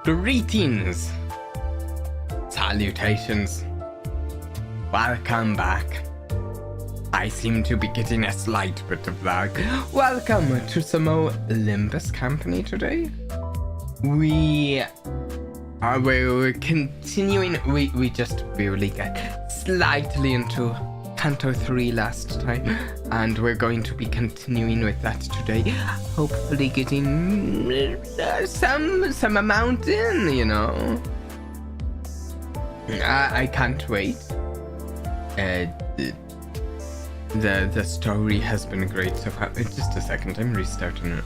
Greetings, salutations, welcome back. I seem to be getting a slight bit of lag. Welcome to some more Limbus Company today. We're continuing. We just barely got slightly into Canto 3 last time, and we're going to be continuing with that today. Hopefully getting some amount in, you know. I can't wait. The story has been great so far. Just a second, I'm restarting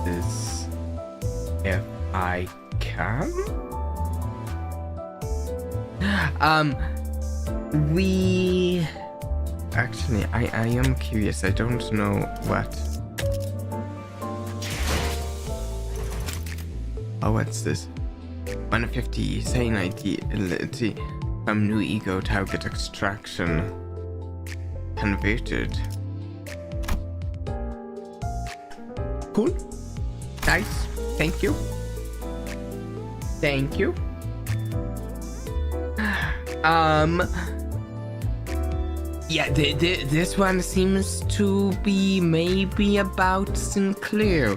this if I can. We actually, I am curious. I don't know what. Oh, what's this? 150 sane ideality from new ego target extraction converted. Cool. Nice. Thank you. Thank you. Yeah, this one seems to be maybe about Sinclair.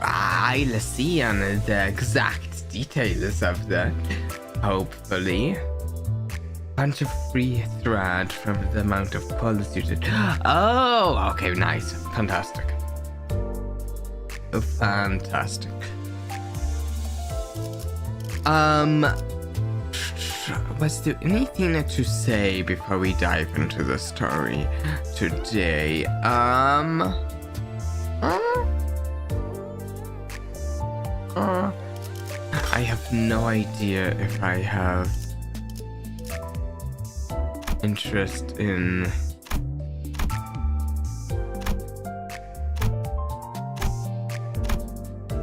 I'll see on the exact details of that, hopefully. Bunch of free thread from the amount of policy you did. Oh, okay, nice. Fantastic. Fantastic. Was there anything to say before we dive into the story today? I have no idea if I have interest in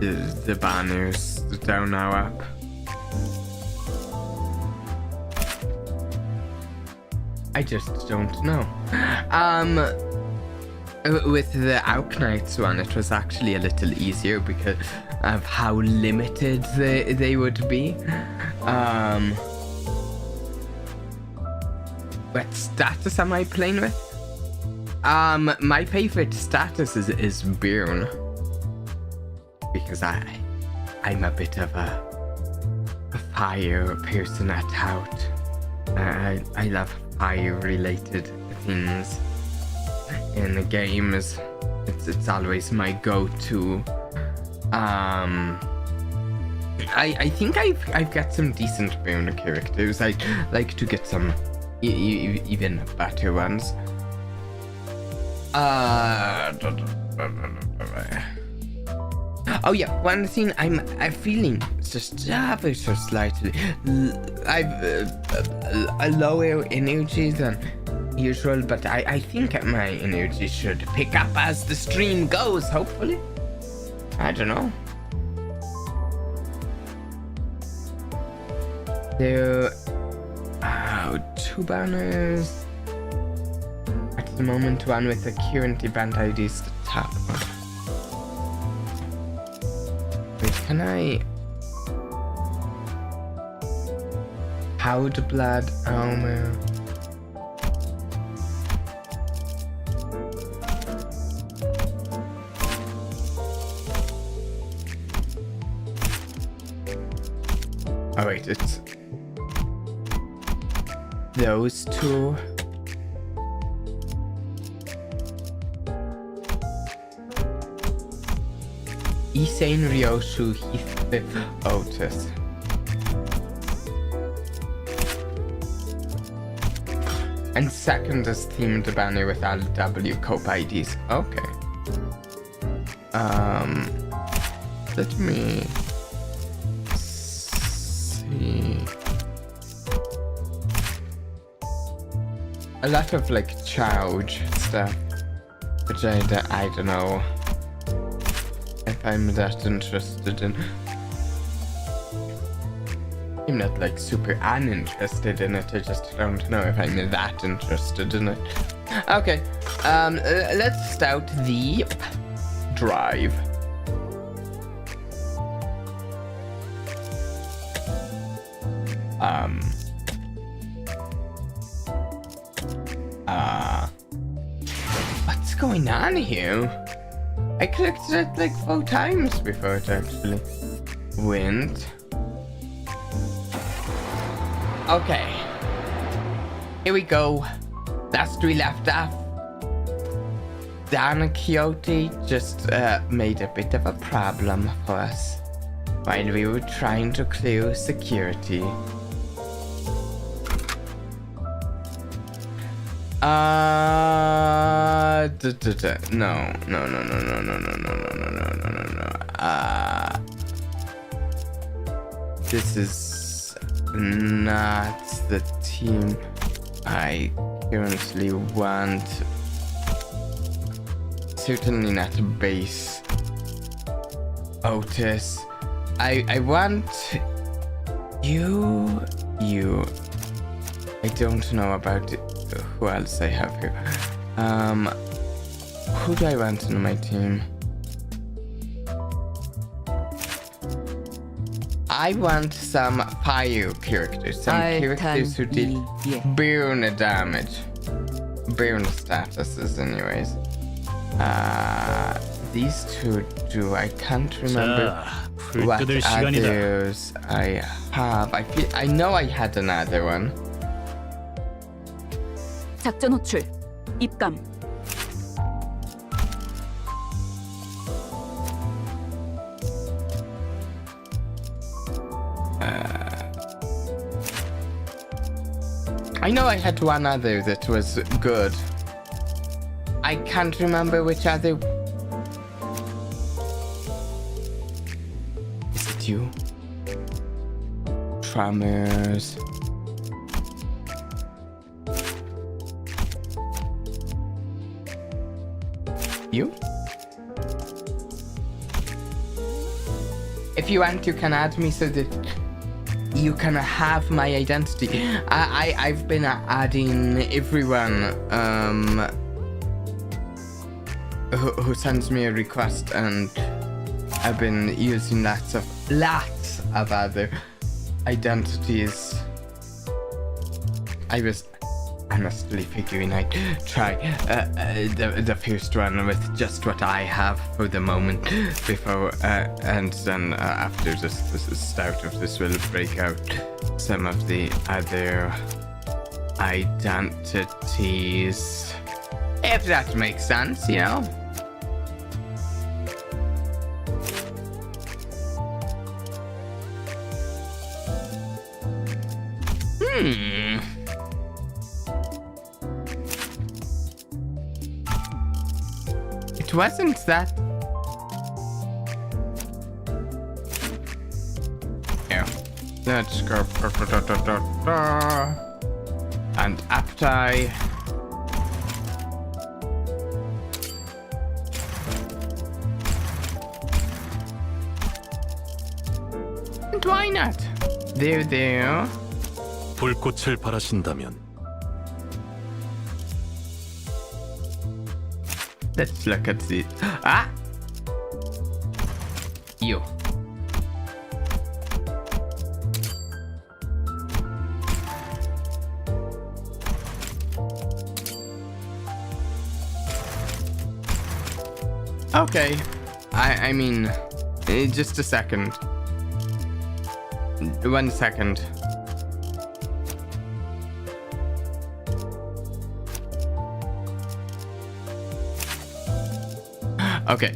the banners down our app. I just don't know. With the Outnights one, it was actually a little easier because of how limited they would be. What status am I playing with? My favorite status is Burn, because I'm a bit of a fire person at heart. I love fire-related things in the games. It's always my go-to. I think I've got some decent Burn characters. I'd like to get some even better ones. Oh yeah, one thing I'm feeling just ever so slightly. I've a lower energy than usual, but I think my energy should pick up as the stream goes, hopefully. I don't know. There are 2 banners. At the moment, one with the current event ID is the top one. Wait, can I... Powder blood armor. Oh wait, it's those 2. Isane Ryoshu Heathcliff Otis. And second is themed banner with LW Cope IDs. Okay. Let me see. A lot of like charge stuff, which I don't know if I'm that interested in. I'm not like super uninterested in it, I just don't know if I'm that interested in it. Okay, let's start the drive. What's going on here? I clicked it like 4 times before it actually went. Okay. Here we go. Last we left off, Don Quixote just made a bit of a problem for us while we were trying to clear security. No. This is not the team I currently want. Certainly not a base. Otis. I want you. I don't know about who else I have here. Who do I want on my team? I want some fire characters. Some characters who did burn damage. Burn statuses anyways. These two do. I can't remember what others I have. I know I had another one. 작전 호출. 입감. I know I had one other that was good. I can't remember which other. Is it you? Tremors. You? If you want, you can add me so that you can have my identity. I've been adding everyone who sends me a request, and I've been using lots of other identities. I was honestly figuring I'd try the first one with just what I have for the moment before and then after the start of this will break out some of the other identities, if that makes sense, you know. It wasn't that. Yeah. Let's go. And Aptai. And why not? There. 불꽃을 바라신다면 Let's look at the you. Okay. I mean, just a second. 1 second. Okay.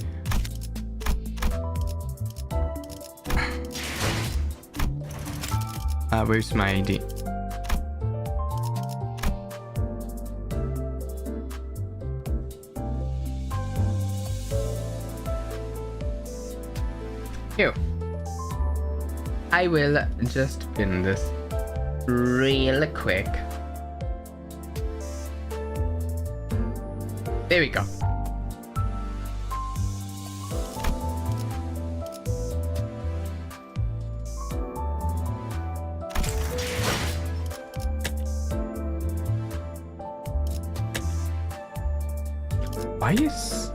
Where's my ID? Here. I will just pin this real quick. There we go. Why is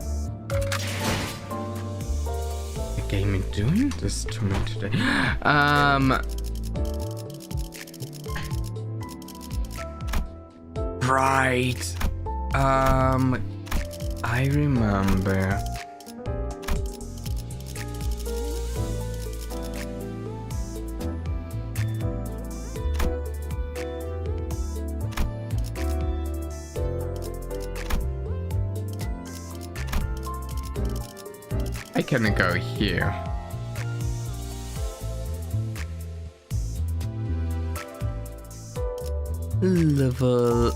the game doing this to me today? Right. I remember. I can go here. Level.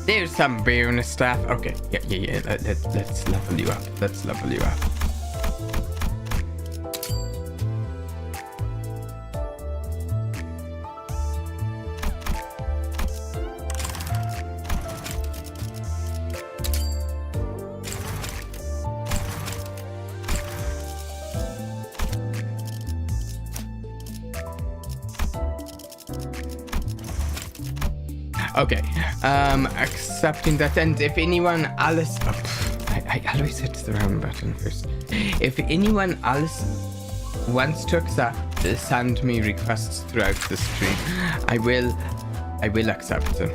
There's some bonus stuff. Okay, yeah. Let's level you up. Let's level you up. Okay, accepting that, and if anyone else, I always hit the wrong button first. If anyone else wants to accept, send me requests throughout the stream. I will accept them.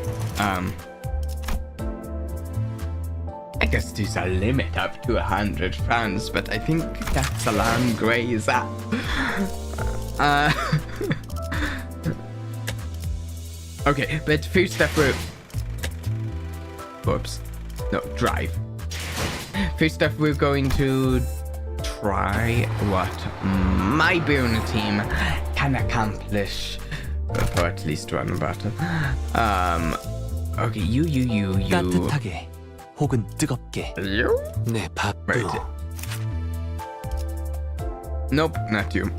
I guess there's a limit up to 100 fans, but I think that's a long graze up. Okay, but first step we're... Whoops. No, drive. First step we're going to try what my Burner team can accomplish for at least one battle. Okay, you. 따뜻하게 혹은 뜨겁게 You? 내 밥도 Right. Nope, not you.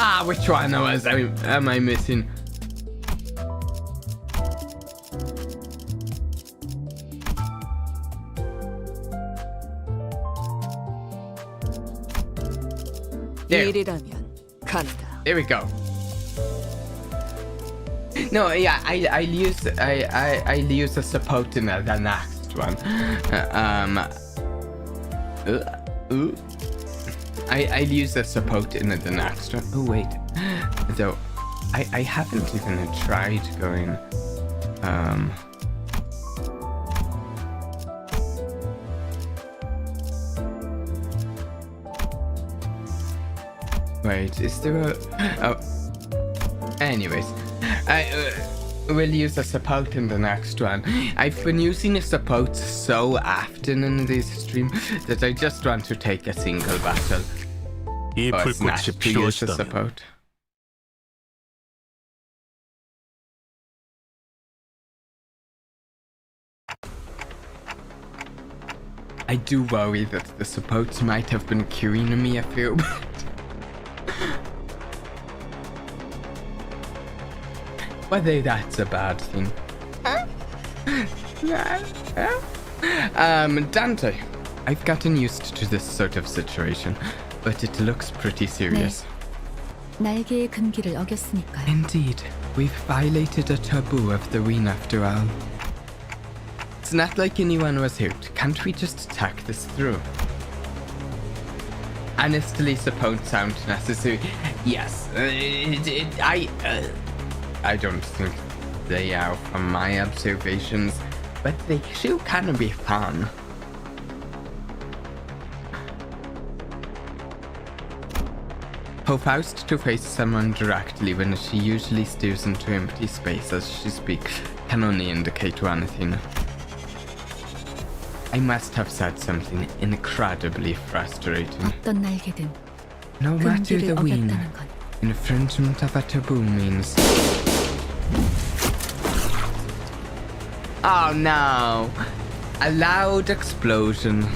Ah, which one am I missing? There. 일이라면 간다. There we go. No, yeah, I'll use a support in the next one. I'll use a support in the next one. Oh wait, though I haven't even tried going. Wait, is there a... Oh. Anyways, I will use a support in the next one. I've been using a support so often in this stream that I just want to take a single battle. 이 Or smash 불꽃이 to use the 필요하시다면 support. I do worry that the supports might have been queuing me a few. Whether that's a bad thing. Dante, I've gotten used to this sort of situation, but it looks pretty serious. 날개의 금기를 어겼으니까요. Indeed, we've violated a taboo of the Ween after all. It's not like anyone was hurt. Can't we just tack this through? Honestly, support sound necessary. Yes, I don't think they are from my observations, but they sure can be fun. For Faust to face someone directly when she usually stares into empty space as she speaks can only indicate one thing. I must have said something incredibly frustrating. 어떤 날개든 No matter 금기를 the Ween, 어겼다는 건 infringement of a taboo means... Oh no! A loud explosion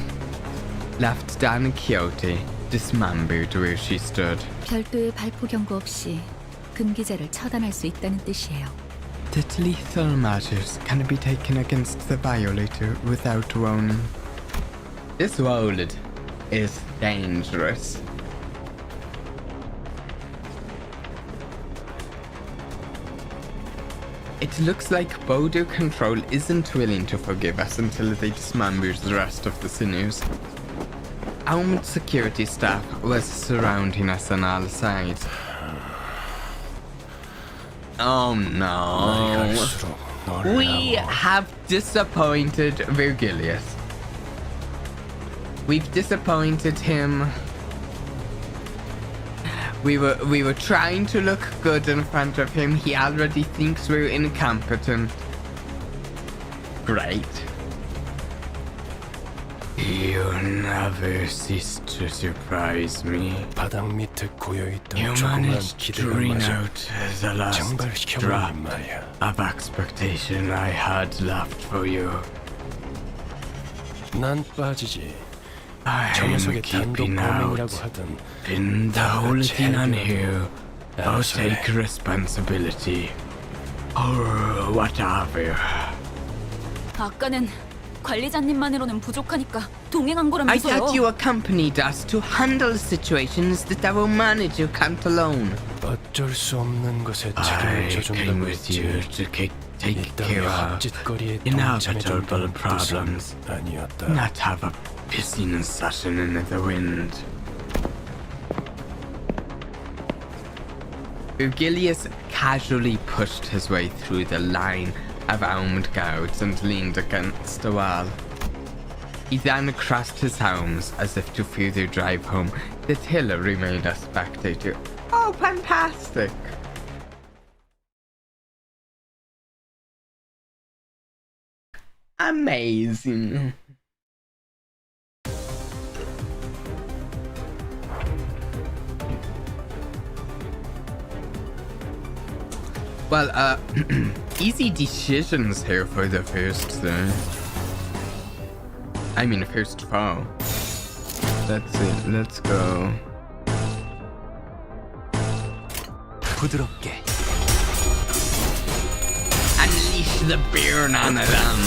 left Dan Quixote dismembered where she stood. 별도의 발포 경고 없이 금기자를 처단할 수 있다는 뜻이에요. That lethal measures can be taken against the violator without warning. This world is dangerous. It looks like Border Control isn't willing to forgive us until they dismember the rest of the sinews. armed security staff was surrounding us on all sides. Oh no. We have disappointed Virgilius. We've disappointed him. We were trying to look good in front of him. He already thinks we're incompetent. Great. You never cease to surprise me. 바닥 밑에 고여있던 You 조그만 managed to wring 기대감마저 out the last drop 증발시켜버린 말이야. of expectation I had left for you. 난 빠지지. I 저 am 녀석의 단독 keeping 범행이라고 out. 하던 Pin the 다 whole 같이 thing on 해결하고 you. I'll 알아서 해. take responsibility. Or whatever. 아까는 관리자님만으로는 부족하니까 동행한 I 거라면서요. thought you accompanied us to handle situations that our manager can't alone. 어쩔 수 없는 것에 책임을 I came 져준다고 with you 했지. to take 이 care 땅의 of 헛짓거리에 inevitable 동참해준다는 problems. 뜻은 아니었다. Not have a pissing session in the wind. Virgilius casually pushed his way through the line of armed guards and leaned against the wall. He then crossed his arms as if to further drive home that Hillary made a spectator. Oh, fantastic! Amazing. Well, easy decisions here for the first thing. I mean, first fall. That's it, let's go. 부드럽게 Unleash the burn on them.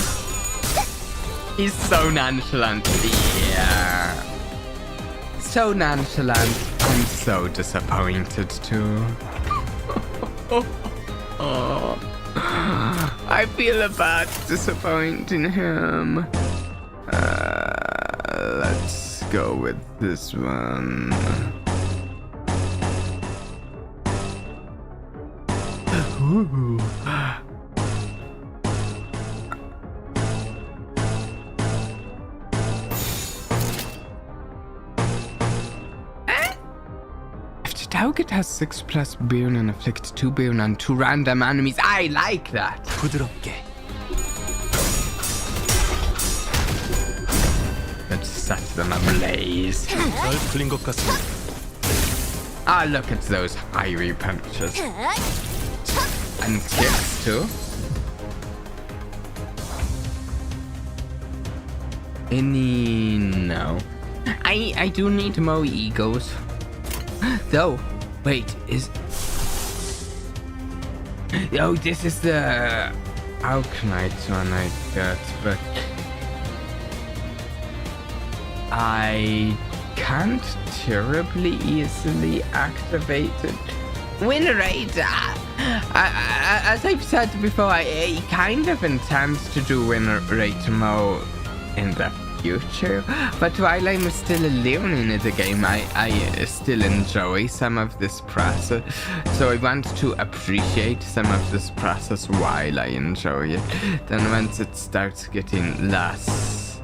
He's so nonchalant. Yeah. So nonchalant. I'm so disappointed too. Oh, I feel bad disappointing him. Let's go with this one. Ooh. Target has 6+ burn and inflicts 2 burn on 2 random enemies. I like that. 부드럽게 Let's set them ablaze. 잘 풀린 것 같습니다. Ah, look at those fiery punches. And kicks too. Any... no. I do need more egos. Though, wait, is... Oh, this is the... Alknite one I got, but... I can't terribly easily activate it. Win rate! As I've said before, I kind of intend to do win rate more in the future, but while I'm still learning the game, I still enjoy some of this process, so I want to appreciate some of this process while I enjoy it. Then once it starts getting less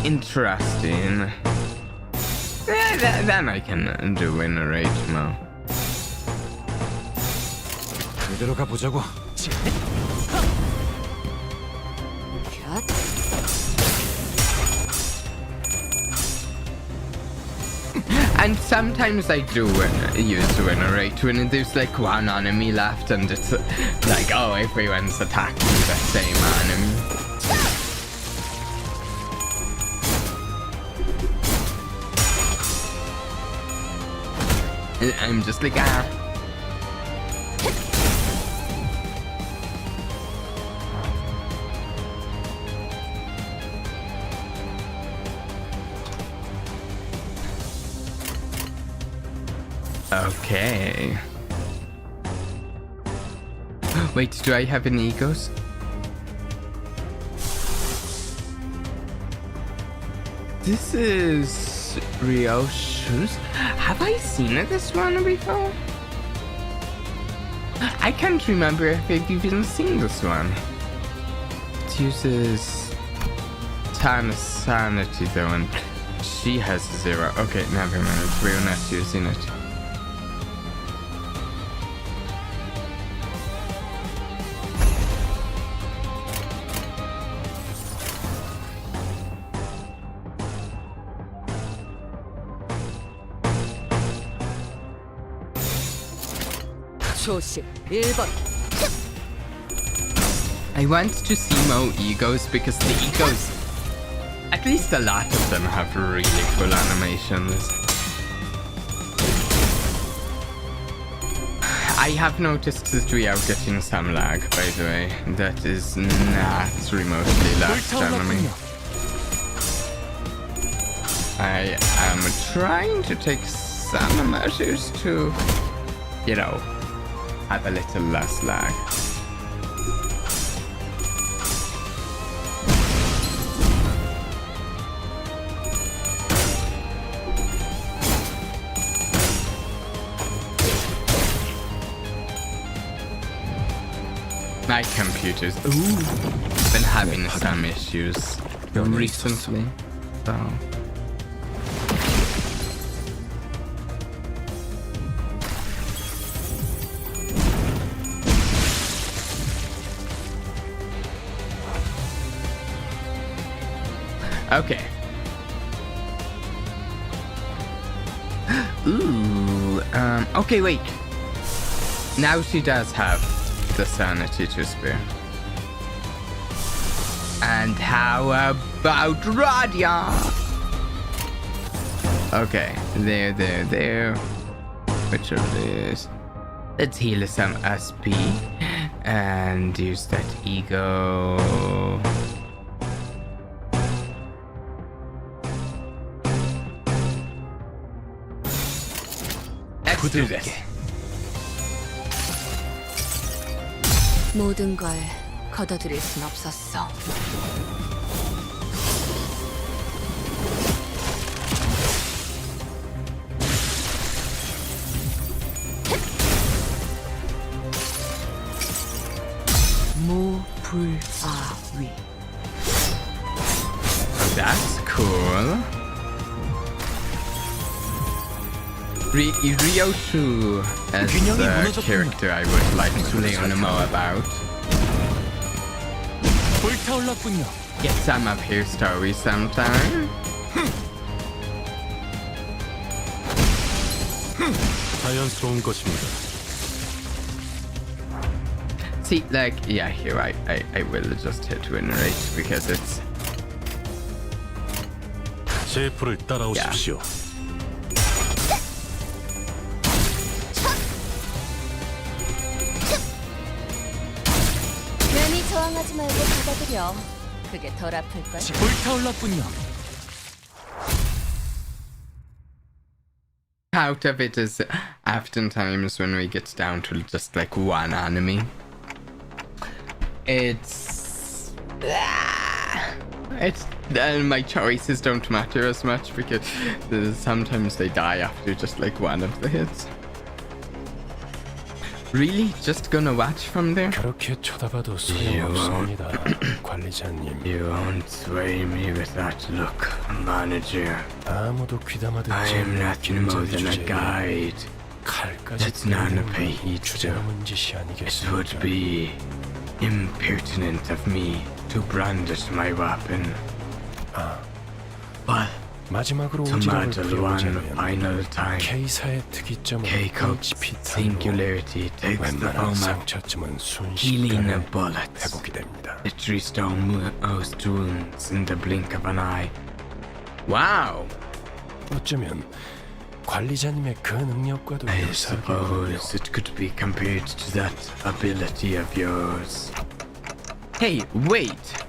interesting, then I can do win rate more. 이대로 가보자고. And sometimes I do use winner rate when there's like one enemy left and it's like, oh, everyone's attacking the same enemy. I'm just like, ah. Okay. Wait, do I have any egos? This is Ryoshu's. Have I seen this one before? I can't remember if I've even seen this one. It uses Tana's sanity though, and she has 0. Okay, never mind. We're not using it. 조심 1번 I want to see more egos because the egos, at least a lot of them, have really cool animations. I have noticed that we are getting some lag, by the way. That is not remotely last enemy. I am trying to take some measures to, you know, have a little less lag. My computer's been having some issues recently, so. Okay. Okay, wait. Now she does have the sanity to spare. And how about Radia? Okay, there. Which of these? Let's heal some SP and use that ego. Let's do this. 모든 걸 걷어들일 순 없었어. 무불아위. That's cool. Ryoshu as a character I would like to learn more about. 불타올랐군요. Get some of her stories sometime. 자연스러운 것입니다. See, like, yeah, here I will just hit win rate because it's 제 불을 따라오십시오. 괜히 저항하지 말고 받아들여. 그게 덜 아플걸. 불타올랐군요. out of it is oftentimes when we get down to just like one enemy. It's my choices don't matter as much because sometimes they die after just like one of the hits. Really? Just gonna watch from there? 그렇게 쳐다봐도 소용없습니다, 관리자님. You won't sway me with that look, manager. 아무도 귀담아 듣지 I am 않는 nothing more than a guide. 칼까지 Let's not pay heed to. 주제넘은 짓이 It would 아니겠습니까? be impertinent of me to brandish my weapon. But 마지막으로 to 오지랖을 battle one 비워보자면 final time, K사의 특이점은 K-Cope's 끔찍한 singularity takes the 웬만한 form of 상처쯤은 healing 순식간에 of bullets. 회복이 됩니다. It restores most wounds in the blink of an eye. Wow! 어쩌면 관리자님의 그 능력과도 I 유사하군요. suppose it could be compared to that ability of yours. Hey, wait!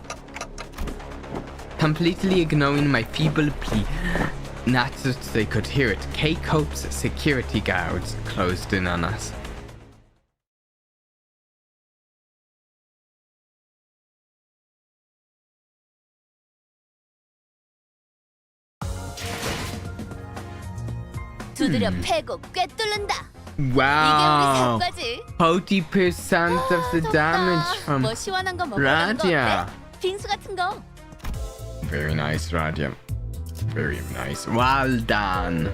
Completely ignoring my feeble plea, not that they could hear it, K-Cope's security guards closed in on us. 두드려 패고 꿰뚫는다. Wow. 이게 우리 40% of the damage from 뭐 시원한 거 먹어보는 거 Radia. 어때? 빙수 같은 거. Very nice, Radia. Very nice. Well done.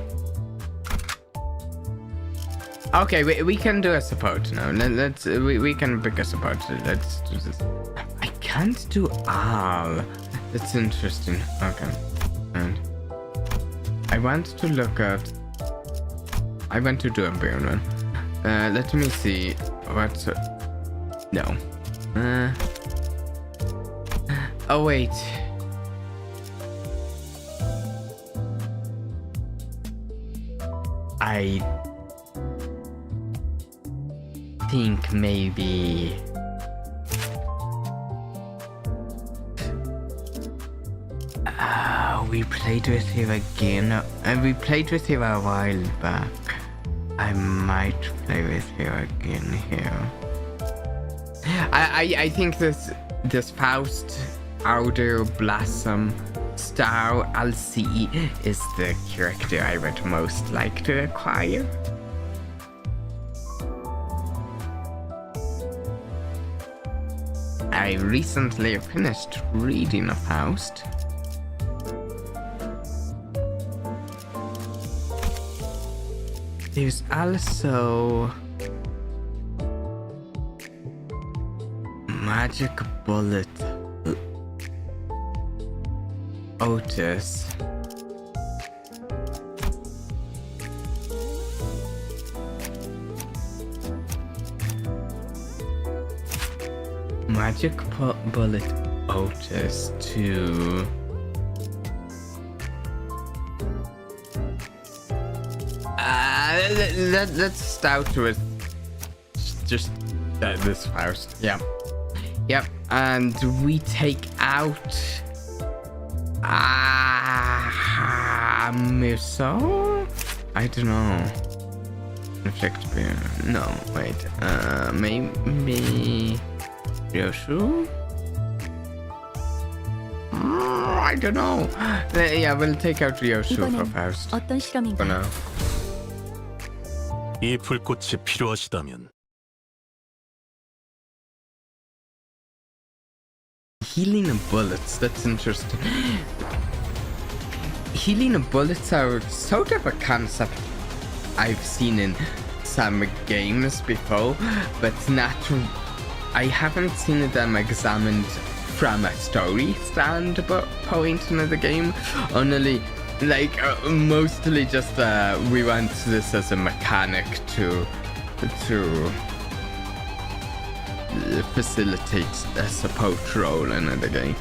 Okay, we can do a support now. We can pick a support. Let's do this. I can't do all. That's interesting. Okay. And I want to look at. I want to do a burn one. Let me see what's. No. Oh wait. I think maybe we played with her again. We played with her a while back. I might play with her again here. I think this Faust Outer Blossom Star LC is the character I would most like to acquire. I recently finished reading a Faust. There's also Magic Bullet Otis. Magic Bullet Otis to let's start with just this first. Yeah. Yep. And we take out Muso? I don't know. Inflict beer. No, wait. Maybe Yoshu? I don't know. Yeah, we'll take out Yoshu for 이번엔 first. 어떤 For 실험인가요? now. 이 불꽃이 필요하시다면 Healing bullets, that's interesting. Healing bullets are sort of a concept I've seen in some games before, but not. I haven't seen them examined from a story standpoint in the game. Only, like, mostly just we want this as a mechanic to facilitate a support role in the game.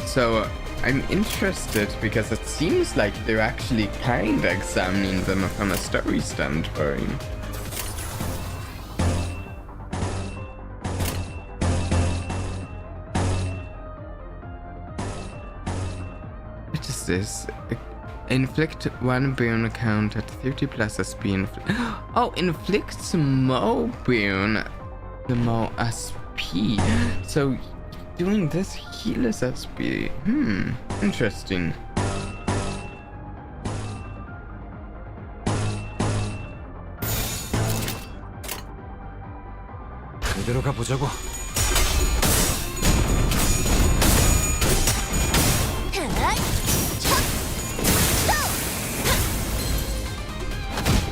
So I'm interested because it seems like they're actually kind of examining them from a story standpoint. What is this? Inflict one burn count at 30 plus SP. Oh, inflicts more burn. The more SP. So doing this heals SP. Interesting. 그대로 가보자고.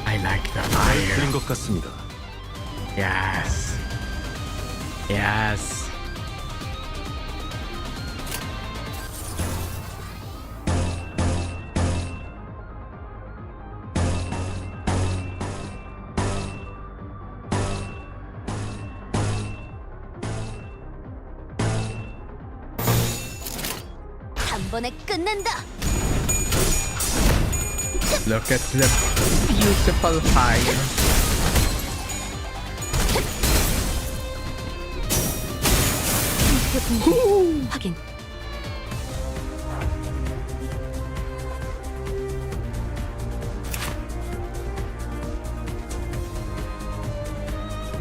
I like the fire. 그린 것 같습니다. Yes. Yes. 한 번에 끝낸다. Look at the beautiful fire. 확인.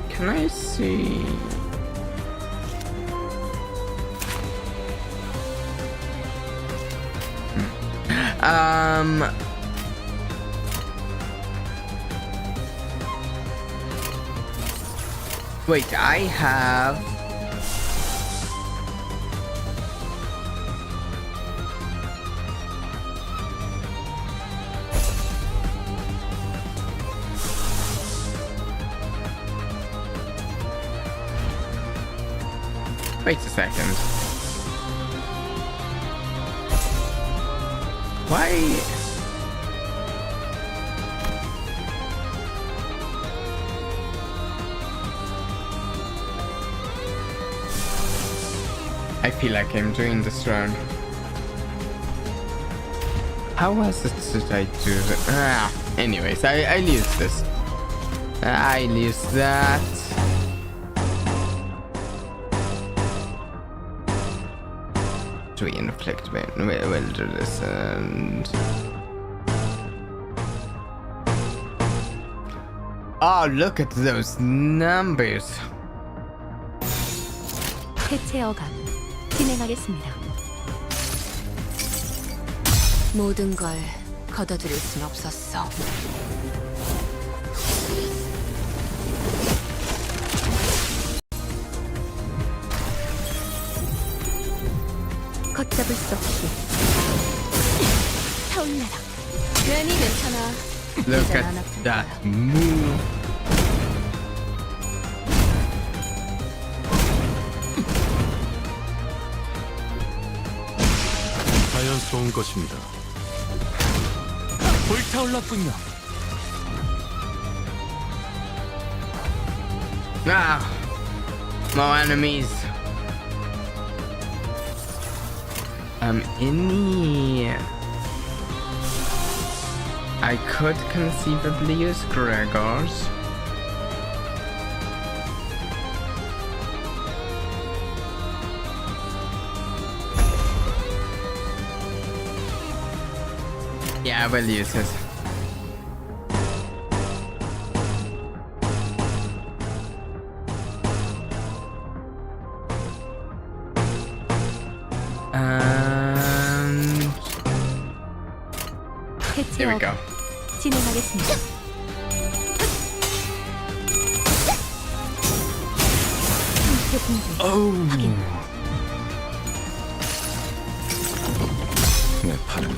Can I see? Wait, I have... Wait a second. Why? I feel like I'm doing this wrong. How was it that I do that? Anyways, I lose this. I lose that. Do we inflict pain? We'll do this and... Oh, look at those numbers. 해체어감 진행하겠습니다. 모든 걸 걷어들일 순 없었어. 걷잡을 수 없이 타올라라. 괜히 괜찮아. Look 이젠 at 안 아플 that 거야. move. 자연스러운 것입니다. 불타올랐군요. More enemies. Any... I could conceivably use Gregor's. Yeah, I will use it. And here we go. 해체어감 진행하겠습니다. Oh, 내 팔은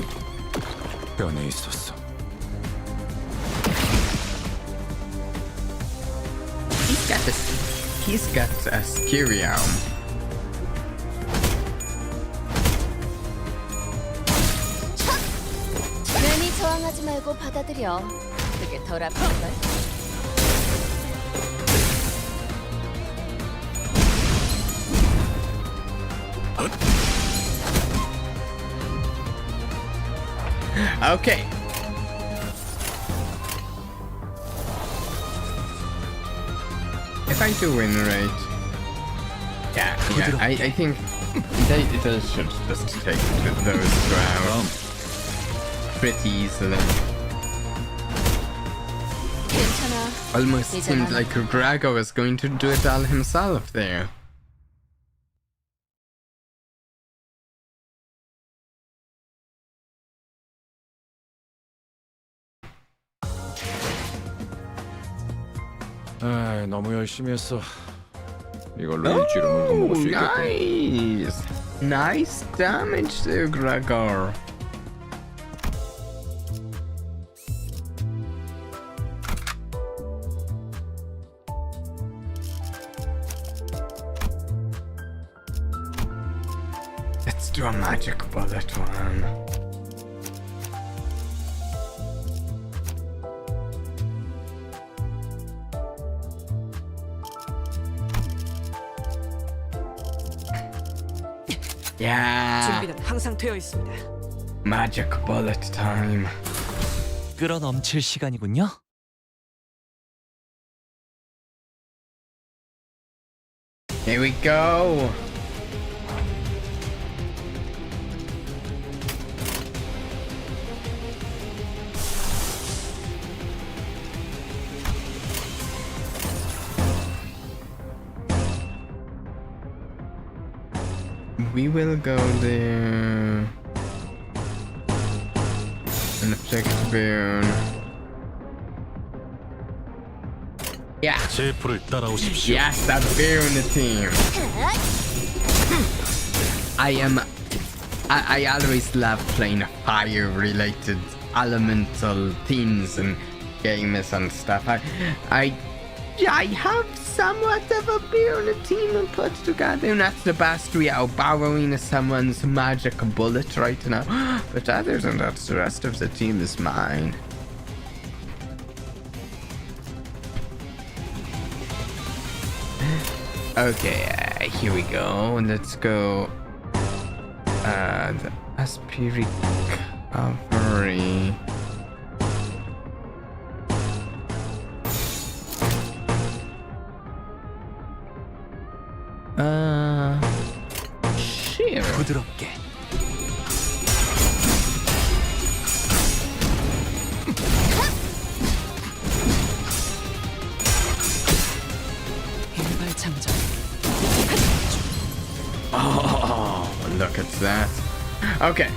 뼈에 있었어. he's got a scary arm. 괜히 저항하지 말고 받아들여. 그게 덜 아플걸. Okay. If I do win right, yeah, I think they should just take those two out pretty easily. 괜찮아. Almost seemed like Grago was going to do it all himself there. 아, 너무 열심히 했어. 이걸로 일주일을 물고 먹을 수 있겠군. Nice! Nice damage there, Gregor. Let's do a magic bullet one. Yeah, 준비는 항상 되어 있습니다. magic bullet time. 끌어넘칠 시간이군요. Here we go. We will go there. An object boon. Yeah. 제 불을 따라오십시오. Yes, that Verona team. I always love playing fire-related elemental themes and games and stuff. I have somewhat of a Verona team put together, and that's the best we are borrowing someone's magic bullet right now. But other than that, the rest of the team is mine. Okay, here we go. Let's go. The SP recovery. Sure. 부드럽게. 일발장전. Oh, look at that. Okay.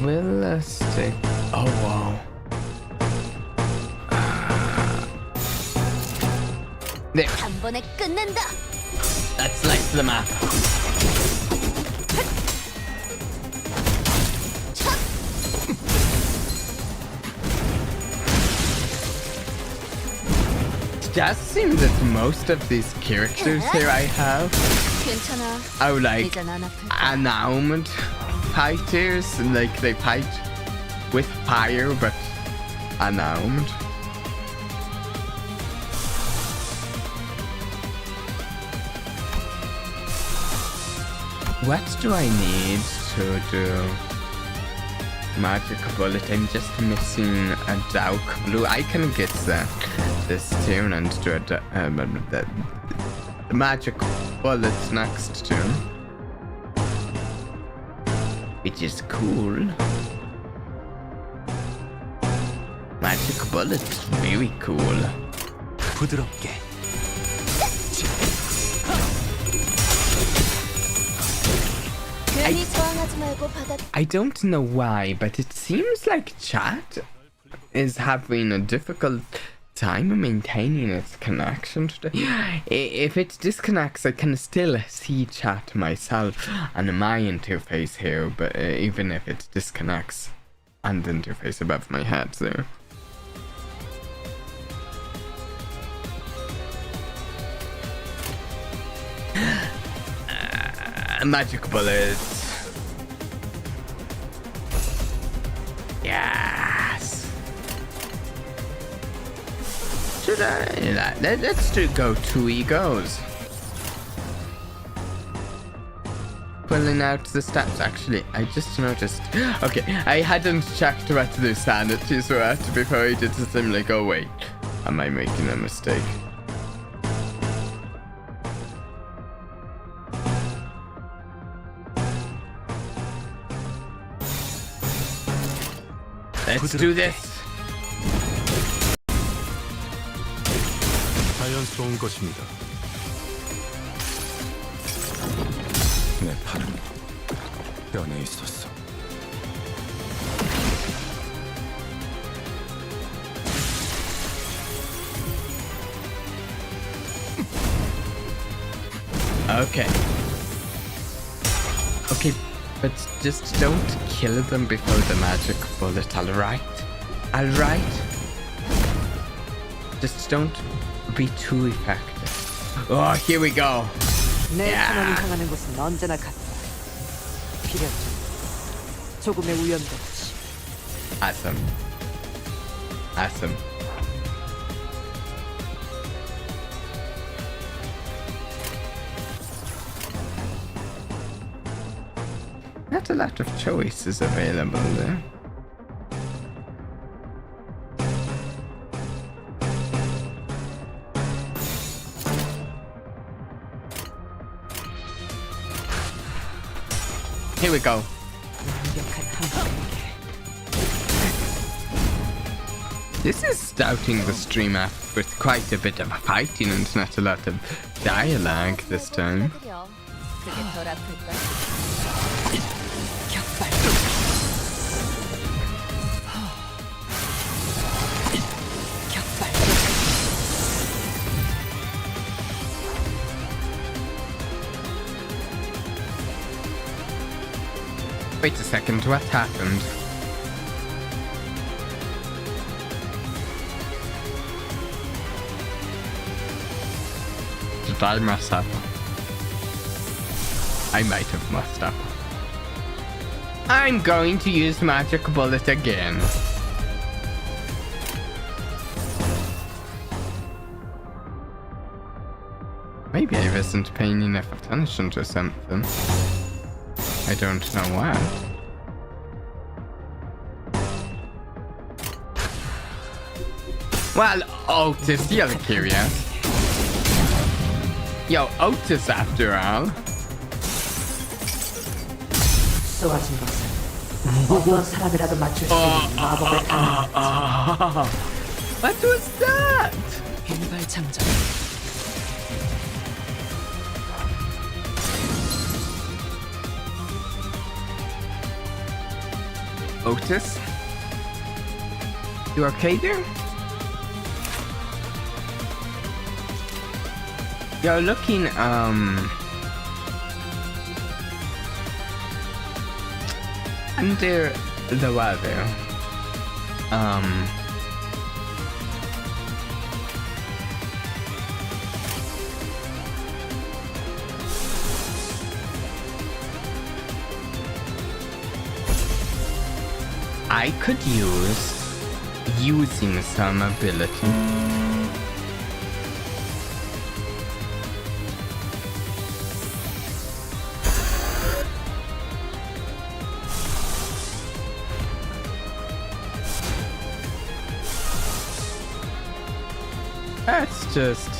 Realistic. Oh wow. There. 한 번에 끝낸다. Let's slice the map. It does seem that most of these characters here I have 괜찮아. are like 이젠 안 아플. unarmed fighters, like they fight with fire but unarmed. What do I need to do? Magic bullet. I'm just missing a dark blue. I can get this tune and do the magic bullet next turn, which is cool. Magic bullet, very cool. 부드럽게. 괜히 저항하지 말고 받아. I don't know why, but it seems like chat is having a difficult time maintaining its connection today. If it disconnects, I can still see chat myself on my interface here, but even if it disconnects on the interface above my head there. Magic bullets. Yes. Should I? Let's go 2 egos. Pulling out the stats. Actually, I just noticed. Okay, I hadn't checked what the sanities were at before I did this. I'm like, oh wait, am I making a mistake? Let's do this. 자연스러운 것입니다. 내 팔은 뼈에 있었어. Okay. Okay, but just don't kill them before the magic bullet, alright? Alright? Just don't be too effective. Oh, here we go. 내 야. 선언이 향하는 곳은 언제나 같다. 필요한 조금의 우연도 없이. Awesome. Awesome. Not a lot of choices available there. Here we go. 완벽한 한방에게 This is starting the stream up with quite a bit of fighting and not a lot of dialogue this time. 받아들여. 그게 덜 아플까? 격발. 격발. Wait a second, what happened? Did I mess up? I might have messed up. I'm going to use magic bullet again. Maybe I wasn't paying enough attention to something. I don't know what. Well, Otis, you're curious. Yo, Otis after all. 쏘아진 것은 어떤 사람이라도 맞출 수 있는 마법을 가능하지. What was that? 빈발 장전. Otis? You okay there? You're looking, under the weather. I could use using some ability. Let's just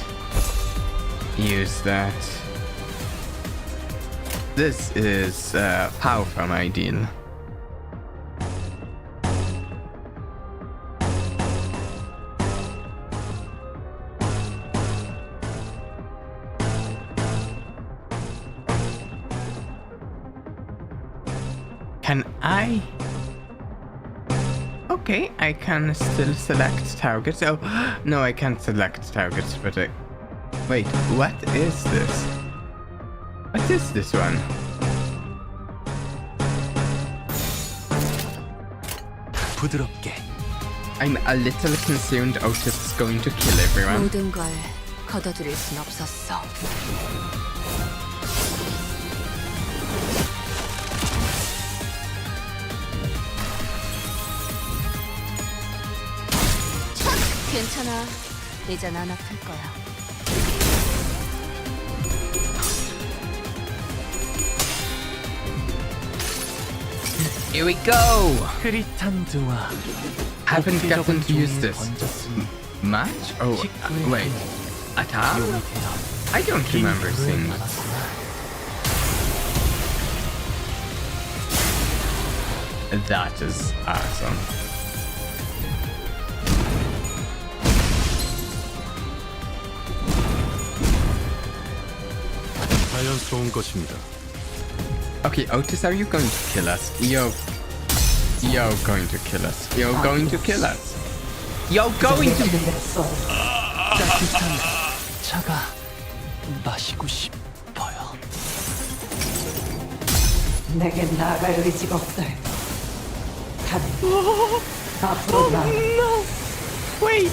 use that. This is power from my deal. Can I? Okay, I can still select targets. Oh, no, I can't select targets, but I... Wait, what is this? What is this one? 부드럽게. I'm a little concerned Otis is going to kill everyone. 모든 걸 걷어들일 순 없었어. 괜찮아. 이젠 안 아플 거야. Here we go! 흐릿한 두와 Haven't gotten to use this 얹었으니 much? Oh, wait. At all? 용이 되어 I don't remember seeing this. 많았구나. That is awesome. 자연스러운 것입니다. Okay, Otis, are you going to kill us? You're going to kill us. You're going to kill us. You're going to... 따뜻한 차가 마시고 싶어요. 내게 나아갈 의지가 없어요. 가는 앞으로 나아가. No! Wait!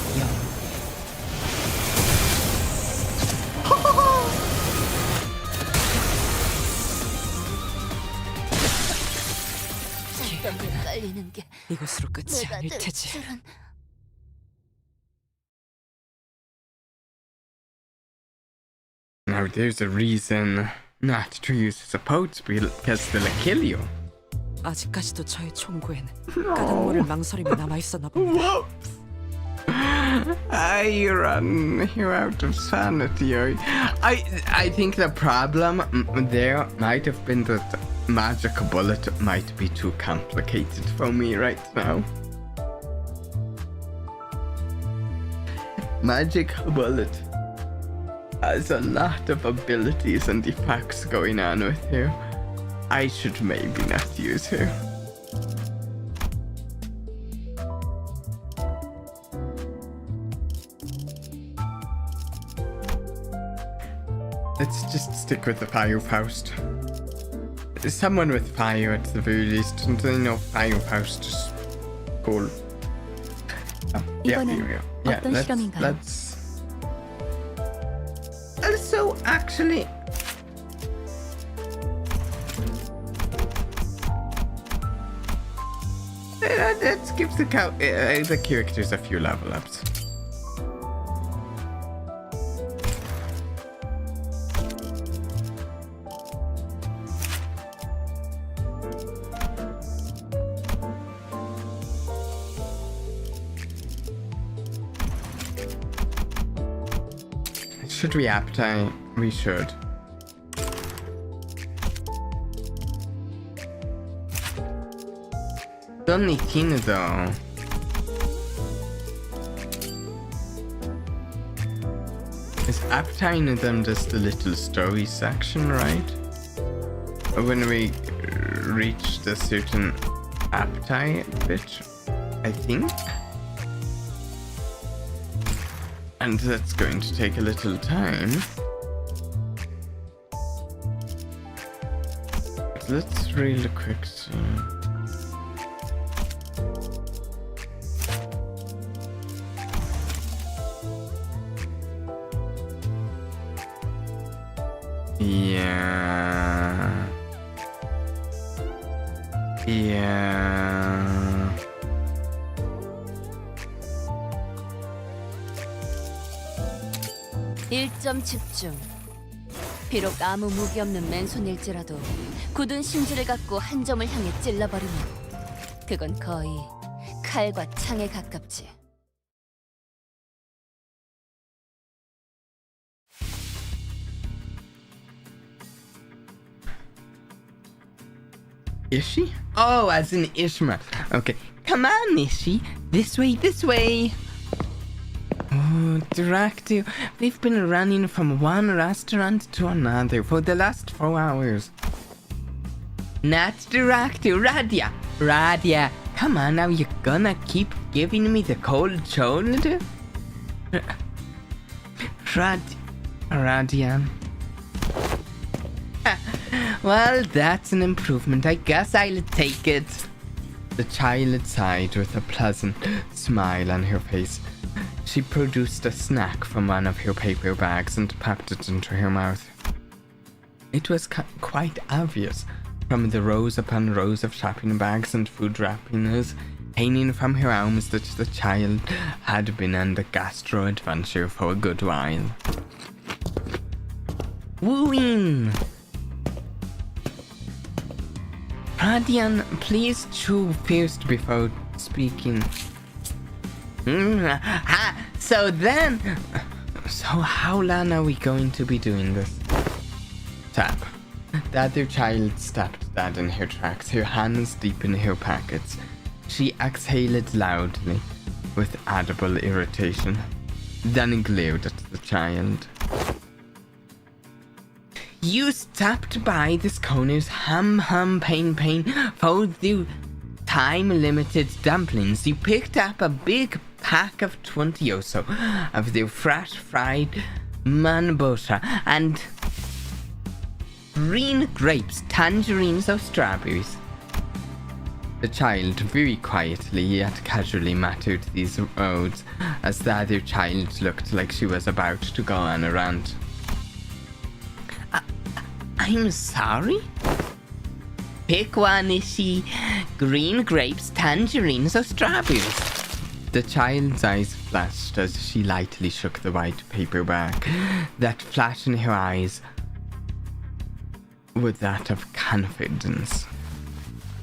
땀이 깔리는 게 이것으로 끝이 내가 아닐 될 테지. 줄은. Now there's a reason not to use supports because they'll kill you. 아직까지도 저의 총구에는 까닭 모를 망설임이 남아 있었나 봅니다. Whoops! You're out of sanity. I think the problem there might have been that magic bullet might be too complicated for me right now. magic bullet has a lot of abilities and effects going on with her. I should maybe not use her. Let's just stick with the fire post. Someone with fire at the very least, and they know fire post is cool. Oh, yeah, 이번엔 here we go. Yeah, 어떤 실험인가요? let's also actually let's give the characters a few level ups. Should we appetite? We should. It's only 10 though. Is appetizing them just a little story section, right? Or when we reach the certain appetite bit, I think? And that's going to take a little time. Let's real quick. So. Yeah. Yeah. 1점 집중. 비록 아무 무기 없는 맨손일지라도 굳은 심지를 갖고 한 점을 향해 찔러버리면 그건 거의 칼과 창에 가깝지. Is she? Oh, as in Ishma. Okay. Come on, Ishi. This way, this way. Oh, Directive. We've been running from one restaurant to another for the last 4 hours. Not Directive. Radia. Radia. Come on now, you're gonna keep giving me the cold shoulder? Radian. Well, that's an improvement. I guess I'll take it. The child sighed with a pleasant smile on her face. She produced a snack from one of her paper bags and popped it into her mouth. It was quite obvious from the rows upon rows of shopping bags and food wrappings hanging from her arms that the child had been on the gastro adventure for a good while. Wooing! Radian, please chew first before speaking. So how long are we going to be doing this? Tap. The other child stopped Dad in her tracks, her hands deep in her pockets. She exhaled loudly, with audible irritation, then glared at the child. You stopped by this corner's pain for the time-limited dumplings. You picked up a big pack of 20 or so of the fresh fried manbosha and green grapes, tangerines or strawberries. The child very quietly yet casually muttered these words as the other child looked like she was about to go on a rant. I'm sorry? Pick one, Ishi. Green grapes, tangerines, or strawberries? The child's eyes flashed as she lightly shook the white paper bag. That flash in her eyes was that of confidence.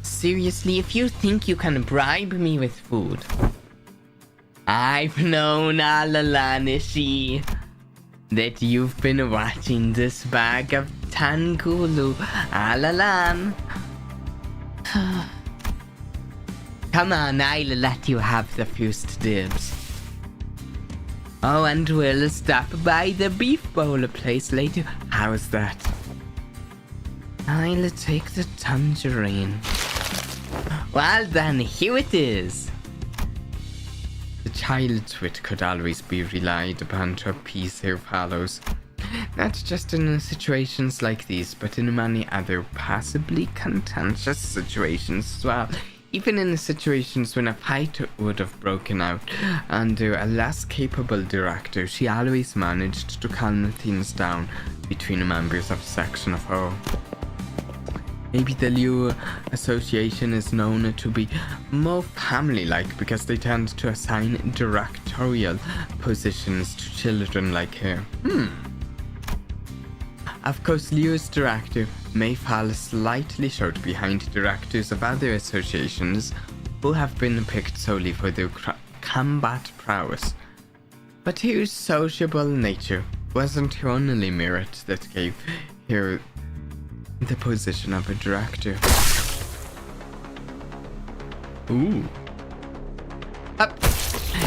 Seriously, if you think you can bribe me with food, I've known all along, Ishi, that you've been watching this bag of Tangulu all along. Come on, I'll let you have the first dibs. Oh, and we'll stop by the beef bowl place later. How's that? I'll take the tangerine. Well then, here it is. The child's wit could always be relied upon to appease their fellows. Not just in situations like these, but in many other possibly contentious situations as well. Even in situations when a fight would have broken out under a less capable director, she always managed to calm things down between the members of a section of her. Maybe the Liu Association is known to be more family-like because they tend to assign directorial positions to children like her. Of course, Liu's director may fall slightly short behind directors of other associations who have been picked solely for their combat prowess. But her sociable nature wasn't her only merit that gave her the position of a director. Ooh. Up.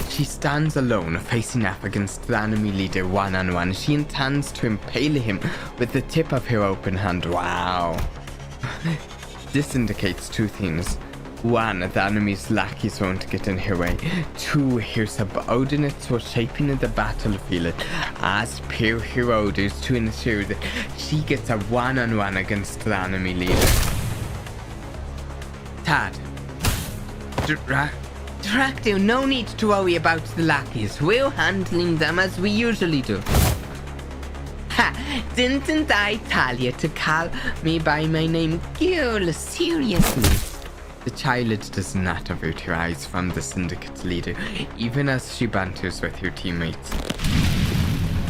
She stands alone, facing off against the enemy leader one-on-one. She intends to impale him with the tip of her open hand. Wow. This indicates two things. One, the enemy's lackeys won't get in her way. Two, her subordinates were shaping the battlefield as per her orders to ensure that she gets a one-on-one against the enemy leader. Tad. Director, no need to worry about the lackeys. We're handling them as we usually do. Ha! Didn't I tell you to call me by my name, girl? Seriously? The child does not avert her eyes from the syndicate leader, even as she banters with her teammates.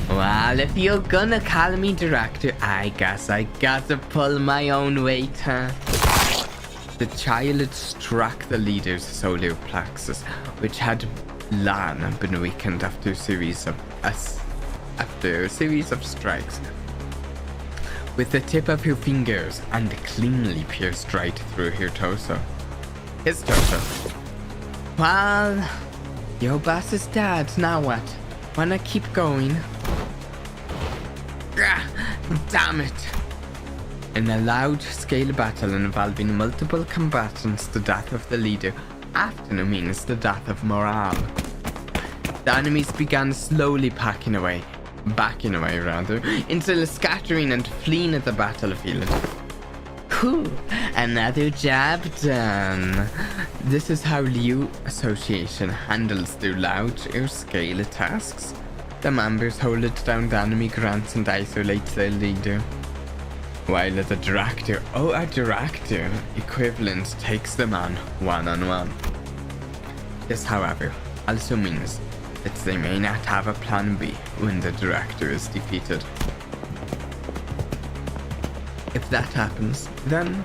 Well, if you're gonna call me director, I guess I gotta pull my own weight, huh? The child struck the leader's solar plexus, which had long been weakened after a series of strikes, with the tip of her fingers, and cleanly pierced right through her torso. His torso. Well, your boss is dead. Now what? Wanna keep going? Damn it! In a large-scale battle involving multiple combatants, the death of the leader often means the death of morale. The enemies began slowly backing away, until scattering and fleeing at the battlefield. Whew, another job done. This is how Liu Association handles their large-scale tasks. The members hold down the enemy grants and isolate their leader, while the director, a director equivalent, takes them on one-on-one. This, however, also means that they may not have a plan B when the director is defeated. If that happens, then,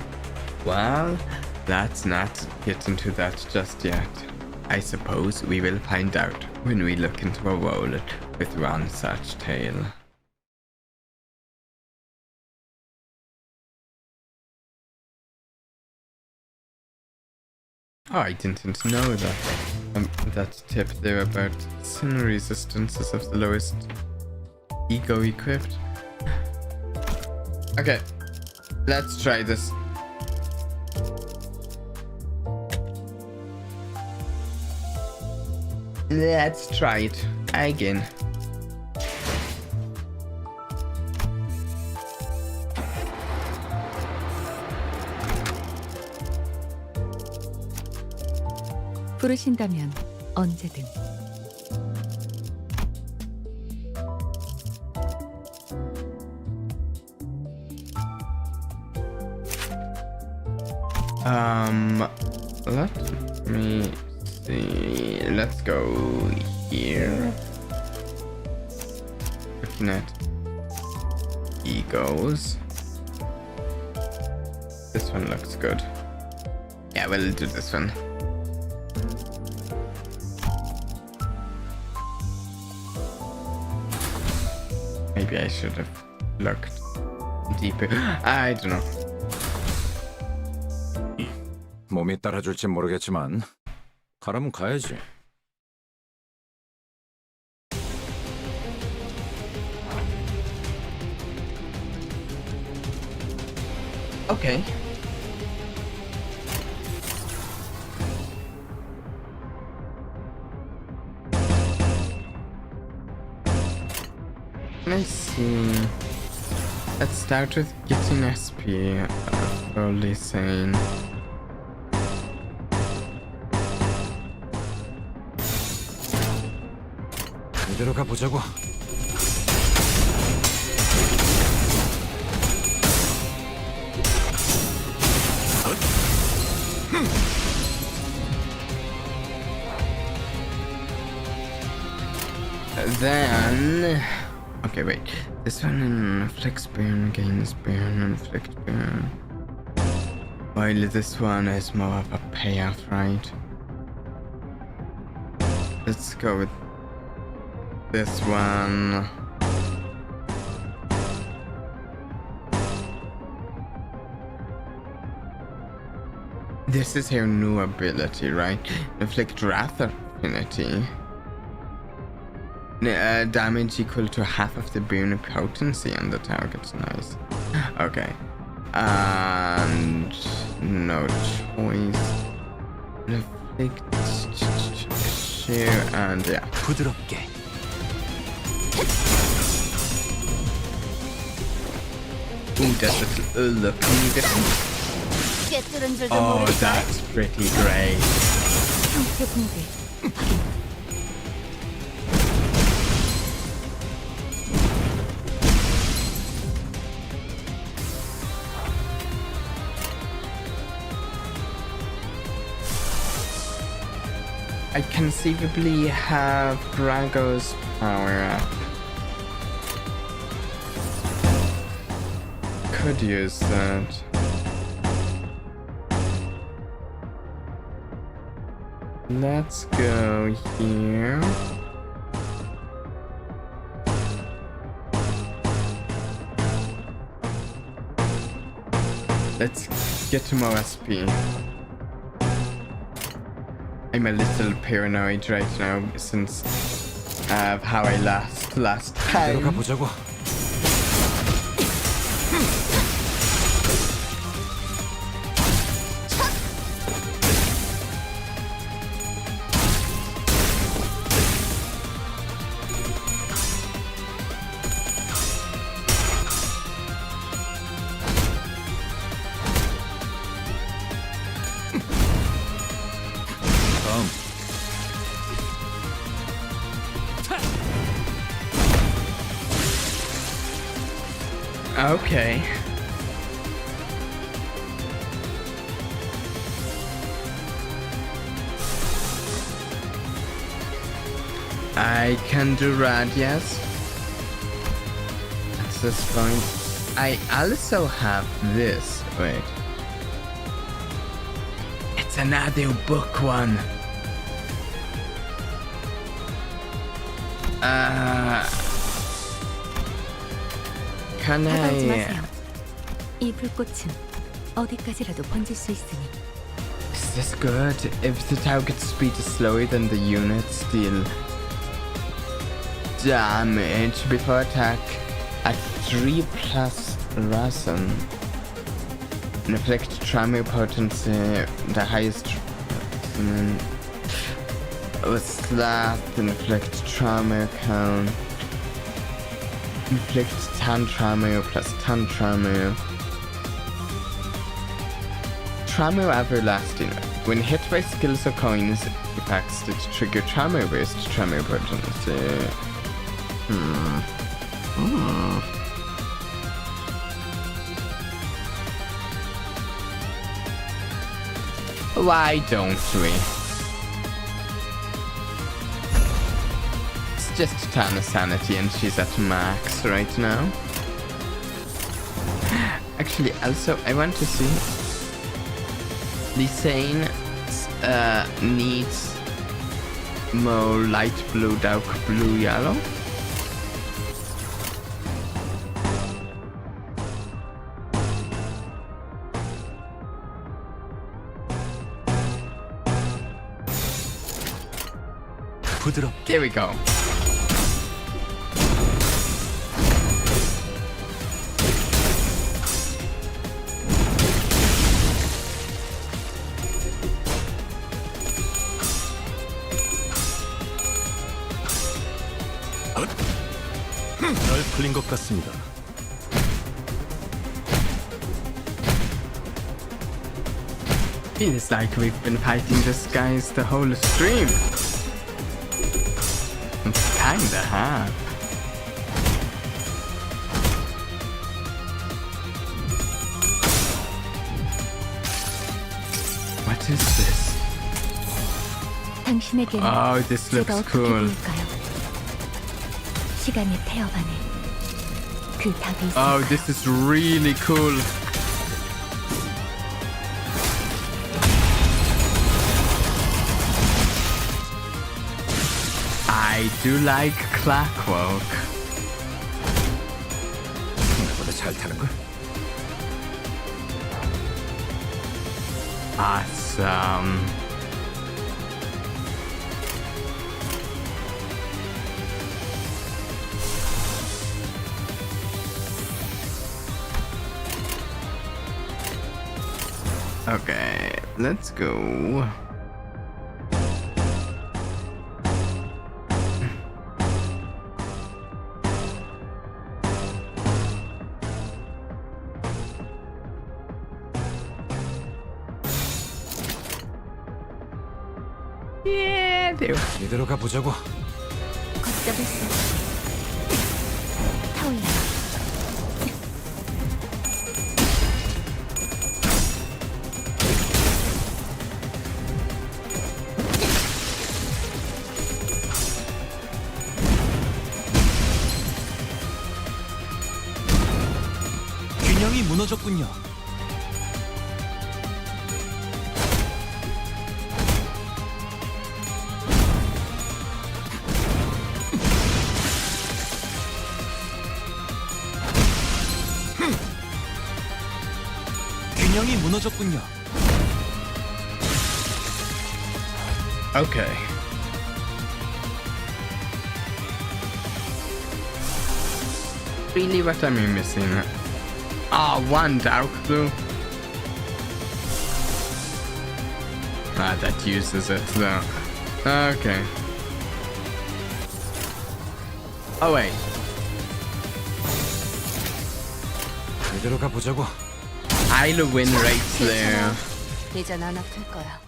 well, let's not get into that just yet. I suppose we will find out when we look into a world with one such tale. Oh, I didn't know that tip there about sin resistances of the lowest ego equipped. Okay, let's try this. Let's try it again. 부르신다면 언제든. Let me see. Let's go here. Looking at egos. This one looks good. Yeah, we'll do this one. Maybe I should have looked deeper. I don't know. 몸이 따라줄진 모르겠지만 가라면 가야지. Okay. Let's see. Let's start with getting SP. Fully sane. 이대로 가보자고. Then... Okay, wait. This one in flex burn, gains burn, and flex burn. While this one is more of a payoff, right? Let's go with this one. This is her new ability, right? Inflict Wrath Affinity. Damage equal to half of the burn potency on the target. Nice. Okay. And no choice. Inflict share and yeah. 부드럽게. Ooh, does it look different? 꿰뚫은 줄도 Oh, 모르겠어. that's pretty great. 상태 붕괴. I conceivably have Drago's power up. Could use that. Let's go here. Let's get to more SP. I'm a little paranoid right now since of how I last 이대로 time. 가보자고. Okay. I can do radius. At this point, I also have this. Wait. It's another book one. Can 다가오지 I? 마세요. 이 불꽃은 어디까지라도 번질 수 있으니. Is this good? If the target speed is slower than the units, deal damage before attack at 3 plus resin. Inflict trauma potency, the highest with slap, inflict trauma count. Inflict 10 trauma plus 10 trauma. Trauma everlasting. When hit by skills or coins effects that trigger trauma based trauma potency. Why don't we? It's just Tana's sanity and she's at max right now. Actually, also, I want to see. Lisane needs more light blue, dark blue, yellow. 부드럽게. There we go. 잘 풀린 것 같습니다. Feels like we've been fighting this guys the whole stream. Kinda have. What is this? 당신에게는 Oh, this 제가 looks 어떻게 cool. 보일까요? 시간의 태엽 안에 그 답이 있을까요? Oh, this is really cool. I do like clockwork. 나보다 잘 타는 걸. Awesome. Okay, let's go. Yeah, there. 이대로 가보자고. 걷잡을 수 없이 타올라. 균형이 무너졌군요. 균형이 무너졌군요. Okay. Really, what am I missing? Ah, one dark blue. Ah, that uses it though. Okay. Oh wait. 이대로 가보자고. I'll win right there. 이젠 안 아플 거야.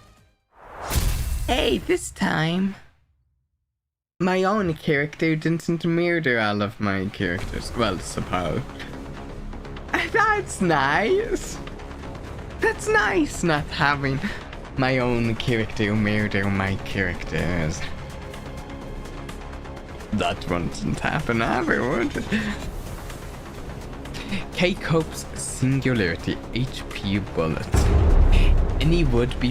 Hey, this time my own character didn't murder all of my characters. Well, suppose. That's nice. That's nice not having my own character murder my characters. That wouldn't happen ever, would it? K-Cope's Singularity HP Bullet. Any would-be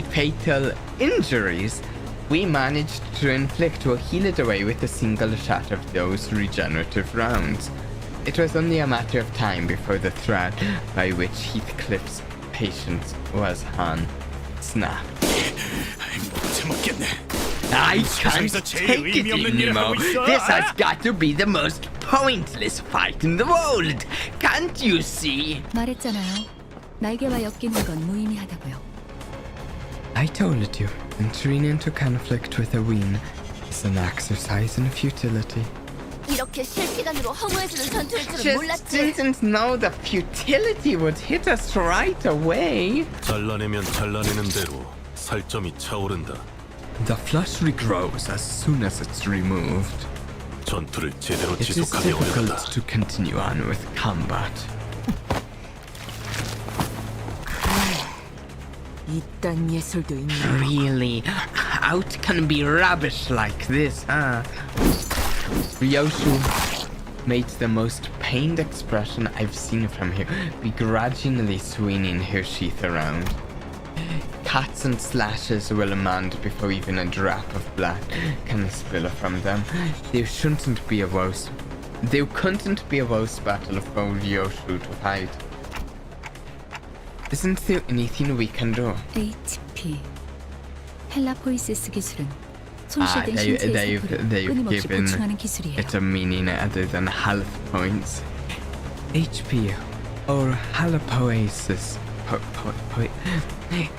fatal injuries we managed to inflict were healed away with a single shot of those regenerative rounds. It was only a matter of time before the thread by which Heathcliff's patience was snapped. I can't take it anymore. This has got to be the most pointless fight in the world. Can't you see? 말했잖아요. 날개와 엮이는 건 무의미하다고요. I told you, entering into conflict with a wing is an exercise in futility. 이렇게 실시간으로 허무해지는 전투일 줄은 Just 몰랐지. didn't know the futility would hit us right away. 잘라내면 잘라내는 대로 살점이 차오른다. The flush regrows as soon as it's removed. 전투를 제대로 It is 지속하기 어렵다. difficult to continue on with combat. 이딴 예술도 있네. Really? Out can be rubbish like this, huh? Ryoshu made the most pained expression I've seen from her, begrudgingly swinging her sheath around. Cuts and slashes will amount before even a drop of blood can spill from them. There couldn't be a worse battle for Ryoshu to fight. Isn't there anything we can do? HP. 헬라포이시스 기술은 손실된 신체의 they've 세포를 끊임없이 given 보충하는 기술이에요. it a meaning other than health points. HP or halopoiesis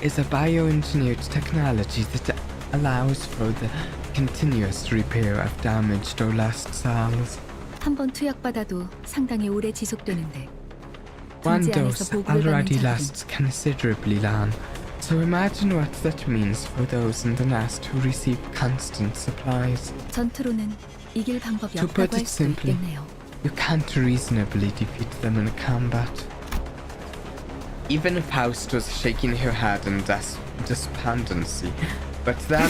is a bioengineered technology that allows for the continuous repair of damaged or lost cells. 한 번 투약받아도 상당히 오래 지속되는데 One 둥지 안에서 dose 보급을 받는 already 자들은 lasts considerably long, so imagine what that means for those in the nest who receive constant supplies. 전투로는 이길 방법이 To put 없다고 할 it 수도 simply, 있겠네요. you can't reasonably defeat them in combat. Even if Faust was shaking her head in despondency, but then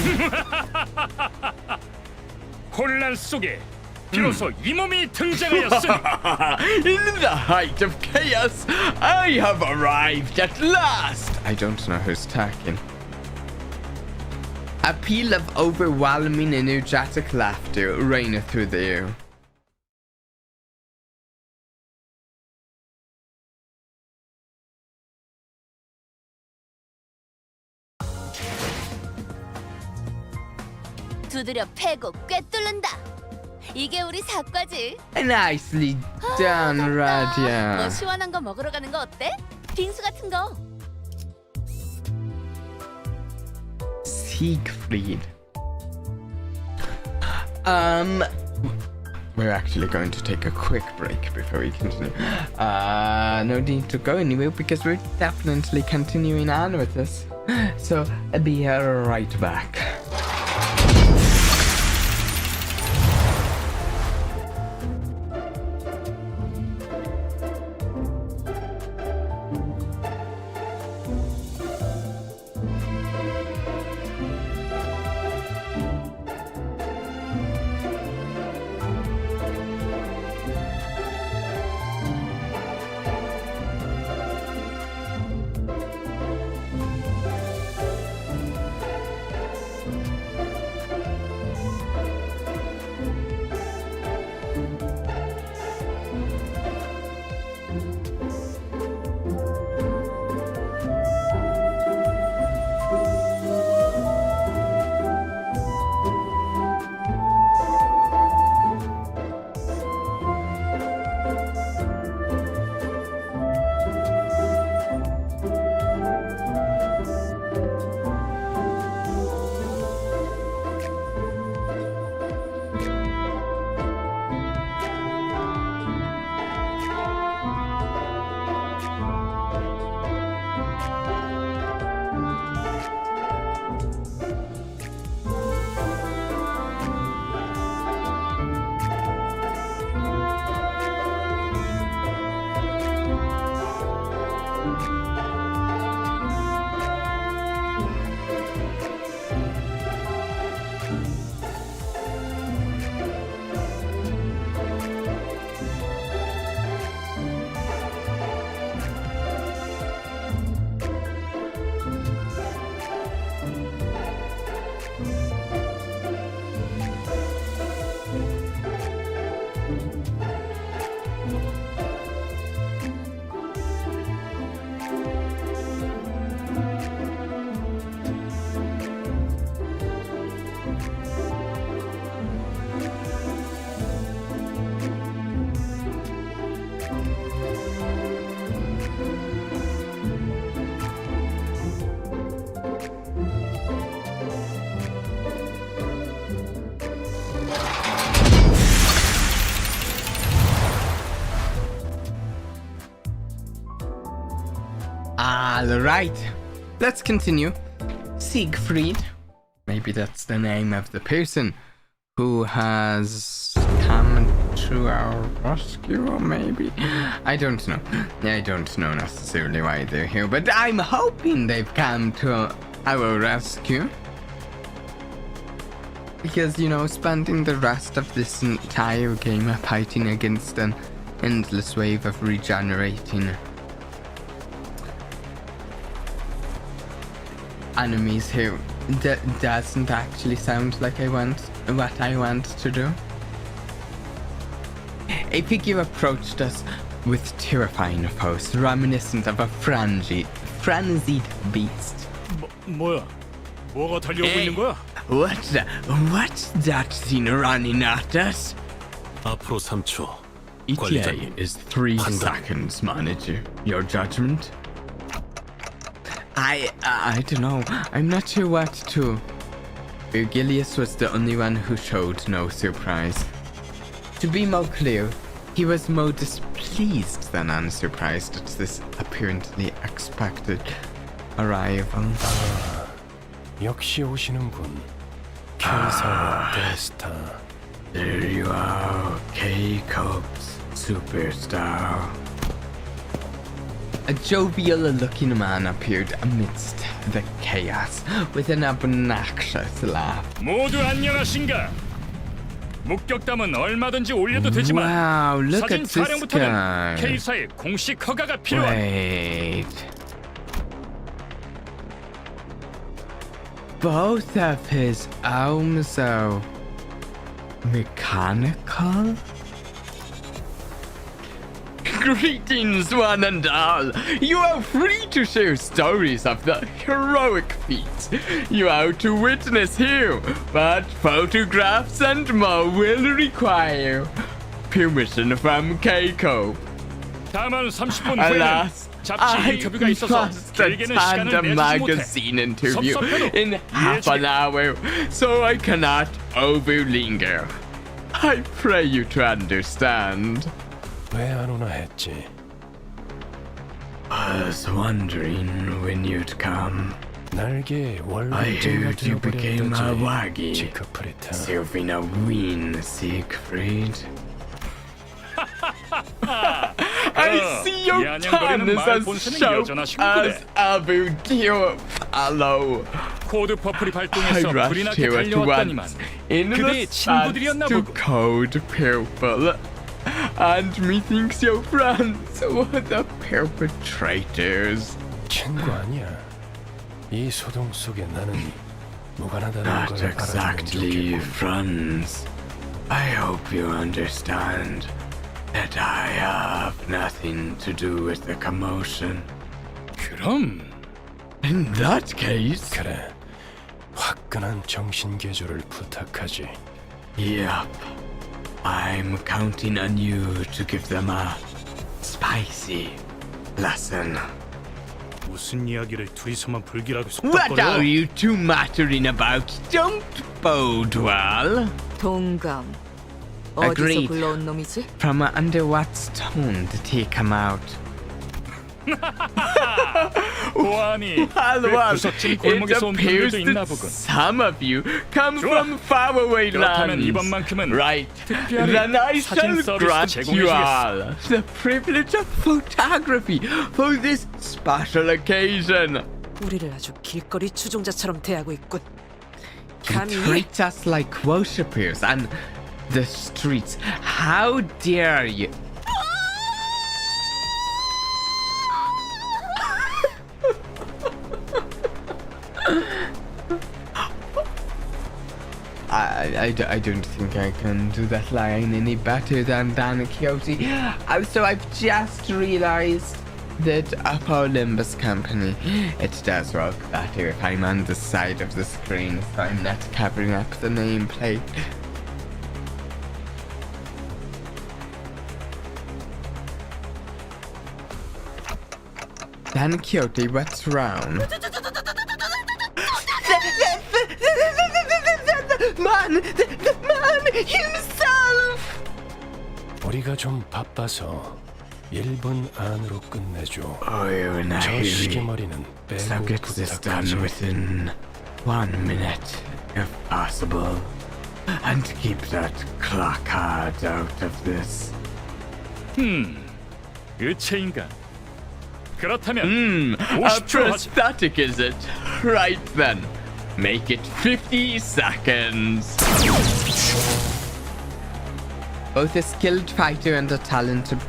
혼란 속에 비로소 이 몸이 등장하였으니 in the height of chaos, I have arrived at last. I don't know who's talking. A peal of overwhelming energetic laughter rang through the air. 두드려 패고 꿰뚫는다. 이게 우리 사과지. Nicely done, 뭐 Radia. 시원한 거 먹으러 가는 거 어때? 빙수 같은 거. Siegfried. We're actually going to take a quick break before we continue. No need to go anywhere because we're definitely continuing on with this. So I'll be right back. Alright, let's continue. Siegfried, maybe that's the name of the person who has come to our rescue, or maybe? I don't know. I don't know necessarily why they're here, but I'm hoping they've come to our rescue. Because, you know, spending the rest of this entire game fighting against an endless wave of regenerating enemies here doesn't actually sound like what I want to do. A figure approached us with terrifying pose, reminiscent of a frenzied beast. 뭐야? 뭐가 달려오고 있는 거야? What's that thing running at us? 앞으로 3초. ETA 관리자님, is 3 판단. seconds, manager. Your judgment? I don't know. I'm not sure what to Virgilius was the only one who showed no surprise. To be more clear, he was more displeased than unsurprised at this apparently expected arrival. 역시 오시는군. K사의 대스타. There you are, K-Cubs superstar. A jovial-looking man appeared amidst the chaos with an obnoxious laugh. 모두 안녕하신가? 목격담은 얼마든지 올려도 되지만 Wow, look 사진 at this 촬영부터는 guy. K사의 공식 허가가 필요한. Wait. Both of his arms are mechanical? Greetings, one and all. You are free to share stories of the heroic feats you are to witness here, but photographs and more will require permission from Keiko. 다만 30분 Alas, 후에는 잡지 I 인터뷰가 있어서 must 길게는 attend 시간을 a 내주지 못해. magazine interview 섭섭해도 in half an hour, so I cannot overlinger. I pray you to understand. 왜 안 오나 했지. I was wondering when you'd come. 날개 I 월급쟁이가 heard you became a 되어버렸다지. waggy, 지크프리타. serving a ween, Siegfried. I see your 이 tan 안양거리는 is 말 as 본세는 sharp 여전하시군요. as ever, dear fellow. 코드 퍼플이 I 발동해서 불이 rushed 나게 here at 달려왔더니만 once in 그대의 the sense 친구들이었나 to 보고. code purple, and methinks your friends were the perpetrators. 친구 아니야. 이 소동 속에 나는 무관하다는 Not 걸 알아주면 exactly 좋겠고. friends. I hope you understand that I have nothing to do with the commotion. 그럼 In that case, 그래. 화끈한 정신 개조를 부탁하지. yep. I'm counting on you to give them a spicy lesson. 무슨 이야기를 둘이서만 불길하게 What 속닥거려? are you two mattering about? Don't bode well. 동감. 어디서 Agreed. 불러온 놈이지? From under what stone did he come out? 보아하니 그 Well, 구석진 it 골목에서 온 appears 분들도 있나 that 보군. some of you come 좋아. from faraway 그렇다면 lands. 이번만큼은 Right. 특별히 Then I 사진 shall 서비스도 grant you 제공해주겠어. all the privilege of photography for this special occasion. 우리를 아주 길거리 추종자처럼 대하고 있군. You 감히 treat us like worshippers on the streets. How dare you? I don't think I can do that line any better than Dan Quixote. So I've just realized that for Limbus Company, it does work better if I'm on the side of the screen, so I'm not covering up the nameplate. Dan Quixote, what's wrong? The man himself! 우리가 좀 바빠서 1분 안으로 끝내줘. Oh, you're not 저 really. 시계머리는 So 빼고 get this done 부탁하지. within 1 minute, if possible. And keep that clock hard out of this. 의체인가? 그렇다면 A 50초 하지. prosthetic, is it? Right then. Make it 50 seconds. Both a skilled fighter and a talented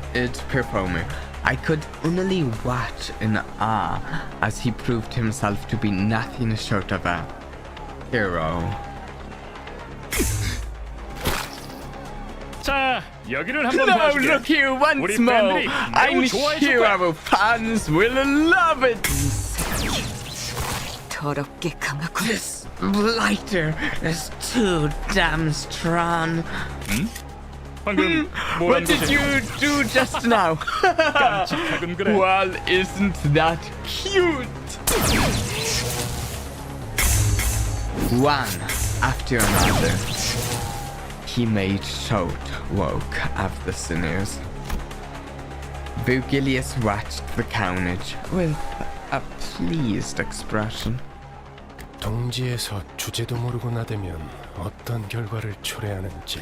performer, I could only watch in awe as he proved himself to be nothing short of a hero. 자, 여기를 한번 Now 봐줄게. look here once 우리 more. 팬들이 I'm 매우 좋아해줄 sure 거야. our fans will love it. 더럽게 강하군. This blighter is too damn strong. 방금 뭐란 What did 것이지? you do just now? 깜찍하군 그래. Well, isn't that cute? 1, after another, he made short work of the sinners. Virgilius watched the carnage with a pleased expression. 동지에서 주제도 모르고 나대면 어떤 결과를 초래하는지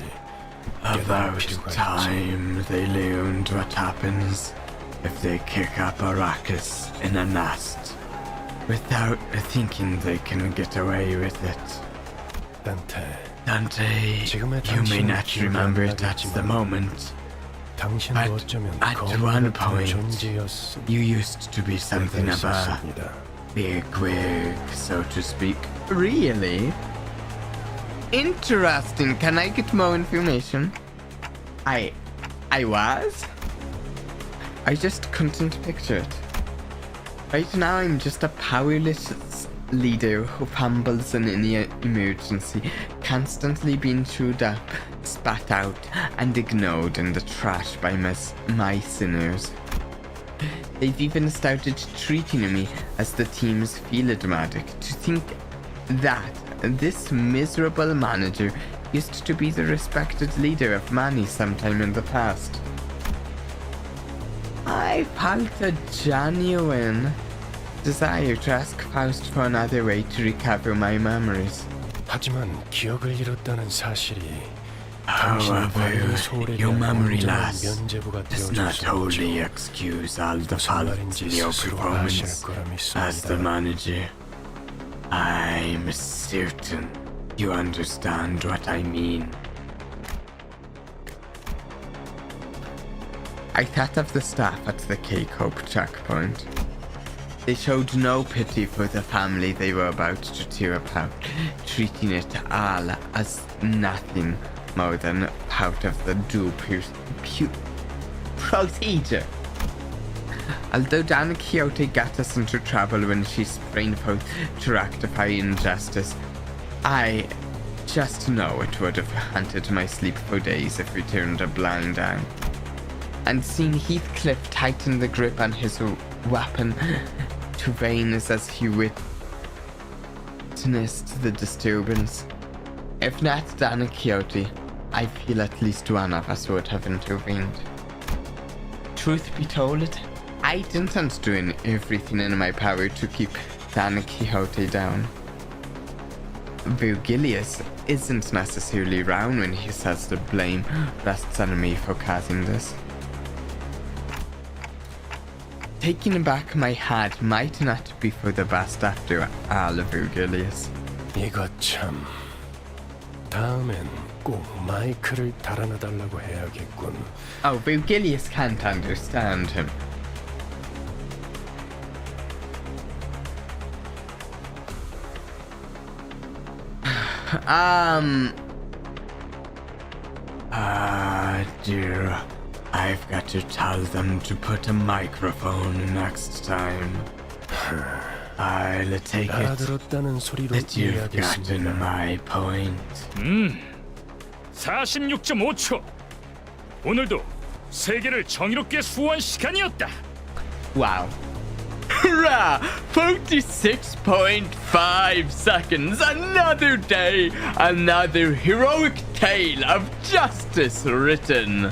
깨달을 About 필요가 있지. time they learned what happens if they kick up a ruckus in a nest without thinking they can get away with it. Dante, you may not remember it at the moment, 당신도 but 어쩌면 at 거울 one 같은 point, 존재였음. you used to be something of a 있었습니다. bigwig, so to speak. Really? Interesting. Can I get more information? I was? I just couldn't picture it. Right now I'm just a powerless leader who fumbles in any emergency, constantly being chewed up, spat out, and ignored in the trash by my sinners. They've even started treating me as the team's field medic. To think that this miserable manager used to be the respected leader of many sometime in the past. I felt a genuine desire to ask Faust for another way to recover my memories. 하지만 기억을 잃었다는 사실이 당신의 However, 과거의 소홀에 your 대한 memory 온전한 loss 면죄부가 does 되어줄 not 수 wholly 없죠. excuse all the 무슨 faults 말인지 in your 스스로 performance 아실 거라 as the 믿습니다. manager. I'm certain you understand what I mean. I thought of the staff at the K-Cope checkpoint. They showed no pity for the family they were about to tear apart, treating it all as nothing more than part of the due procedure. Although Don Quixote got us into trouble when she sprang forth to rectify injustice, I just know it would have haunted my sleep for days if we turned a blind eye. And seeing Heathcliff tighten the grip on his weapon to veins as he witnessed the disturbance. If not Don Quixote, I feel at least one of us would have intervened. Truth be told, I intend doing everything in my power to keep Don Quixote down. Virgilius isn't necessarily wrong when he says the blame rests on me for causing this. Taking back my head might not be for the best after all, Virgilius. 이거 참. 다음엔 꼭 마이크를 달아놔달라고 해야겠군. Oh, Virgilius can't understand him. Dear, I've got to tell them to put a microphone next time. I'll take it 알아들었다는 소리로 that you've gotten 이해하겠습니다. my point. 46.5초. 오늘도 세계를 정의롭게 수호한 시간이었다. Wow. Hurrah! 46.5 seconds! Another day! Another heroic tale of justice written!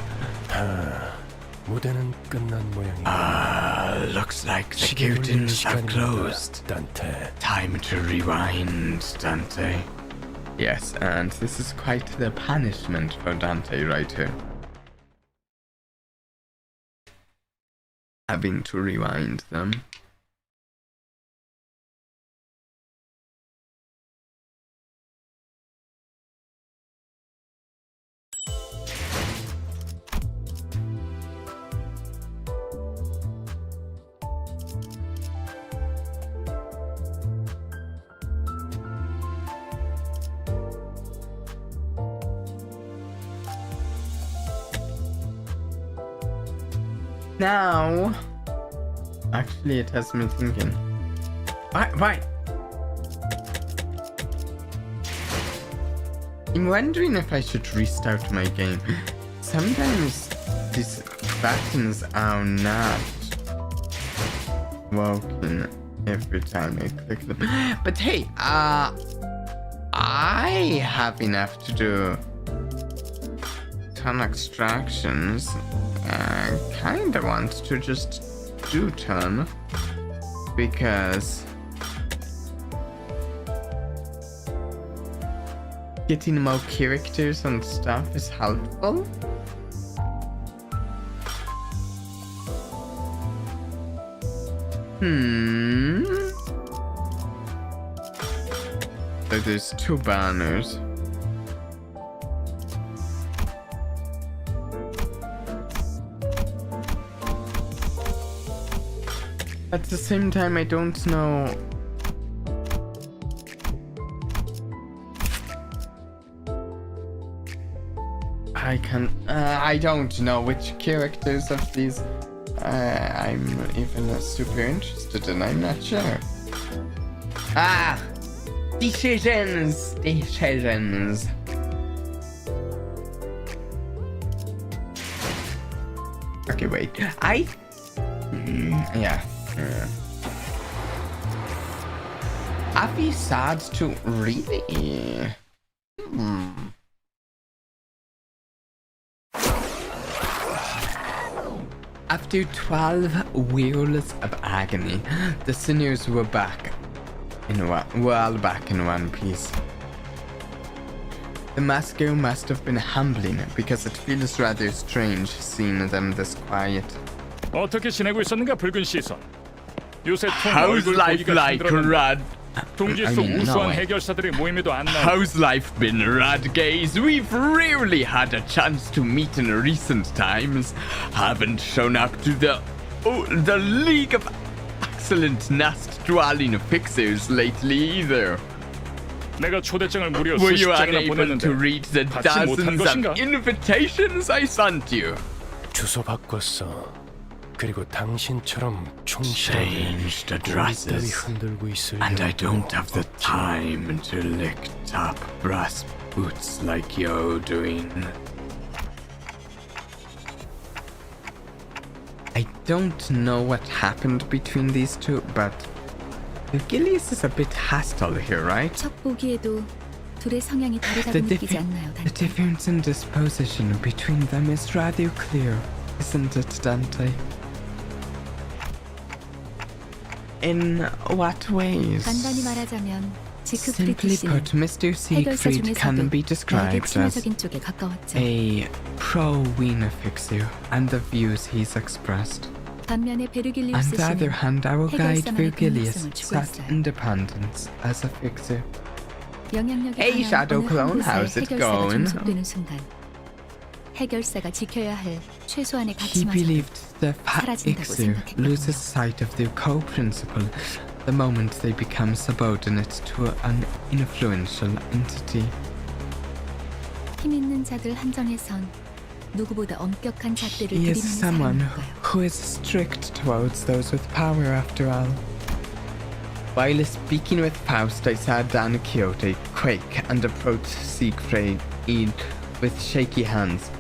무대는 끝난 모양이다. Looks like the 시계 돌릴 curtains have 시간입니다, closed. 단테. Time to rewind, Dante. Yes, and this is quite the punishment for Dante right here. Having to rewind them. Now, actually, it has me thinking. Why? I'm wondering if I should restart my game. Sometimes these buttons are not working every time I click them. But hey, I I have enough to do ton extractions. I kinda want to just do ton because getting more characters and stuff is helpful. So there's 2 banners. At the same time, I don't know. I don't know which characters of these I'm even super interested in. I'm not sure. Decisions. Okay, wait. I'd be sad to really. After 12 wheels of agony, the sinners were back all back in one piece. The massacre must have been humbling because it feels rather strange seeing them this quiet. 어떻게 지내고 있었는가 붉은 시선. 요새 통 How's 얼굴 life 보기가 like, 힘들었는데 Rad? 둥지 I 속 mean, 우수한 no. 해결사들의 모임에도 안 나오고 How's life been, Radgaze? We've rarely had a chance to meet in recent times. Haven't shown up to the League of Excellent Nest Dwelling Fixers lately either. 내가 초대장을 무려 Were 수십 you 장이나 unable 보냈는데 to read the 받지 못한 dozens 것인가? of invitations I sent you? 주소 바꿨어. 그리고 당신처럼 충실하게 Changed 따위 addresses. 흔들고 있을 And I 여유도 don't have the 없지. time to lick top brass boots like you're doing. I don't know what happened between these two, but Gillius is a bit hostile here, right? 첫 보기에도 둘의 성향이 다르다고 느끼지 않나요, the 단테? difference in disposition between them is rather clear, isn't it, Dante? In what ways? 간단히 말하자면 Simply 지크프리트 씨는 put, Mr. 해결사 Siegfried can 중에서도 be 나에게 described as 친화적인 쪽에 가까웠죠. a pro-Wiener fixer and the views he's expressed. 반면에 On 베르길리우스 the other 씨는 hand, our guide 해결사만의 Virgilius 독립성을 sought 추구했어요. independence as a fixer. 영향력이 Hey, 강한 Shadow 어느 Clone, 한 how's 곳에 it 해결사가 going? 종속되는 순간 해결사가 지켜야 할 최소한의 He 가치마저 believed the 사라진다고 fixer 생각했거든요. loses sight of their co-principle the moment they become subordinate to an influential entity. 힘 있는 자들 한정에선 누구보다 엄격한 잣대를 He is 들이미는 someone 사람이니까요. who is strict towards those with power, after all. While speaking with Faust, I saw Don Quixote quake and approach Siegfried with shaky hands.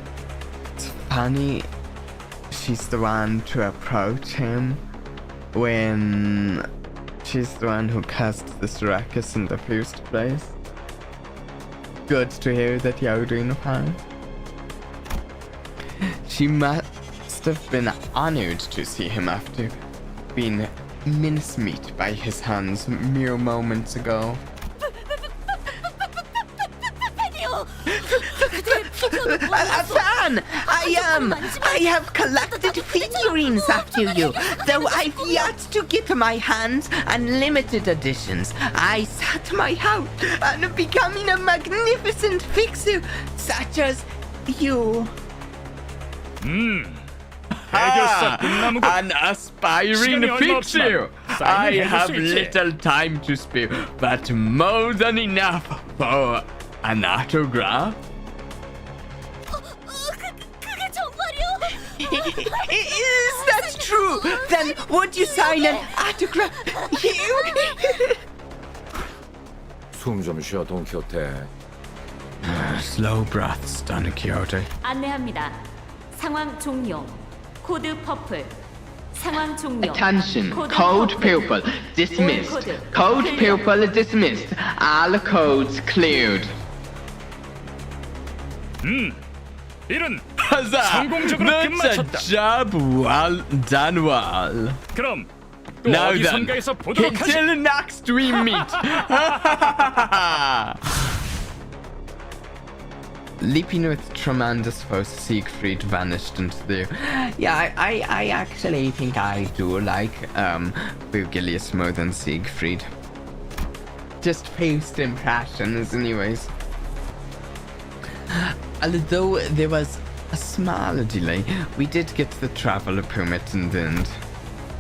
It's funny, she's the one to approach him when she's the one who caused this ruckus in the first place. Good to hear that you're doing fine. She must have been honored to see him after being mincemeat by his hands mere moments ago. A fan! I have collected figurines after you, though I've yet to get my hands on limited editions. I set my house on becoming a magnificent fixer such as you. 해결사 꿈나무고 An aspiring 시간이 얼마 fixer. 없지만 I 사인을 have 해줄 수 있지. little time to spare, but more than enough for an autograph. 그게 정말요? Is that true? Then would you sign an autograph here? 숨 좀 쉬어, 돈키호테. Slow breaths, Don Quixote. 안내합니다. 상황 종료. 코드 퍼플. 상황 종료. Attention, code pupil dismissed. Code pupil dismissed. All codes cleared. 일은 Huzzah! 성공적으로 That's a 끝마쳤다. job well done well. 그럼 또 Now then, 어디선가에서 보도록 하지. till next we meet. Leaping with tremendous force, Siegfried vanished into the... Yeah, I actually think I do like Virgilius more than Siegfried. Just first impressions anyways. Although there was a small delay, we did get the travel permit in the end.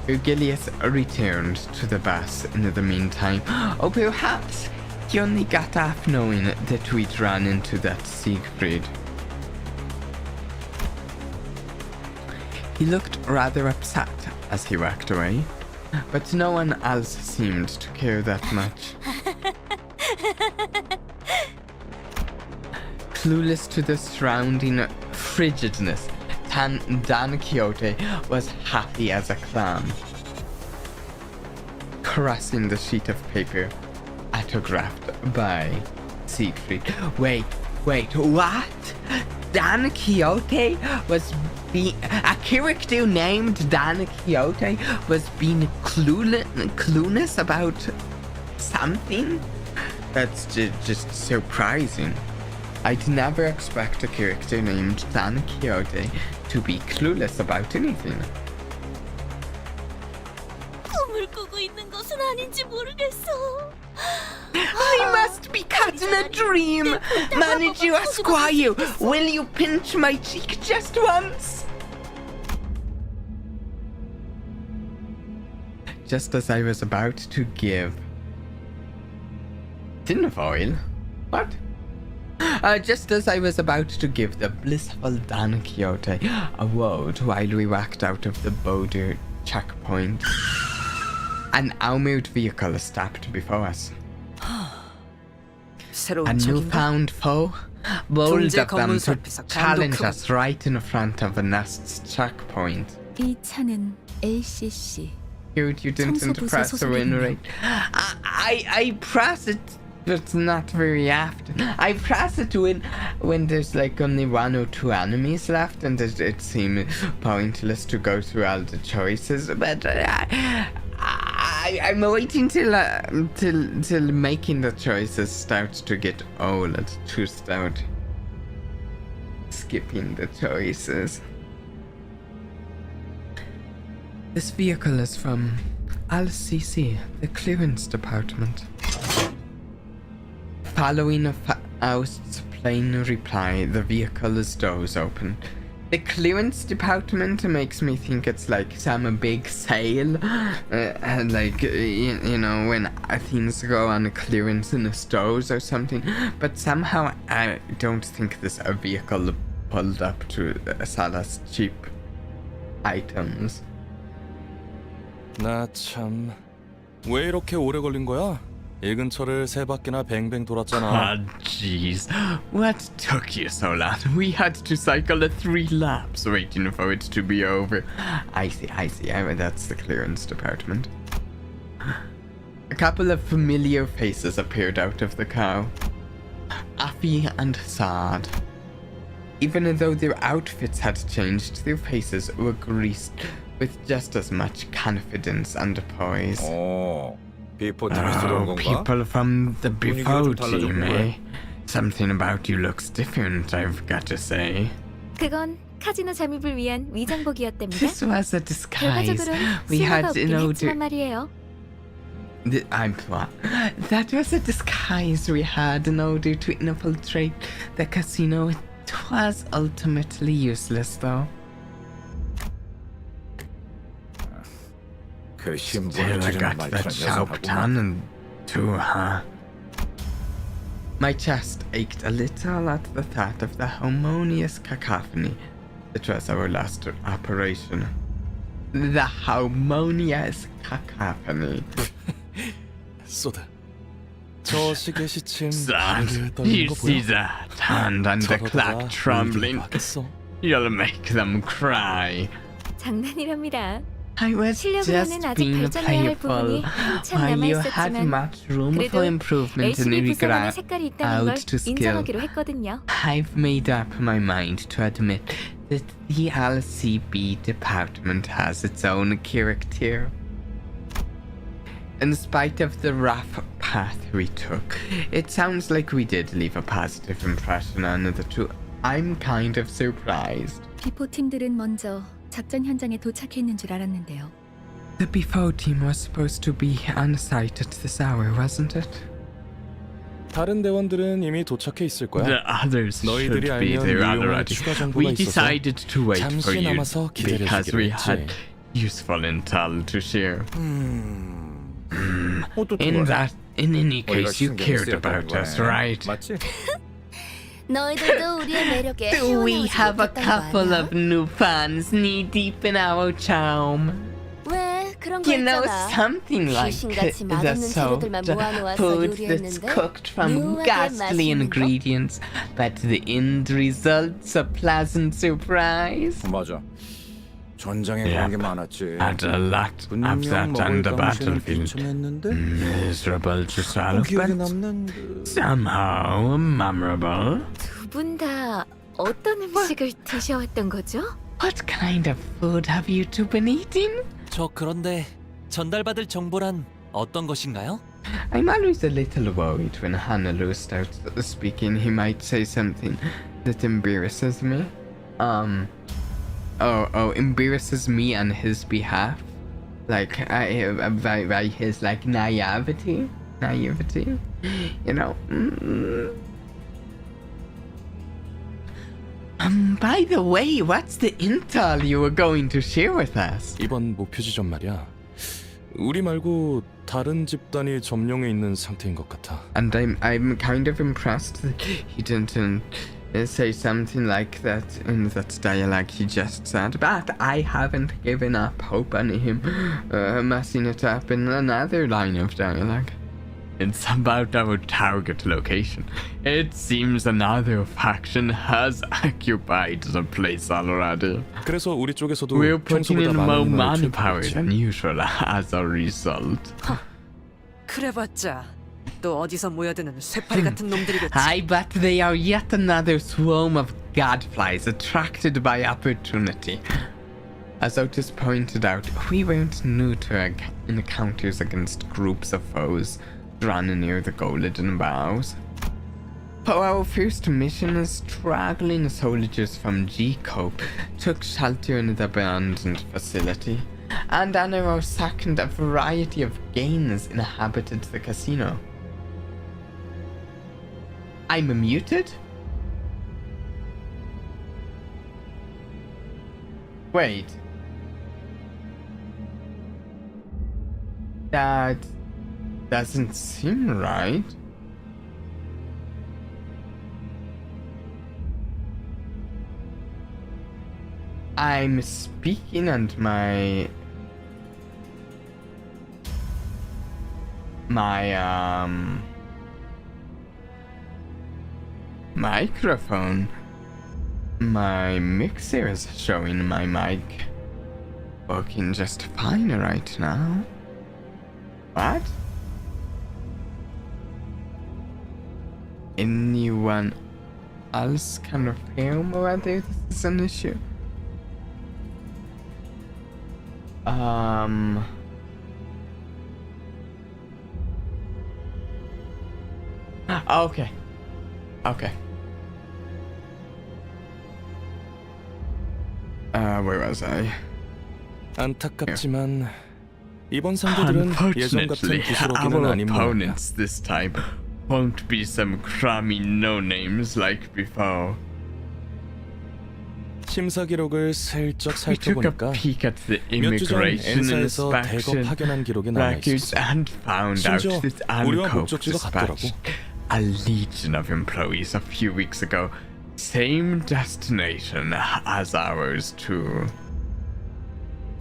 Virgilius returned to the bus in the meantime. Or perhaps he only got off knowing that we'd run into that Siegfried. He looked rather upset as he walked away, but no one else seemed to care that much. Clueless to the surrounding frigidness, Don Quixote was happy as a clam. Caressing the sheet of paper autographed by Siegfried. Wait, what? Don Quixote was a character named Don Quixote was being clueless about something? That's just surprising. I'd never expect a character named Don Quixote to be clueless about anything. 꿈을 꾸고 있는 것은 아닌지 모르겠어. I must be caught in a dream! Manager Esquire, will you pinch my cheek just once? Just as I was about to give... Tinfoil? What? Just as I was about to give the blissful Don Quixote a word while we walked out of the border checkpoint, an armored vehicle stopped before us. 새로운 A 적인가? newfound foe? Bold 경제 of them 검문소 to 앞에서 challenge 감독하고. us right in front of a nest's checkpoint. 이 차는 LCC. Dude, you didn't 청소부서 press the win 소속이군요. rate. I press it, but not very often. I press it when there's like only 1 or 2 enemies left, and it seems pointless to go through all the choices. But I'm waiting till making the choices starts to get old to start skipping the choices. This vehicle is from LCC, the clearance department. Following a Faust's plain reply, the vehicle's doors open. The clearance department makes me think it's like some big sale, and like, you know, when things go on clearance in the stores or something. But somehow I don't think this vehicle pulled up to sell us cheap items. 나 참... 왜 이렇게 오래 걸린 거야? 이 근처를 3바퀴나 뱅뱅 돌았잖아. Jeez. What took you so long? We had to cycle 3 laps waiting for it to be over. I see. That's the clearance department. A couple of familiar faces appeared out of the car. Affy and Saad. Even though their outfits had changed, their faces were greased with just as much confidence and poise. 비포 팀에서 들어온 건가? People from the before 분위기가 좀 team, 달라졌구만. eh? Something about you looks different, I've got to say. 그건 카지노 잠입을 위한 위장복이었답니다. This was a disguise. 결과적으로는 We 수요가 had 없긴 in order. 했지만 말이에요. That was a disguise we had in order to infiltrate the casino. It was ultimately useless, though. 그 Still, 신분을 I 지르는 got that 말투는 job 녀석하구만. done too, huh? My chest ached a little at the thought of the harmonious cacophony that was our last operation. The harmonious cacophony. 쏘다. 저 시계 시침 Son, 바르르 you 떨리는 거 see 보여? that hand and the 저러다가 clock trembling? 울기를 막겠어. You'll make them cry. 장난이랍니다. I was 실력으로는 just 아직 being 발전해야 할 부분이 playful. 한참 While you had 남아있었지만 much room for 그래도 improvement and LCD 부서만의 regret 색깔이 있다는 걸 out to skill. 인정하기로 했거든요. I've made up my mind to admit that the LCB department has its own character. In spite of the rough path we took, it sounds like we did leave a positive impression on the two. I'm kind of surprised. 비포 팀들은 먼저 작전 현장에 도착했는 줄 알았는데요. The before team was supposed to be on site at this hour, wasn't it? 다른 대원들은 이미 도착해 있을 거야. The others 너희들이 should be 알면 there 유용한 already. 추가 정보가 We 있어서 decided to wait for 잠시 you 남아서 because 기다려주기로 we 했지. had useful intel to share. In any case, you cared about us, right? 맞지? 너희들도 우리의 매력에 Do we 헤어나오지 have a 못했단 couple 말이야? of new fans knee deep in our charm? 왜 그런 거 You know, 있잖아. something like 귀신같이 the 맛없는 재료들만 soda, 모아놓아서 food that's 요리했는데 cooked from 묘하게 ghastly 맛있는 거? ingredients, but the end result's a pleasant surprise. 맞아. 전장에 Yeah, 그런 게 많았지. Had a lot of that on the battlefield. Miserable to swallow, 기억에 but 남는 그... somehow memorable. 두 분 다 어떤 음식을 드셔왔던 거죠? What kind of food have you two been eating? 저 그런데 전달받을 정보란 어떤 것인가요? I'm always a little worried when Hanalu starts speaking. He might say something that embarrasses me. Embarrasses me on his behalf. Like, by his, like, naivety. You know? By the way, what's the intel you were going to share with us? 이번 목표 지점 말이야. 우리 말고 다른 집단이 점령해 있는 상태인 것 같아. And I'm kind of impressed that he didn't say something like that in that dialogue he just said. But I haven't given up hope on him messing it up in another line of dialogue. It's about our target location. It seems another faction has occupied the place already. 그래서 우리 쪽에서도 We're putting 평소보다 in more 많은 manpower than usual as a result. 그래봤자 또 어디서 모여드는 쇠파리 같은 놈들이겠지. I bet they are yet another swarm of gadflies attracted by opportunity. As Otis pointed out, we weren't new to encounters against groups of foes drawn near the golden bows. For our first mission, straggling soldiers from G-Cope took shelter in the abandoned facility, and on our second, a variety of gangs inhabited the casino. I'm muted? Wait. That doesn't seem right. I'm speaking and my microphone, my mixer is showing my mic working just fine right now. What? Anyone else confirm whether this is an issue? Okay. Where was I? 안타깝지만 이번 상대들은 예전 같은 Unfortunately, 구스러기는 our 아닌 모양이야. opponents this time won't be some crummy no-names like before. 심사 기록을 슬쩍 We took a 살펴보니까 peek at the 몇 주 전 immigration 엔사에서 대거 inspection 파견한 기록이 남아 records 있었어. and found out 심지어 that 우리와 Ancope 목적지가 같더라고. dispatched a legion of employees a few weeks ago. Same destination as ours too.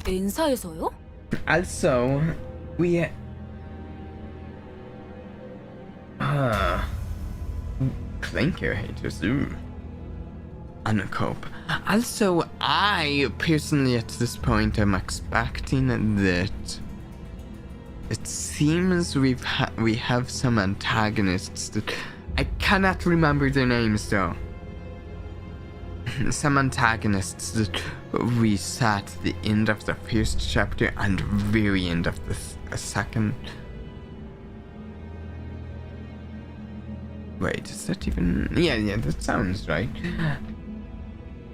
엔사에서요? Also, we clinker haters. Ooh. a cope. Also, I personally at this point am expecting that it seems we have some antagonists that I cannot remember their names though. Some antagonists that we saw at the end of the first chapter and very end of the second. Wait, is that even... Yeah, that sounds right.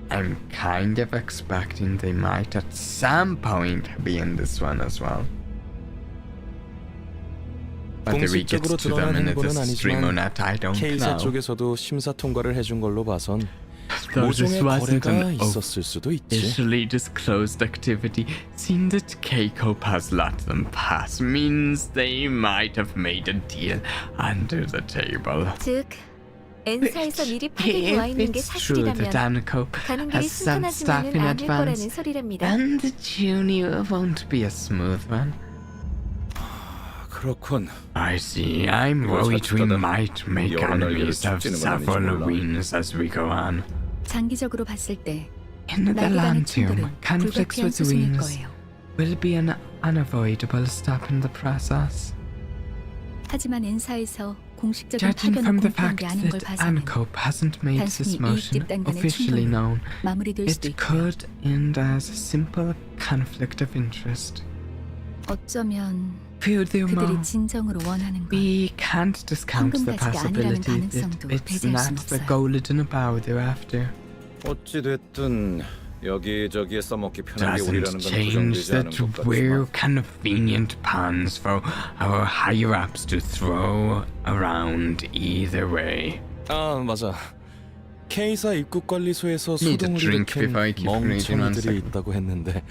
I'm kind of expecting they might at some point be in this one as well. Whether we get 공식적으로 to them 드러난 in this 행보는 stream or 아니지만 not, I don't K사 know. 쪽에서도 심사 통과를 해준 걸로 봐선 Though this 모종의 wasn't 거래가 an 있었을 수도 있지. officially disclosed activity, seeing that K-Cope has let them pass means they might have made a deal under the table. 즉, N사에서 미리 파악해 와 If 있는 게 it's true that 사실이라면 Ancope 가는 길이 has sent stuff 순탄하지만은 in 않을 거라는 advance, 소리랍니다. then the junior won't be a smooth one. 그렇군. I see. I'm worried we might make enemies of several wings as we go on. 장기적으로 봤을 때 In the 날개 간의 충돌은 Lantium, conflicts 불가피한 with 수순일 wings 거예요. will be an unavoidable step in the process. 하지만 N사에서 공식적인 Judging from 파견을 the 공표한 fact 게 아닌 걸 that 봐서는 Ancope hasn't made this 단순히 motion 이익집 단간의 officially 충돌로 known, 마무리될 수도 it 있고요. could end as a simple conflict of interest. 어쩌면 Furthermore, 그들이 진정으로 원하는 건 we can't discount the 황금가지가 아니라는 possibility that 가능성도 it's 배제할 not 순 the 없어요. golden bow they're after. 어찌 됐든 여기저기에 써먹기 편한 게 우리라는 Doesn't 건 change 부정되지 않은 that 것 we're 같지만 convenient pawns for our higher-ups to throw around either way. 아 맞아. K사 입국관리소에서 Need a 소동을 drink before I 일으킨 keep reading one 멍청이들이 second. 있다고 했는데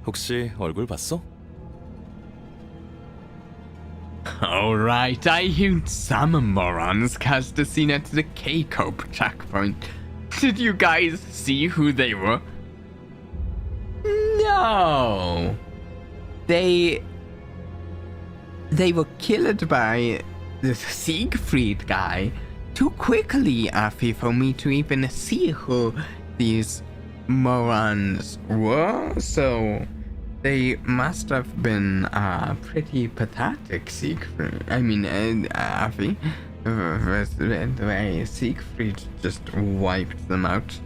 혹시 얼굴 봤어? Alright, I heard some morons cast a scene at the K-Cope checkpoint. Did you guys see who they were? No! They were killed by this Siegfried guy too quickly, Afi, for me to even see who these morons were, so they must have been pretty pathetic, Siegfried. I mean, Afi. The way Siegfried just wiped them out.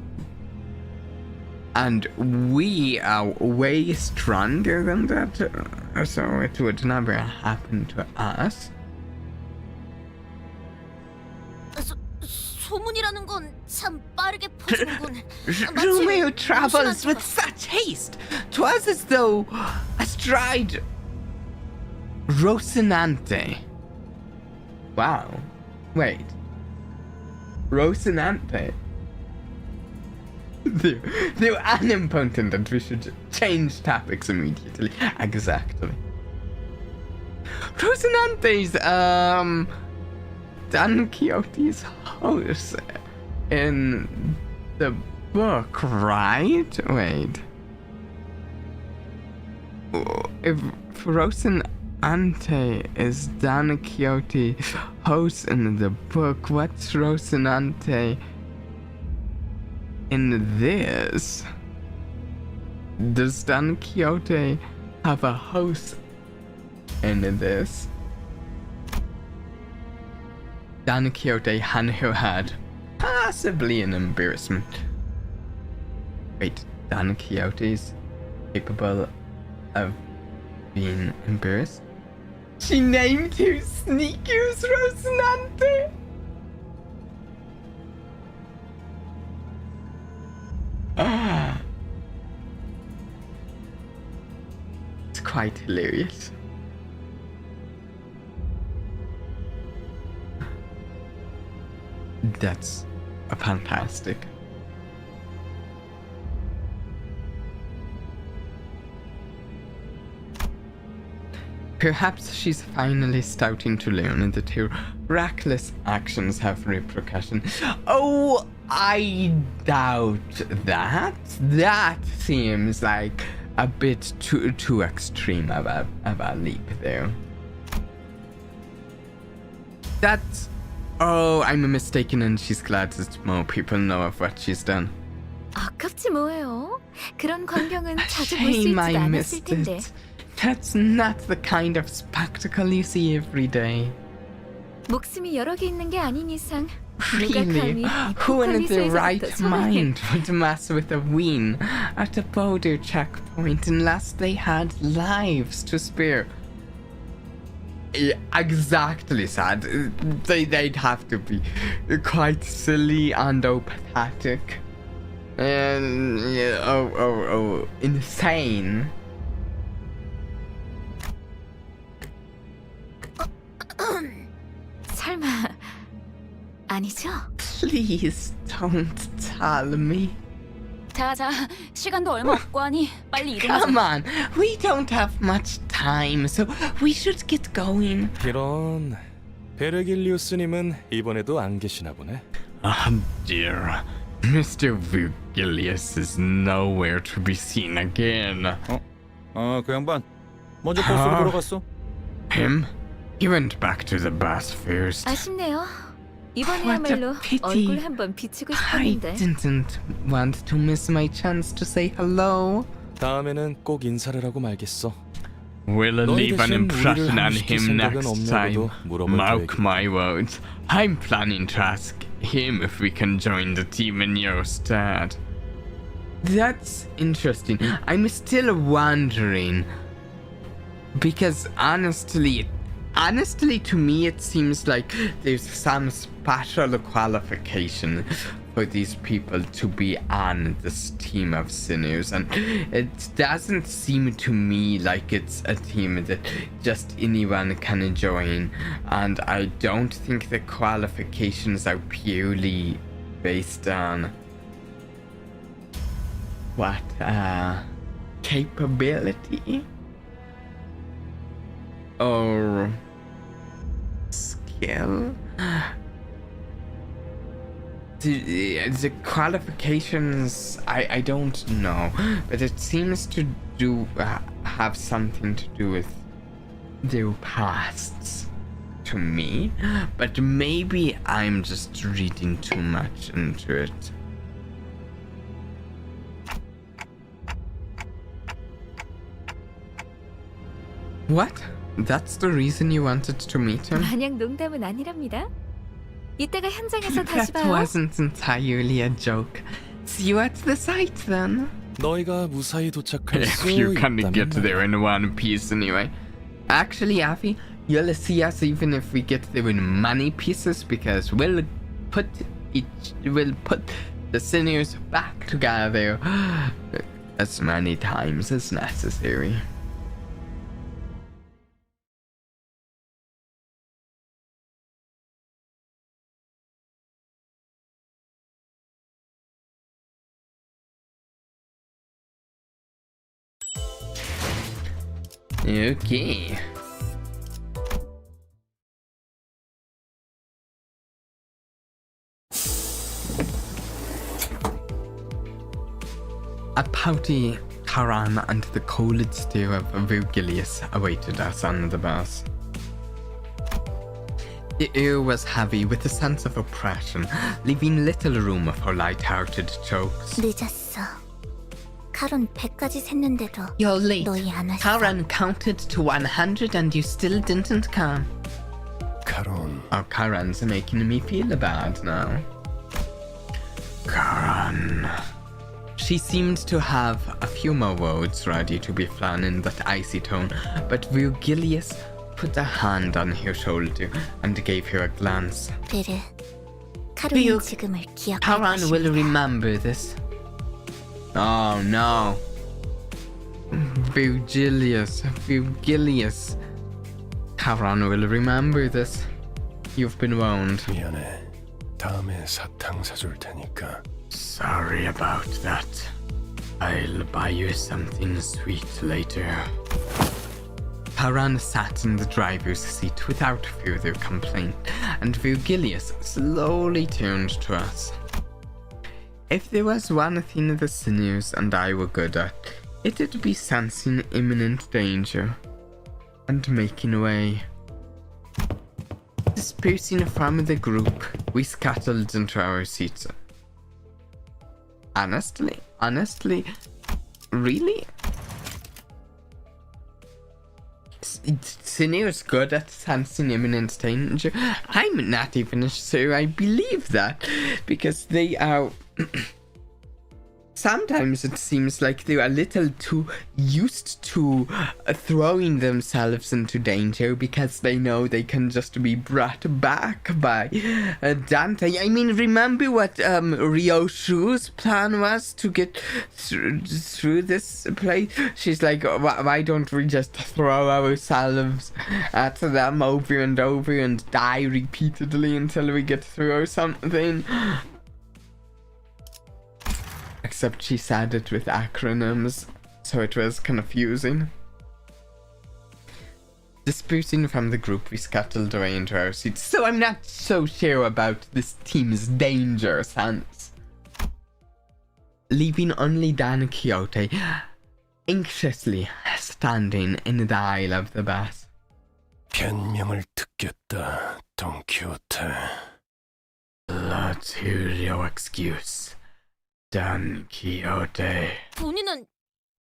And we are way stronger than that, so it would never happen to us. 소문이라는 건 참 빠르게 퍼지는군. Romeo travels with such haste. 'Twas as though astride Rocinante. Wow. Wait. Rocinante. They're unimportant and we should change topics immediately. Exactly. Rocinante's, Don Quixote's house in the book, right? Wait. If Rocinante is Don Quixote's house in the book, what's Rocinante in this? Does Don Quixote have a house in this? Don Quixote had possibly an embarrassment. Wait, Don Quixote's capable of being embarrassed? She named her sneakers Rocinante? It's quite hilarious. That's fantastic. Perhaps she's finally starting to learn that her reckless actions have repercussions. Oh, I doubt that. That seems like a bit too extreme of a leap there. That's... Oh, I'm mistaken and she's glad that more people know of what she's done. 가깝지 뭐예요. 그런 광경은 자주 볼 수 Shame 있지도 I 않았을 missed 텐데. it. That's not the kind of spectacle you see every day. 목숨이 여러 개 있는 게 아닌 이상 누가 Really? 감히 이 Who in their 포칼리스에서부터 right 손을 mind would mess with a ween at a border checkpoint unless they had lives to spare? Yeah, exactly, sad. They'd have to be quite silly and pathetic. And insane. 설마 아니죠? Please don't tell me. 자자, 시간도 얼마 없고 하니 빨리 이동하자. Come on, we don't have much time, so we should get going. 이런 베르길리우스님은 이번에도 안 계시나 보네. Dear, Mr. Virgilius is nowhere to be seen again. 그 양반 먼저 버스로 돌아갔어. Him? He went back to the bus first. 아쉽네요. What 이번에야말로 a pity. 얼굴 한번 비추고 I 싶었는데. didn't want to miss my chance to say hello. 다음에는 꼭 인사를 하고 말겠어. We'll 너희 leave an 대신 impression 우리를 on 감시킬 him 생각은 next time. 없냐고도 물어볼 Mark 계획이다. my words. I'm planning to ask him if we can join the team in your stead. That's interesting. I'm still wondering because honestly, to me it seems like there's some special qualification for these people to be on this team of sinners, and it doesn't seem to me like it's a team that just anyone can join, and I don't think the qualifications are purely based on what capability or skill. The qualifications, I don't know, but it seems to have something to do with their pasts to me, but maybe I'm just reading too much into it. What? That's the reason you wanted to meet him? 마냥 농담은 아니랍니다. 이따가 현장에서 다시 That 봐요. wasn't entirely a joke. See you at the site then. 너희가 무사히 도착할 If 수 you can 있다면 get there in one piece anyway. Actually, Avi, you'll see us even if we get there in many pieces because we'll put the sinews back together as many times as necessary. Okay. A pouty Karan and the cold stare of Virgilius awaited us on the bus. The air was heavy with a sense of oppression, leaving little room for light-hearted jokes. 늦었어. 카론 100까지 샜는데도 You're late. 너희 안 왔어. Karan counted to 100 and you still didn't come. 카론, Oh, Karan's making me feel bad now. Karan. She seemed to have a few more words ready to be flung in that icy tone, but Virgilius put a hand on her shoulder and gave her a glance. 베르, 카론은 Vil- 지금을 기억할 Karan will 것입니다. remember this. Oh no. Virgilius. Karan will remember this. You've been warned. 미안해. 다음에 사탕 사줄 테니까. Sorry about that. I'll buy you something sweet later. Karan sat in the driver's seat without further complaint, and Virgilius slowly turned to us. If there was one thing the sinews and I were good at, it'd be sensing imminent danger and making way. Dispersing from the group, we scuttled into our seats. Honestly, really? Sinner's good at sensing imminent danger. I'm not even sure I believe that, because they are... Sometimes it seems like they are a little too used to throwing themselves into danger because they know they can just be brought back by Dante. I mean, remember what Ryoshu's plan was to get through this place? She's like, why don't we just throw ourselves at them over and over and die repeatedly until we get through or something? Except she said it with acronyms, so it was confusing. Dispersing from the group, we scuttled away into our seats, so I'm not so sure about this team's danger sense. Leaving only Dan Quixote anxiously standing in the aisle of the bus. 변명을 듣겠다, Don Quixote. Let's hear your excuse, Don Quixote. 본인은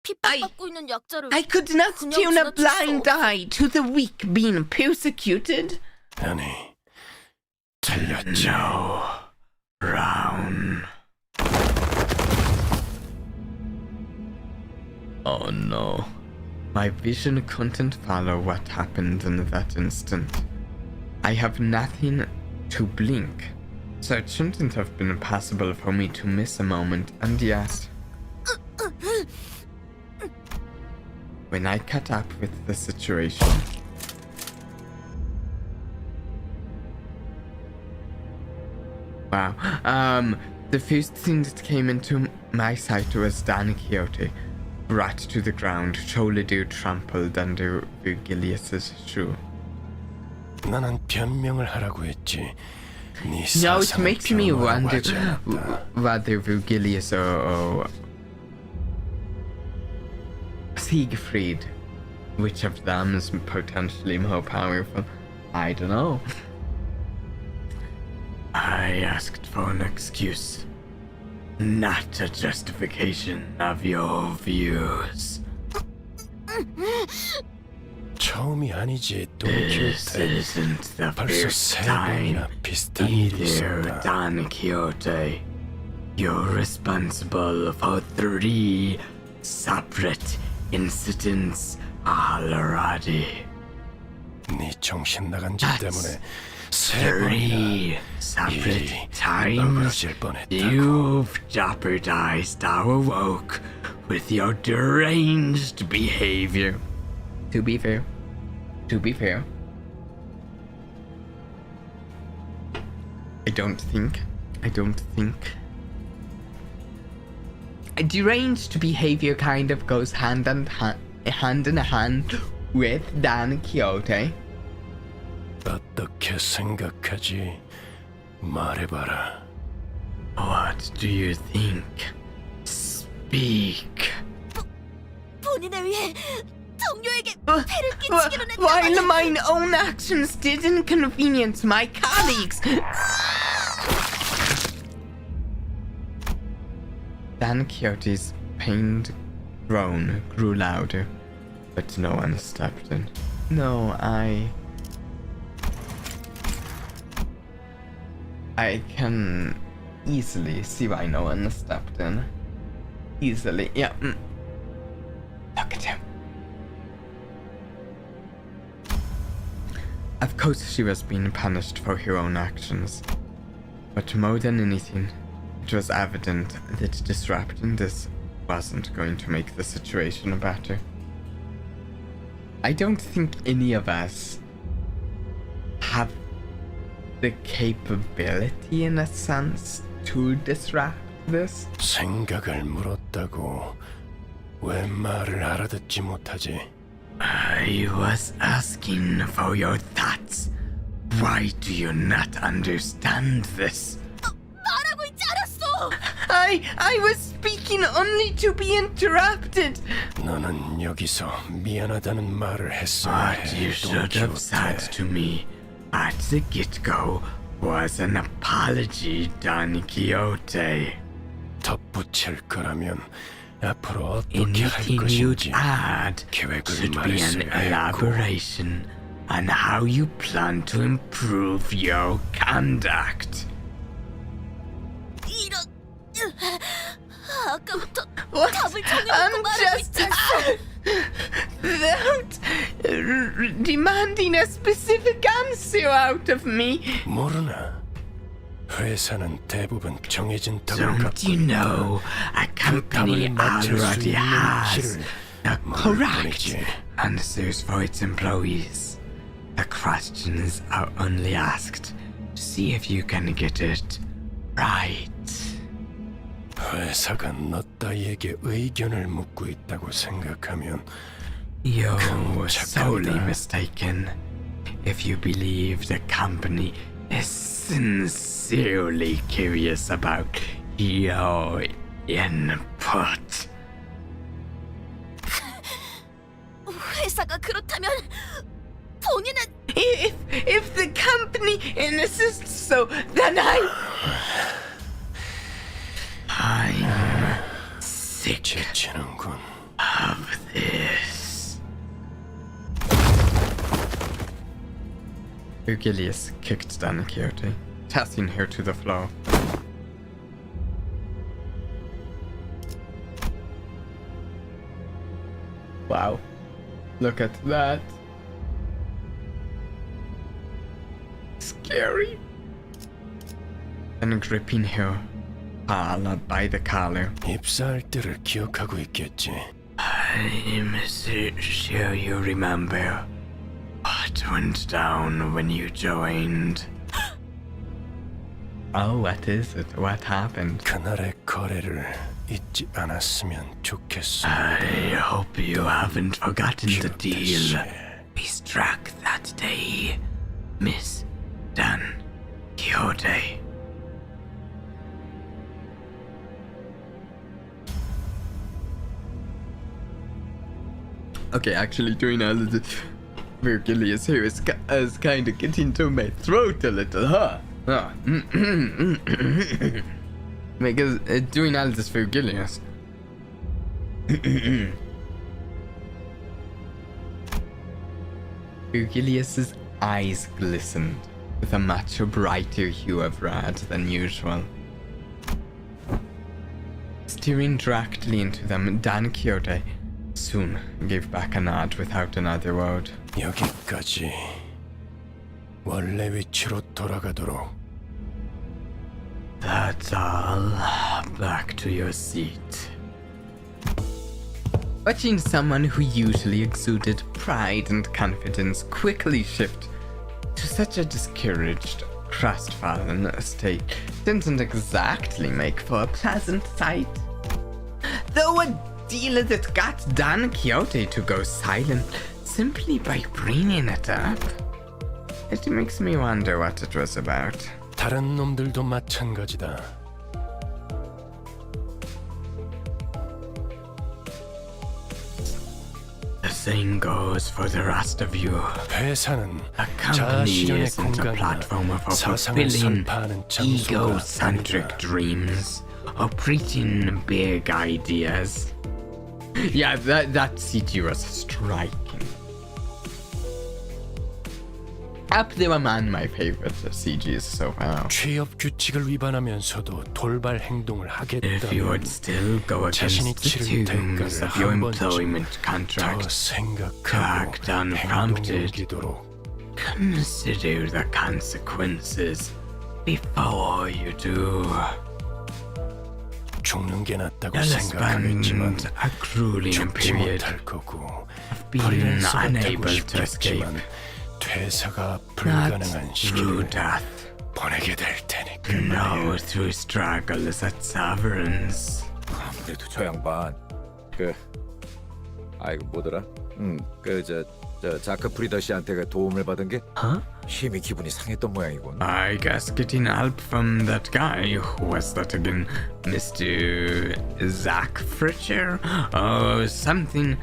핍박받고 있는 약자를 I could not 그냥 turn a 지나칠 수 blind 없어. eye to the weak being persecuted. 아니, 틀렸죠. No, Brown. Oh no. My vision couldn't follow what happened in that instant. I have nothing to blink, so it shouldn't have been possible for me to miss a moment, and yet... When I caught up with the situation... Wow. The first thing that came into my sight was Don Quixote, brought to the ground, shoulder trampled under Virgilius's shoe. 나는 변명을 하라고 했지. 네 Now it 사상을 makes me 변호하라고 wonder 하지 않았다. whether Virgilius or Siegfried, which of them is potentially more powerful? I don't know. I asked for an excuse, not a justification of your views. 처음이 아니지, Don This Quixote. isn't the 벌써 first 세 time 번이나 비슷한 일이 either, 있었다. Don Quixote. You're responsible for 3 separate incidents already. 네 정신 나간 짓 That's 때문에 세 번이나 3 separate 일이 times 넘어질 뻔했다고. you've jeopardized our work with your deranged behavior. To be fair, I don't think a deranged behavior kind of goes hand in hand with Don Quixote. 어떻게 생각하지? 말해봐라. What do you think? Speak. 본인을 위해 동료에게 패를 끼치기로 했다. While my own actions did inconvenience my colleagues. Don Quixote's pained groan grew louder, but no one stepped in. No, I can easily see why no one stepped in. Easily, yeah. Look at him. Of course she was being punished for her own actions, but more than anything, it was evident that disrupting this wasn't going to make the situation better. I don't think any of us have the capability, in a sense, to disrupt this. 생각을 물었다고 왜 말을 알아듣지 못하지? I was asking for your thoughts. Why do you not understand this? 말하고 있지 않았어. I was speaking only to be interrupted. 너는 여기서 미안하다는 말을 했어야 What you 해, should have said to me at the get-go was an apology, Don Quixote. 덧붙일 거라면 앞으로 어떻게 할 Anything 것인지 you'd add 계획을 should be an 말했어야 했고 elaboration on how you plan to improve your conduct. 이런 아까부터 What? 답을 정해놓고 I'm 말하고 just 있잖아. without demanding a specific answer out of me. 모르나? 회사는 대부분 정해진 답을 Don't 갖고 you 있다. know a company 답을 맞출 수 already 있는 has 길을 the 모를 correct 뿐이지. answers for its employees? The questions are only asked to see if you can get it right. 회사가 너 따위에게 의견을 묻고 있다고 생각하면 You're 큰 solely 착각이다. mistaken if you believe the company is sincerely curious about your input. 회사가 그렇다면 본인은 If the company insists so, then I'm sick 지치는군. of this. Virgilius kicked Don Quixote, tossing her to the floor. Wow. Look at that. Scary. And gripping her by the collar. 입사할 때를 기억하고 있겠지. I'm sure you remember what went down when you joined. Oh, what is it? What happened? 그날의 거래를 잊지 않았으면 좋겠어. I hope you haven't forgotten the deal we struck that day, Miss Don Quixote. Okay, actually doing all of the Virgilius here is kind of getting to my throat a little, huh? Because doing all this Virgilius. Virgilius's eyes glistened with a much brighter hue of red than usual. Staring directly into them, Don Quixote soon gave back a nod without another word. 여기까지. 원래 위치로 돌아가도록. That's all. Back to your seat. Watching someone who usually exuded pride and confidence quickly shift to such a discouraged, crestfallen state didn't exactly make for a pleasant sight. Though a deal that got Don Quixote to go silent simply by bringing it up, it makes me wonder what it was about. 다른 놈들도 마찬가지다. The same goes for the rest of you. 회사는 A company 자아실현의 isn't a 공간이나 platform for 사상을 fulfilling 선파하는 장소가 egocentric 아니다. dreams or preaching big ideas. Yeah, that CG was striking. Up there among my favorite CGs so far. 취업 규칙을 위반하면서도 돌발 행동을 If you would 하겠다면 still go 자신이 against the 치를 terms 대가를 of your 한 번쯤 employment 더 contract, 생각하고 cracked and 행동에 prompted. 옮기도록. consider the consequences before you do. 죽는 게 낫다고 You'll 생각하겠지만 spend a grueling 죽지 period 못할 거고 being 프리랜서가 되고 unable to escape, 싶겠지만 퇴사가 not 불가능한 through 시기를 death, 보내게 될 테니까 no through struggles at severance. 아무래도 저 양반 아이고 뭐더라? 저 자크 프리더 씨한테 도움을 받은 게 Huh? 힘이 기분이 상했던 모양이군. I guess getting help from that guy. Who was that again? Mr. Zach Fritcher? Oh, something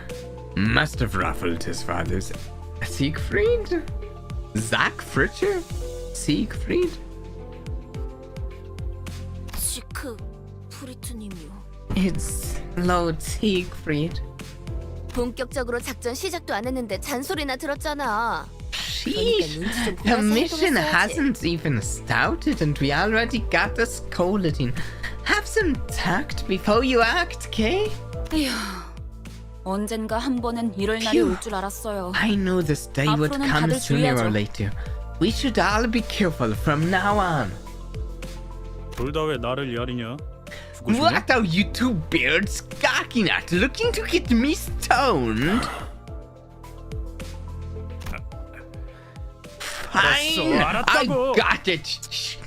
must have ruffled his father's. Siegfried? Zach Fritcher? Siegfried? 지크 프리트님이요. It's Lord Siegfried. 본격적으로 작전 시작도 안 했는데 잔소리나 들었잖아. Sheesh, 눈치 좀 the 보면서 mission 행동했어야지. hasn't even started and we already got us scolding. Have some tact before you act, okay? 에휴, 언젠가 한 번은 이럴 날이 휴. 올 줄 알았어요. I knew this day would 앞으로는 come 다들 sooner or 주의하죠. later. We should all be careful from now on. 둘 다 왜 나를 야리냐? What are you two birds gawking at? Looking to get me stoned? Fine, I 알았다고. got it. Shh.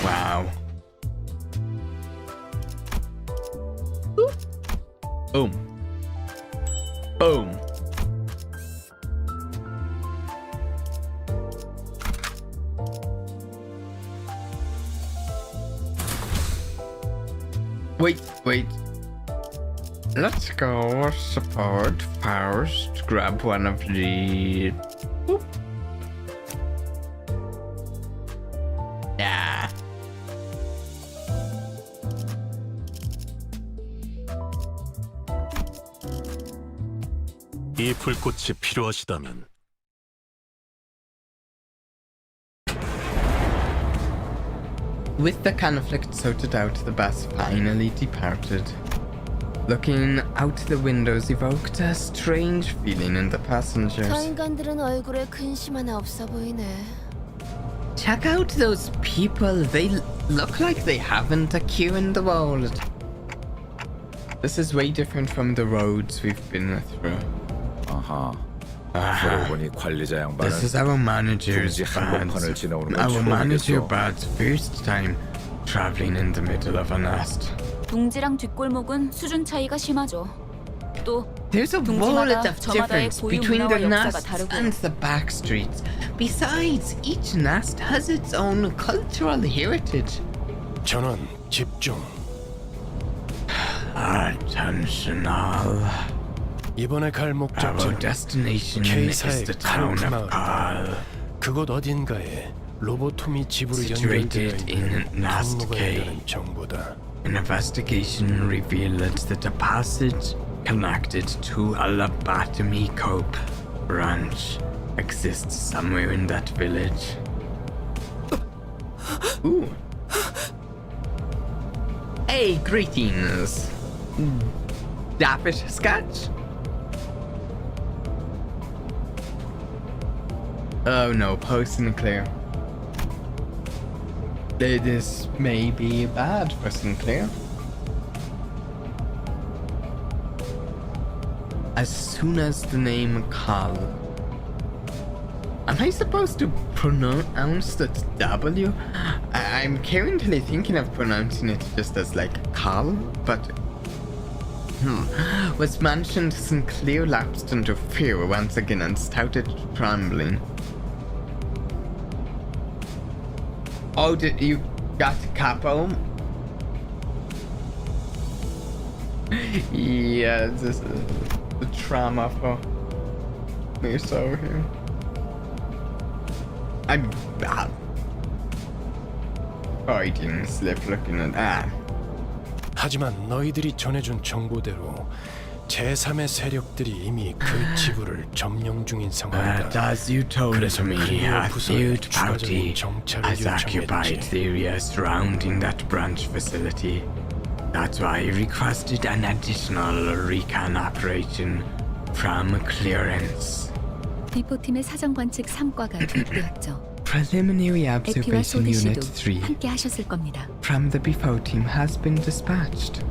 Wow. Boom. Boom. Wait. Let's go support first. Grab one of the. Boop. Yeah. 이 불꽃이 필요하시다면 With the conflict sorted out, the bus finally departed. Looking out the windows evoked a strange feeling in the 저 passengers. 인간들은 얼굴에 근심 하나 없어 보이네. Check out those people. They look like they haven't a care in the world. This is way different from the roads we've been through. 아하. 그러고 보니 관리자 양반은 This is our manager's 둥지 항공편을 bad's, 지나오는 건 our manager 처음이겠어. bad's first time traveling in the middle of a nest. 둥지랑 뒷골목은 수준 차이가 심하죠. 또 There's a world 둥지마다 of 저마다의 difference 고유 between the 문화와 역사가 nests 다르고요. and the back streets. Besides, each nest has its own cultural heritage. 전원 집중. Attention all. 이번에 갈 Our 목적지는 destination is K사의 the town 카르트 of 마을이다. Kal, 그곳 어딘가에 로보톰이 집으로 situated 연결되어 in 있는 Nast 경로가 K. 있다는 정보다. An investigation revealed that the passage connected to a lobotomy cope branch exists somewhere in that village. Ooh. Hey, greetings. Dappit Scotch? Oh no, post Sinclair. This may be bad for Sinclair. As soon as the name Carl. Am I supposed to pronounce the W? I'm currently thinking of pronouncing it just as like Carl, but was mentioned, Sinclair lapsed into fear once again and started trembling. Oh, did you got capo? Yeah, this is the trauma for me so here. I'm bad. Fighting slip looking at that. 하지만 너희들이 전해준 정보대로 제3의 세력들이 이미 그 지구를 점령 중인 상황이다. As you told 그래서 me, 클리어 a 부서에 third party 추가적인 정찰을 has occupied 요청했지. the area surrounding that branch facility. That's why I requested an additional recon operation from clearance. 비포팀의 사정 관측 3과가 뒷되었죠. Preliminary 에피와 observation 소니 unit 씨도 3 함께 하셨을 겁니다. from the Before team has been dispatched.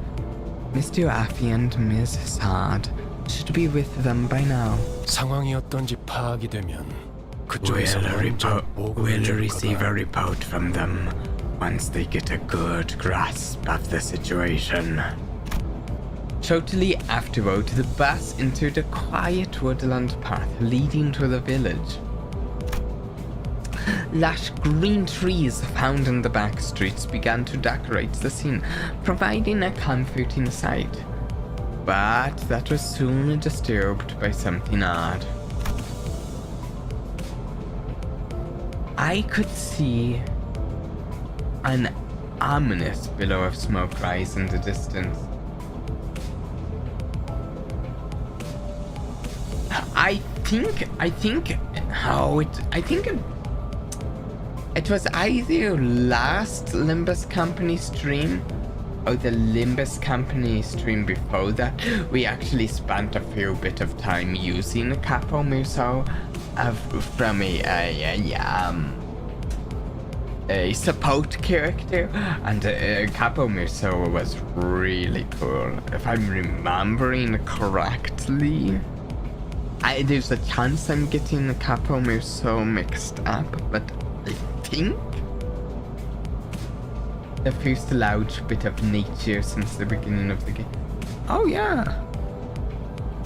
Mr. Affy and Ms. Saad should be with them by now. 상황이 어떤지 파악이 되면 그쪽에서 먼저 보고를 We'll 줄 receive a 거다. report from them once they get a good grasp of the situation. Shortly afterward, the bus entered a quiet woodland path leading to the village. Lush green trees found in the back streets began to decorate the scene, providing a comforting sight. but that was soon disturbed by something odd. I could see an ominous billow of smoke rise in the distance. I think it was either last Limbus Company stream or the Limbus Company stream before that. We actually spent a fair bit of time using Capo Muso from a support character, and Capo Muso was really cool. If I'm remembering correctly, there's a chance I'm getting the Capo Muso mixed up, but I think the first large bit of nature since the beginning of the game. Oh yeah.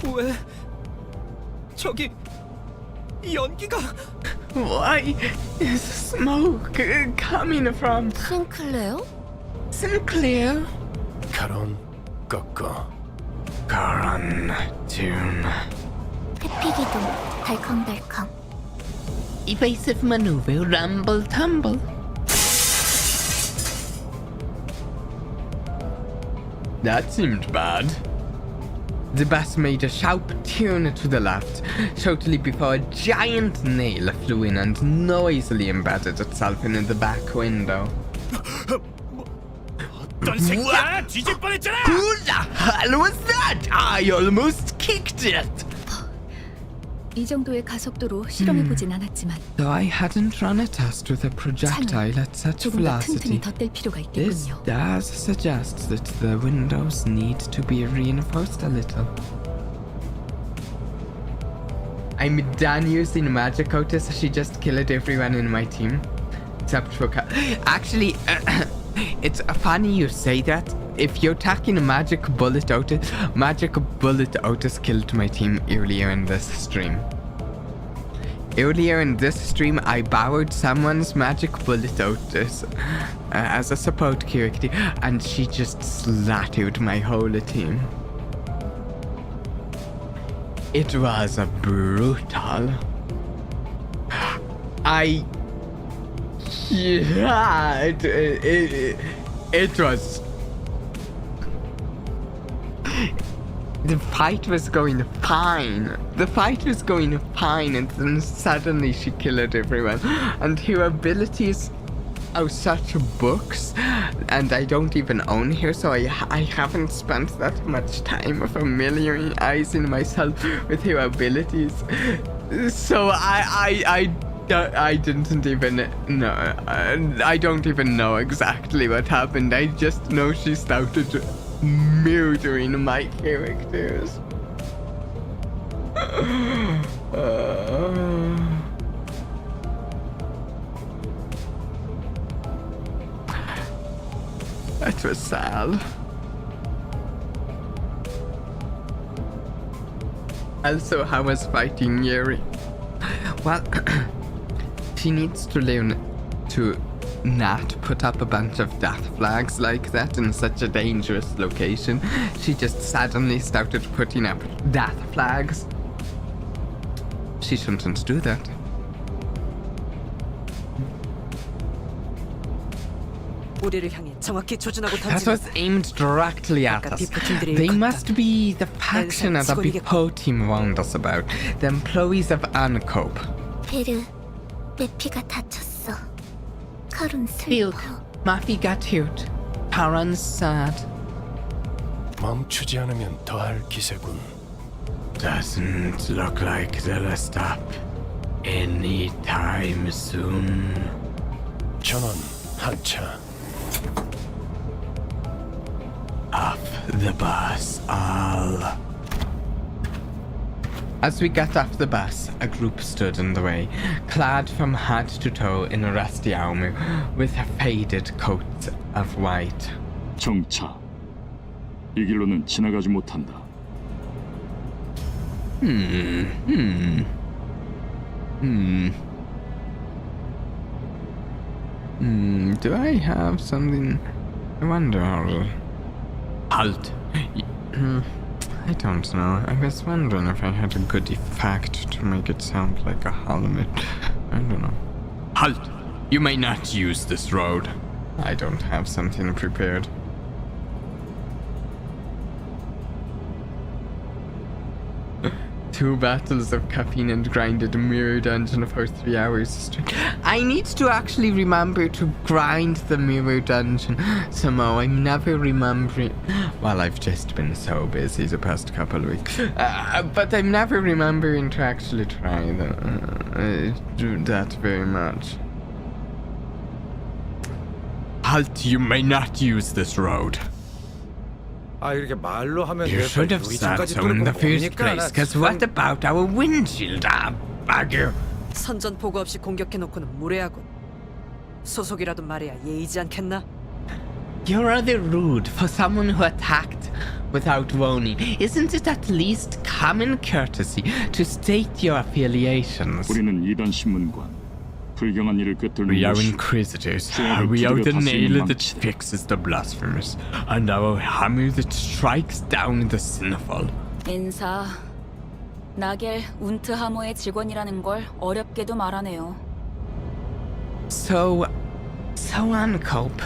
왜 저기 연기가? Why is smoke coming from? 싱클레어? Sinclair? 카론 꺾어. Karan tune. 회피기동 덜컹덜컹. Evasive maneuver, rumble tumble. That seemed bad. The bus made a sharp turn to the left, shortly before a giant nail flew in and noisily embedded itself in the back window. 어떤 새끼야? 뒤질 뻔했잖아. Who the hell was that? I almost kicked it! 이 정도의 가속도로 실험해보진 않았지만 Though I hadn't run a test with a projectile at such 조금 더 velocity, 튼튼히 덧댈 필요가 this 있겠군요. does suggest that the windows need to be reinforced a little. I'm done using magic Otis. She just killed everyone in my team. Except for actually, it's funny you say that. If you're attacking a Magic Bullet Otis killed my team earlier in this stream. Earlier in this stream, I borrowed someone's Magic Bullet Otis as a support character, and she just slaughtered my whole team. It was brutal. It was. The fight was going fine. And then suddenly she killed everyone. And her abilities are such books, and I don't even own her, so I haven't spent that much time familiarizing myself with her abilities. So I didn't even know. I don't even know exactly what happened. I just know she started murdering my characters. That was sad. Also, how was fighting Yuri? Well, she needs to learn to not put up a bunch of death flags like that in such a dangerous location. She just suddenly started putting up death flags. She shouldn't do that. That was aimed directly at us. They must be the faction that the Bipo team warned us about. The employees of Ancope. 베르, 내 피가 다쳤어. 카론 Look, 슬퍼. Mafi got hurt. Karan's sad. 멈추지 않으면 더할 기세군. Doesn't look like they'll stop anytime soon. 전원 한차. Off the bus, all. As we got off the bus, a group stood in the way, clad from head to toe in rusty armor, with faded coats of white. 정차. 이 길로는 지나가지 못한다. Do I have something? I wonder. Halt. I don't know. I was wondering if I had a good effect to make it sound like a helmet. I don't know. Halt! You may not use this road. I don't have something prepared. Two battles of caffeine and grinded a mirror dungeon for 3 hours straight. I need to actually remember to grind the mirror dungeon somehow. I'm never remembering. Well, I've just been so busy the past couple of weeks. But I'm never remembering to actually try that very much. Halt, you may not use this road. 이렇게 말로 하면 You should have said so in the first place, because what about our windshield, bugger? 선전 보고 없이 공격해놓고는 무례하군. 소속이라도 말해야 예의지 않겠나? You're rather rude for someone who attacked without warning. Isn't it at least common courtesy to state your affiliations? 우리는 이단 신문관. 불경한 일을 꿰뚫는 We are 것이 inquisitors. We are the nail that fixes the blasphemous, and our hammer that strikes down the sinful. 인사. 나겔 운트하모의 직원이라는 걸 어렵게도 말하네요. So uncope.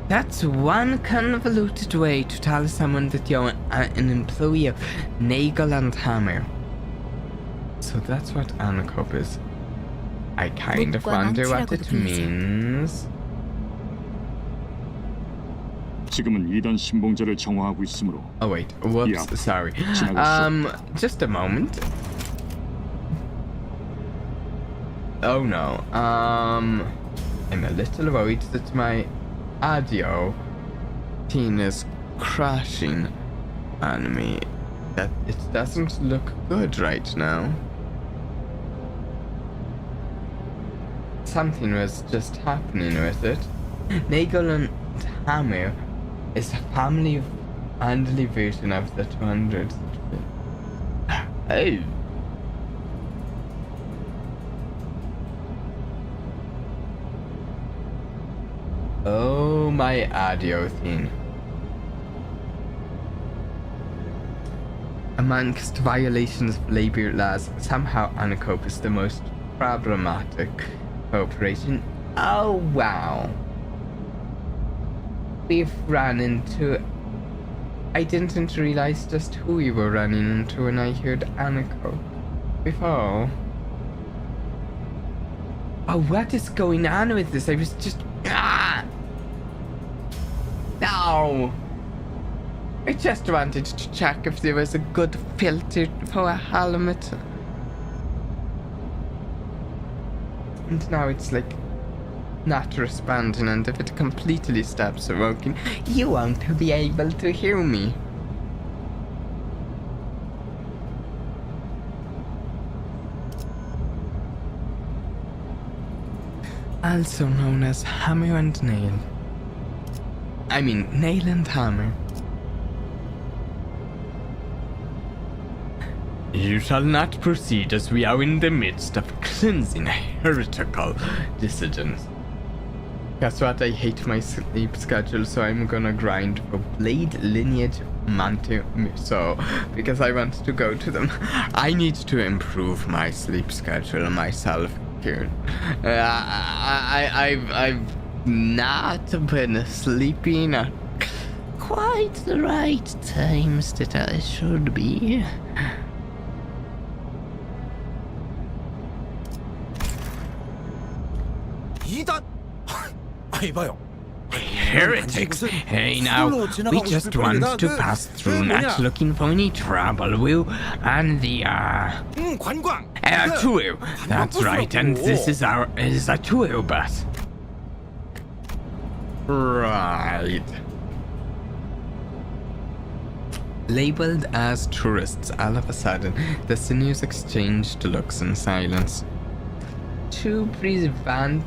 That's one convoluted way to tell someone that you're an employee of Nagel and Hammer. So that's what uncope is. I kind of wonder what it means. 지금은 이단 신봉자를 정화하고 있으므로. Oh wait, whoops, sorry. Just a moment. Oh no, I'm a little worried that my audio thing is crashing on me. That it doesn't look good right now. Something was just happening with it. Nagel and Hammer is a family handly version of the 200. Oh. Oh, my audio thing. Amongst violations of labor laws, somehow Anacope is the most problematic operation. Oh wow. We've run into... I didn't realize just who we were running into when I heard Anacope before. Oh, what is going on with this? I was just... No! I just wanted to check if there was a good filter for a helmet. And now it's like not responding, and if it completely stops working, you won't be able to hear me. Also known as Hammer and Nail. I mean, Nail and Hammer. You shall not proceed, as we are in the midst of cleansing heretical dissidents. Guess what? I hate my sleep schedule, so I'm gonna grind for Blade Lineage Manto Miso, because I want to go to them. I need to improve my sleep schedule myself here. I've not been sleeping at quite the right times that I should be. Heretics! Hey now, we just want to pass through, not looking for any trouble. We're on the tour. That's right, and this is a tour bus. Right. Labeled as tourists, all of a sudden, the sinews exchanged looks in silence. To prevent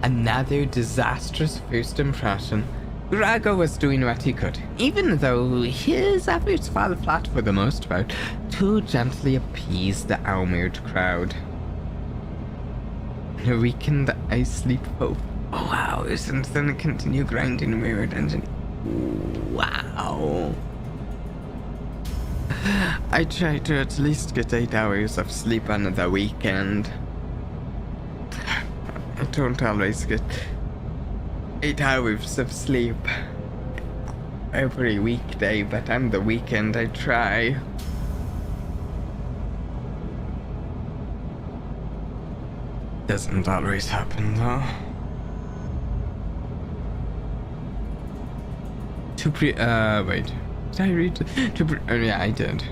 another disastrous first impression, Grago was doing what he could, even though his efforts fell flat for the most part, to gently appease the armored crowd. Weakened I sleep hope. Oh wow, and then continue grinding mirror dungeon. Wow. I try to at least get 8 hours of sleep on the weekend. I don't always get 8 hours of sleep every weekday, but on the weekend I try. Doesn't always happen though. Wait. Did I read? Yeah, I did.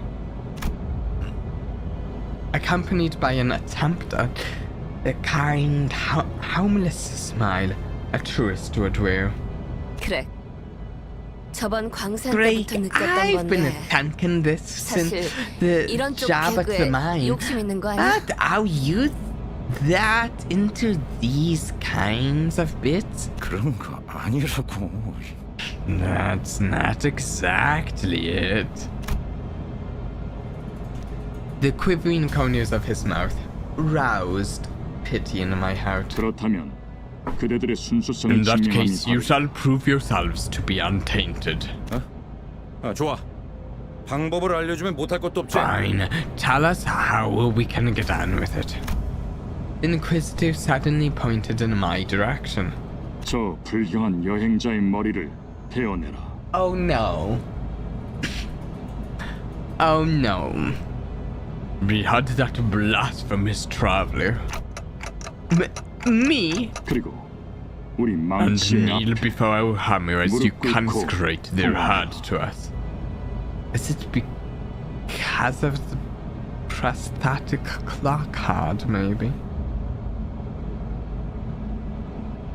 Accompanied by an attempt at the kind, homeless smile a tourist would wear. 그래. 저번 광산 Great, 때부터 느꼈던 I've been 건데 thinking this since 사실 the 이런 쪽 job at the 개그에 mine. 욕심 있는 거 아니야? But are you that into these kinds of bits? 그런 거 아니라고. That's not exactly it. The quivering corners of his mouth roused pity in my heart. 그렇다면 그대들의 순수성을 In that 증명하니 case, you shall prove yourselves to be untainted. 좋아. 방법을 알려주면 못할 것도 없지. Fine. Tell us how we can get on with it. The Inquisitor suddenly pointed in my direction. 저 불경한 여행자의 머리를 베어내라. Oh no. Oh no. We had that blasphemous traveler. Me? 그리고 우리 And 망치의 kneel 앞에 before our hammer as you 무릎 꿇고 consecrate their 도와라. head to us. Is it because of the prosthetic clock head, maybe?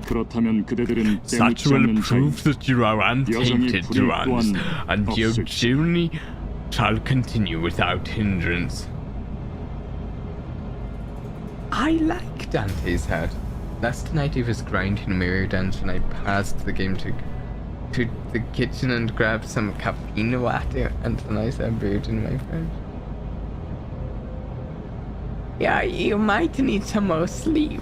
그렇다면 그대들은 Such 때묻지 will 않는 자인 prove that you are untainted 불일 ones, 또한 and your 없을지. journey shall continue without hindrance. I like Dante's head. Last night he was grinding mirror dance and I passed the game to the kitchen and grabbed some caffeine water and then I saw a bird in my fridge. Yeah, you might need some more sleep.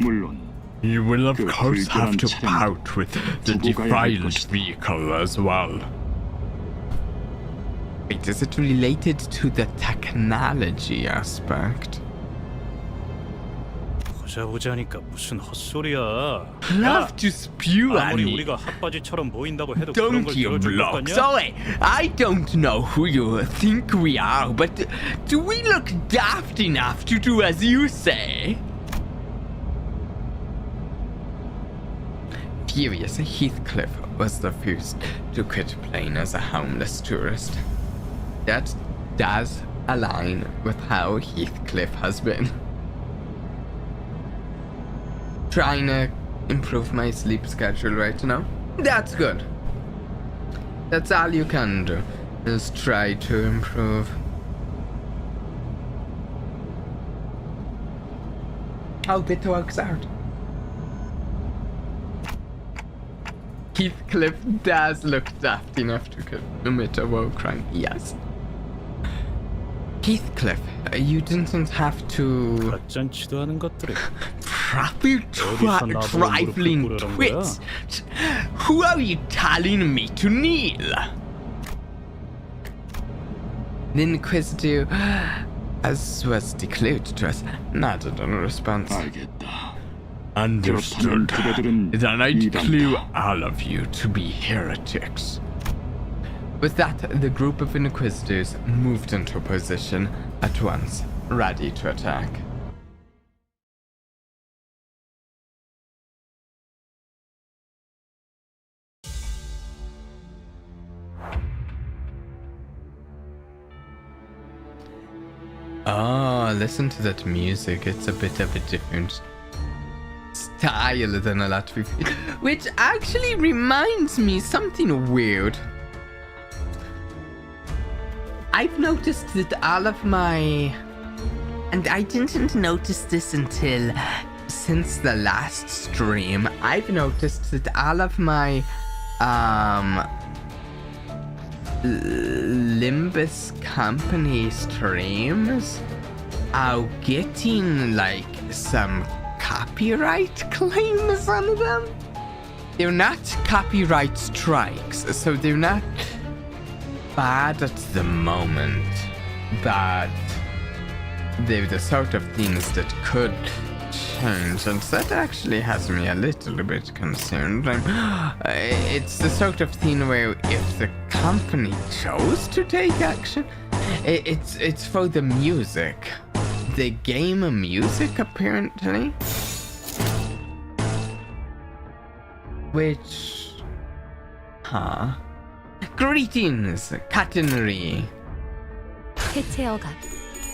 물론 You will of 그 course have to 불길한 pout with the 두고 가야 할 defiled 것이다. vehicle as well. Wait, is it related to the technology aspect? 보자 하니까 무슨 헛소리야. Love to spew at 아무리 me. 우리가 핫바지처럼 보인다고 해도 그런 Don't 걸 you 들어줄 것 block? 같냐? Sorry, I don't know who you think we are, but do we look daft enough to do as you say? Furious, Heathcliff was the first to quit playing as a homeless tourist. That does align with how Heathcliff has been. Trying to improve my sleep schedule right now. That's good. That's all you can do, is try to improve. Hope it works out. Heathcliff does look daft enough to commit a war crime, yes. Heathcliff, you didn't have to... 가짠치도 않은 것들이. Proper trifling twits. Who are you telling me to kneel? The Inquisitor, as was declared to us, nodded in response. 알겠다. Understood. 그대들은 Then I'd 이단다. clue all of you to be heretics. With that, the group of Inquisitors moved into position at once, ready to attack. Oh, listen to that music. It's a bit of a different style than a lot of people. Which actually reminds me something weird. I've noticed that all of my... And I didn't notice this until since the last stream. I've noticed that all of my Limbus Company streams are getting like some copyright claims on them. They're not copyright strikes, so they're not bad at the moment, but they're the sort of things that could change, and that actually has me a little bit concerned. It's the sort of thing where if the company chose to take action, it's for the music. The game music, apparently. Which... Huh? Greetings, catenary. 해체 억압.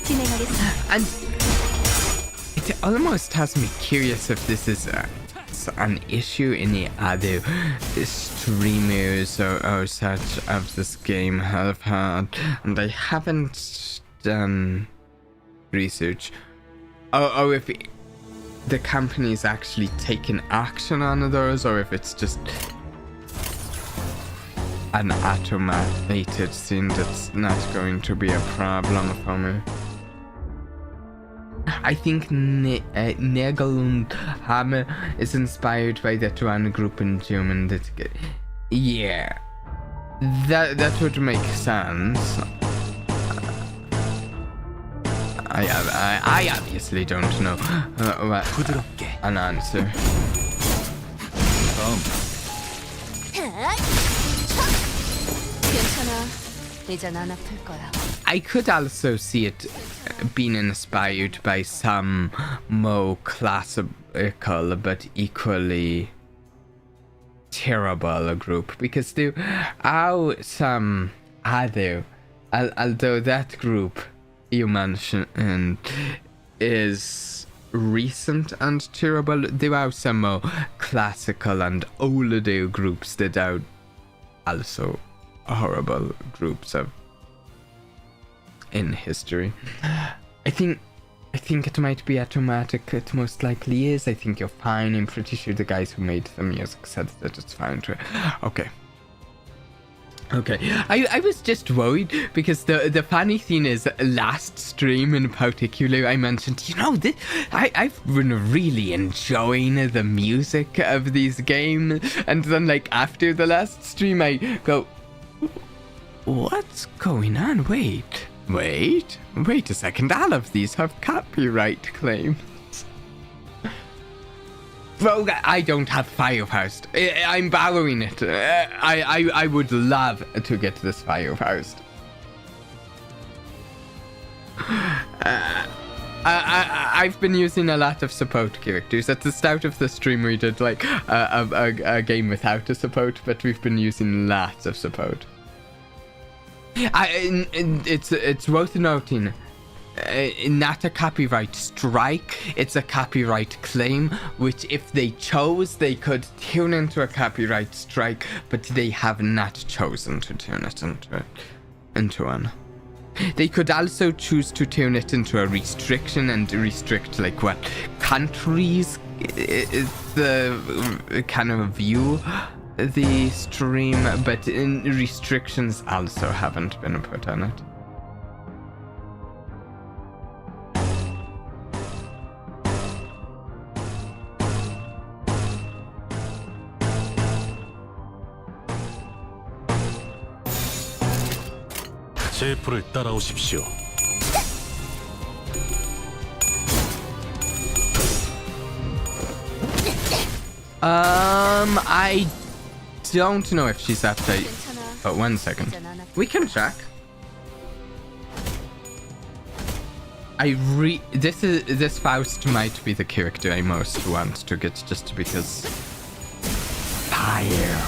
진행하겠습니다. And it almost has me curious if this is an issue any other streamers or such of this game have had, and I haven't done research. Or if the company's actually taken action on those, or if it's just an automated thing that's not going to be a problem for me. I think Negelund Hammer is inspired by that one group in German that... Yeah. That would make sense. I obviously don't know an answer. 괜찮아. 이젠 안 아플 거야. I could also see it being inspired by some more classical but equally terrible group, because there are some other, although that group you mentioned is recent and terrible, there are some more classical and older groups that are also horrible groups of in history. I think it might be automatic. It most likely is. I think you're fine. I'm pretty sure the guys who made the music said that it's fine too. Okay. I was just worried because the funny thing is, last stream in particular, I mentioned, I've been really enjoying the music of these games, and then like after the last stream I go, what's going on? Wait a second, all of these have copyright claims. Bro, I don't have Firefaust. I'm borrowing it. I would love to get this Firefaust. I've been using a lot of support characters. At the start of the stream we did like a game without a support, but we've been using lots of support. It's worth noting, not a copyright strike, it's a copyright claim, which if they chose they could turn into a copyright strike, but they have not chosen to turn it into one. They could also choose to turn it into a restriction and restrict like what countries the kind of view the stream, but restrictions also haven't been put on it. 제 풀을 따라오십시오. I don't know if she's up there. But 1 second. We can check. This Faust might be the character I most want to get, just because fire.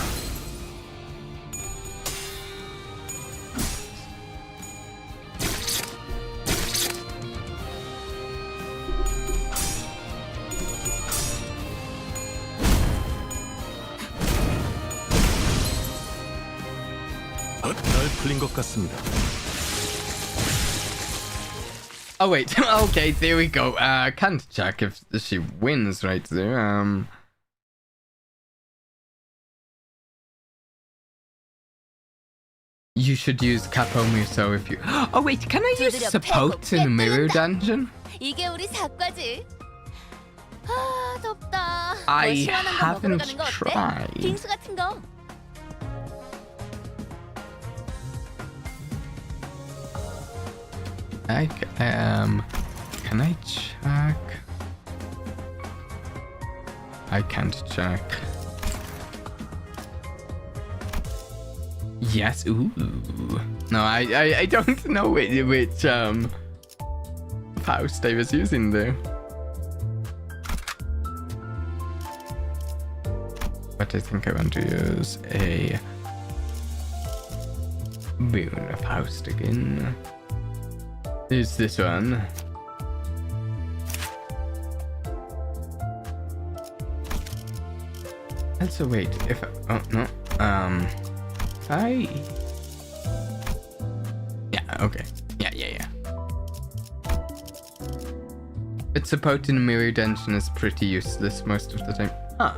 날 풀린 것 같습니다. Oh wait, okay, there we go. Can't check if she wins right there. You should use Capomuso if you... Oh wait, can I use support in Mirror Dungeon? 이게 우리 사과지. 아 덥다. I 뭐 시원한 거 먹으러 haven't 가는 거 어때? tried. 빙수 같은 거. Can I check? I can't check. Yes. Ooh. No, I don't know which Faust I was using there. But I think I want to use a Boon of Faust again. Use this one. Also, wait, if oh no, yeah, okay, yeah. But supporting mirror dungeon is pretty useless most of the time. Huh.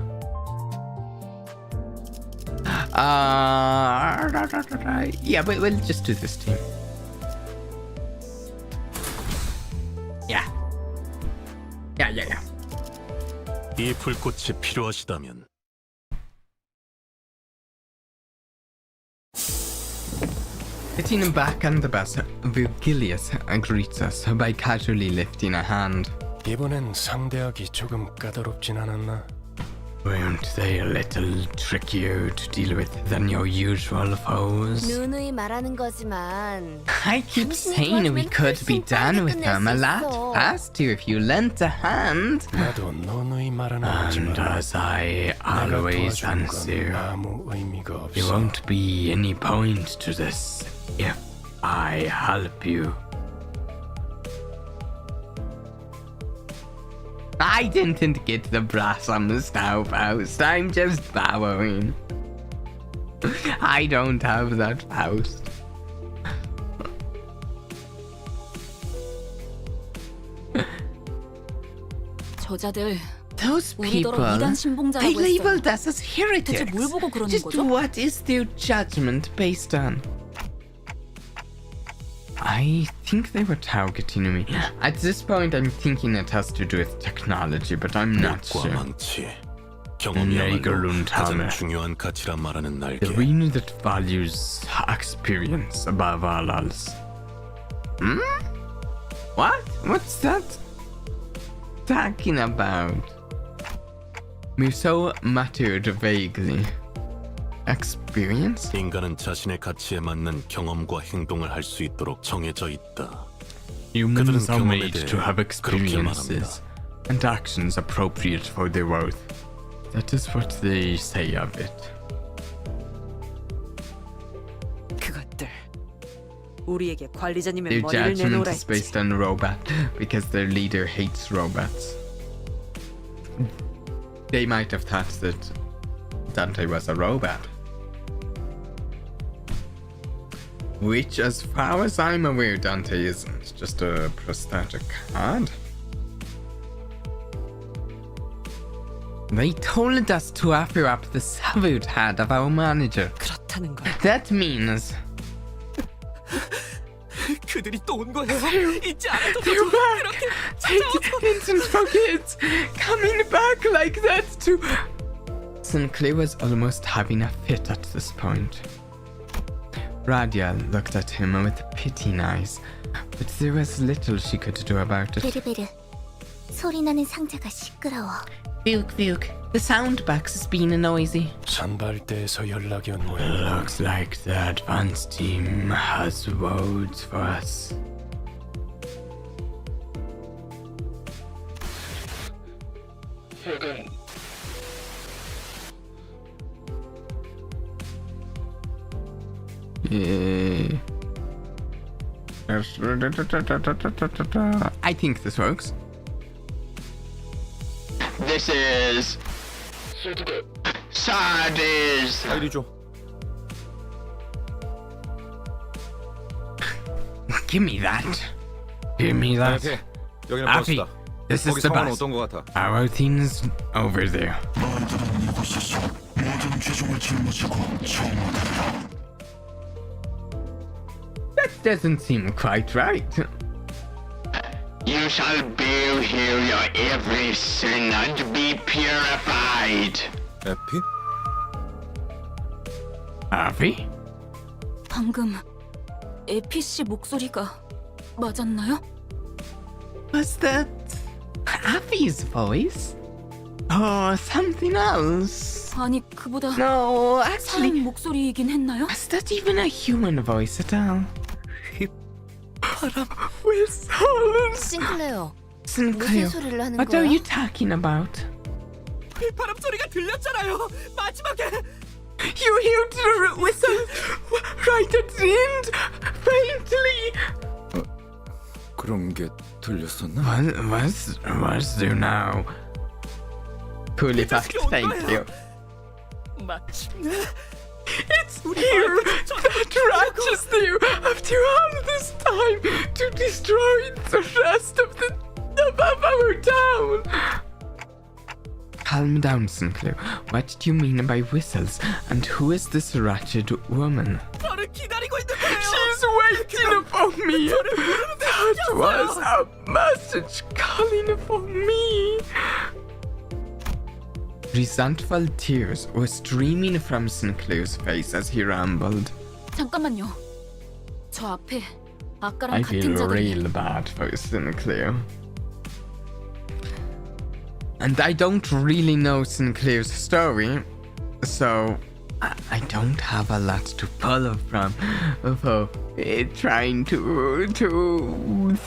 Yeah, but we'll just do this team. Yeah. 이 불꽃이 필요하시다면 Sitting him back on the bus, Virgilius greets us by casually lifting a hand. 이번엔 상대하기 조금 까다롭진 않았나? Weren't they a little trickier to deal with than your usual foes? 누누이 말하는 거지만 I keep saying we could be done with them a lot faster if you lent a hand. 나도 너누이 말하는 And 거지만 as I always answer, 아무 의미가 없어. there won't be any point to this if I help you. I didn't get the brass on the stout Faust. I'm just bowing. I don't have that Faust. 저자들 Those 우리더러 people, 이단 they 신봉자라고 했어. labeled us as 대체 heretics. 뭘 보고 그러는 Just 거죠? what is their judgment based on? I think they were targeting me. At this point, I'm thinking it has to do with technology, but I'm not 과 sure. 망치, 경험이야말로 네글룬 가장 타메. 중요한 가치란 말하는 The 날개. arena that values experience above all else. Hmm? What? What's that talking about? Muso muttered vaguely. Experience? 인간은 자신의 가치에 맞는 경험과 행동을 할 수 있도록 정해져 있다. Humans are 경험에 made 대해 to have 그렇게 experiences and actions appropriate for their worth. That is what they say of it. 그것들 우리에게 관리자님의 Their 머리를 judgment 내놓으라 is 했지. based on robot because their leader hates robots. They might have thought that Dante was a robot. Which, as far as I'm aware, Dante isn't. Just a prosthetic hand. They told us to offer up the severed head of our manager. 그렇다는 걸. That means 그들이 또 온 거예요. 잊지 않아도 they're back! They didn't forget! Coming back like that too! Sinclair was almost having a fit at this point. Radia looked at him with pitying eyes, but there was little she could do about it. 베르베르, 소리 나는 상자가 시끄러워. Vuk, the sound box is being noisy. 산발대에서 연락이 온 모양. Looks like the advance team has votes for us. Yeah. I think this works. This is Sardis. 아이디 줘. Give me that. Give me that. 오케이. 여기는 Avi, 버스다. this is 거기 the 상황은 bus. 어떤 것 같아? Our team's over there. That doesn't seem quite right. You you shall bear here your every sin and be purified. 에피? 아비? 방금 에피 씨 목소리가 맞았나요? Was that Avi's voice? Or something else? 아니 그보다 No, 사람 actually, 목소리이긴 했나요? was that even a human voice at all? Whistles! 싱클레어, Sinclair, 무슨 소리를 하는 what 거야? are you talking about? 휘파람 소리가 들렸잖아요. 마지막에 You heard the whistle right at the end, faintly. 그런 게 들렸었나? What's there now? Fully back, thank you. 마침내 It's here! That rat is there after all this time to destroy the rest of our town! Calm down, Sinclair. What do you mean by whistles? And who is this wretched woman? 저를 기다리고 있는 거예요. She's waiting for me! That was a message calling for me! Resentful tears were streaming from Sinclair's face as he rambled. 잠깐만요. 저 앞에 아까랑 I 같은 feel 자들이 real bad for Sinclair. And I don't really know Sinclair's story, so I don't have a lot to pull from for trying to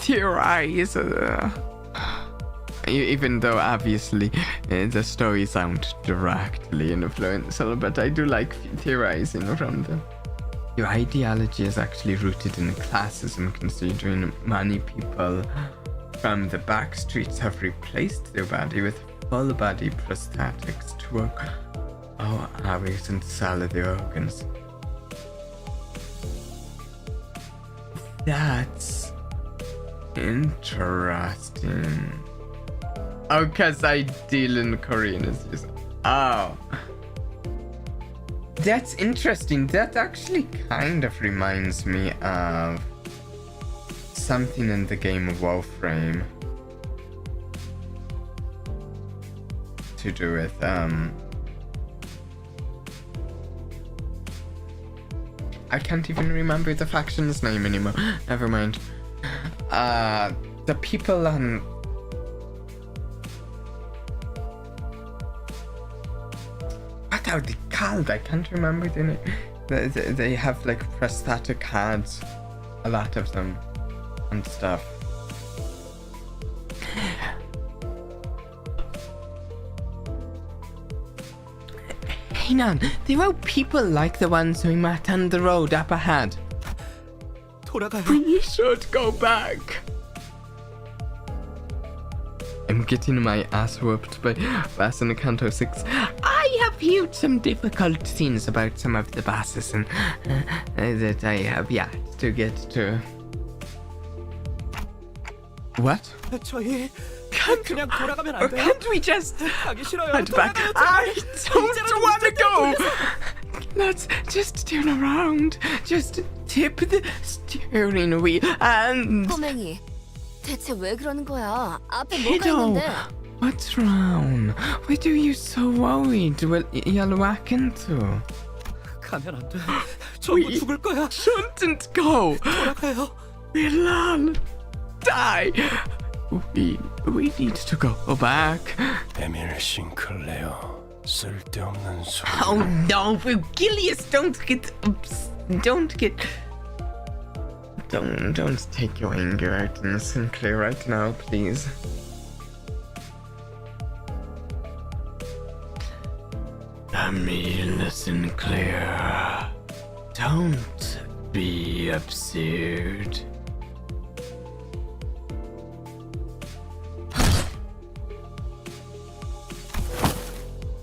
theorize. Even though obviously the stories aren't directly influential, but I do like theorizing from them. Your ideology is actually rooted in classism, considering many people from the back streets have replaced their body with full body prosthetics to work our hours and sell their organs. That's interesting. Oh, because I deal in Korean is just... Oh. That's interesting. That actually kind of reminds me of something in the game of Warframe. To do with, I can't even remember the faction's name anymore. Never mind. The people on... What are they called? I can't remember the name. They have like prosthetic heads. A lot of them. And stuff. Hang on, there are people like the ones we met on the road up ahead. 돌아가요. We should go back. I'm getting my ass whooped by Bass in Canto 6. I have heard some difficult things about some of the bosses and that I have yet to get to. What? 저희 그냥 돌아가면 안 돼요? Can't we just 가기 싫어요. head back? 돌아가요. I don't want to go. Let's just turn around. Just tip the steering wheel and... 꼬맹이, 대체 왜 그러는 거야? 앞에 뭐가 Kiddo, 있는데? what's wrong? Why are you so worried? Well, you'll walk into. 가면 안 돼. 전부 죽을 거야. Shouldn't go. 돌아가요. We'll all die. We need to go back. 에밀 싱클레어 쓸데없는 소리. Oh no, Virgilius, don't take your anger out on Sinclair right now, please. Emil Sinclair, don't be absurd.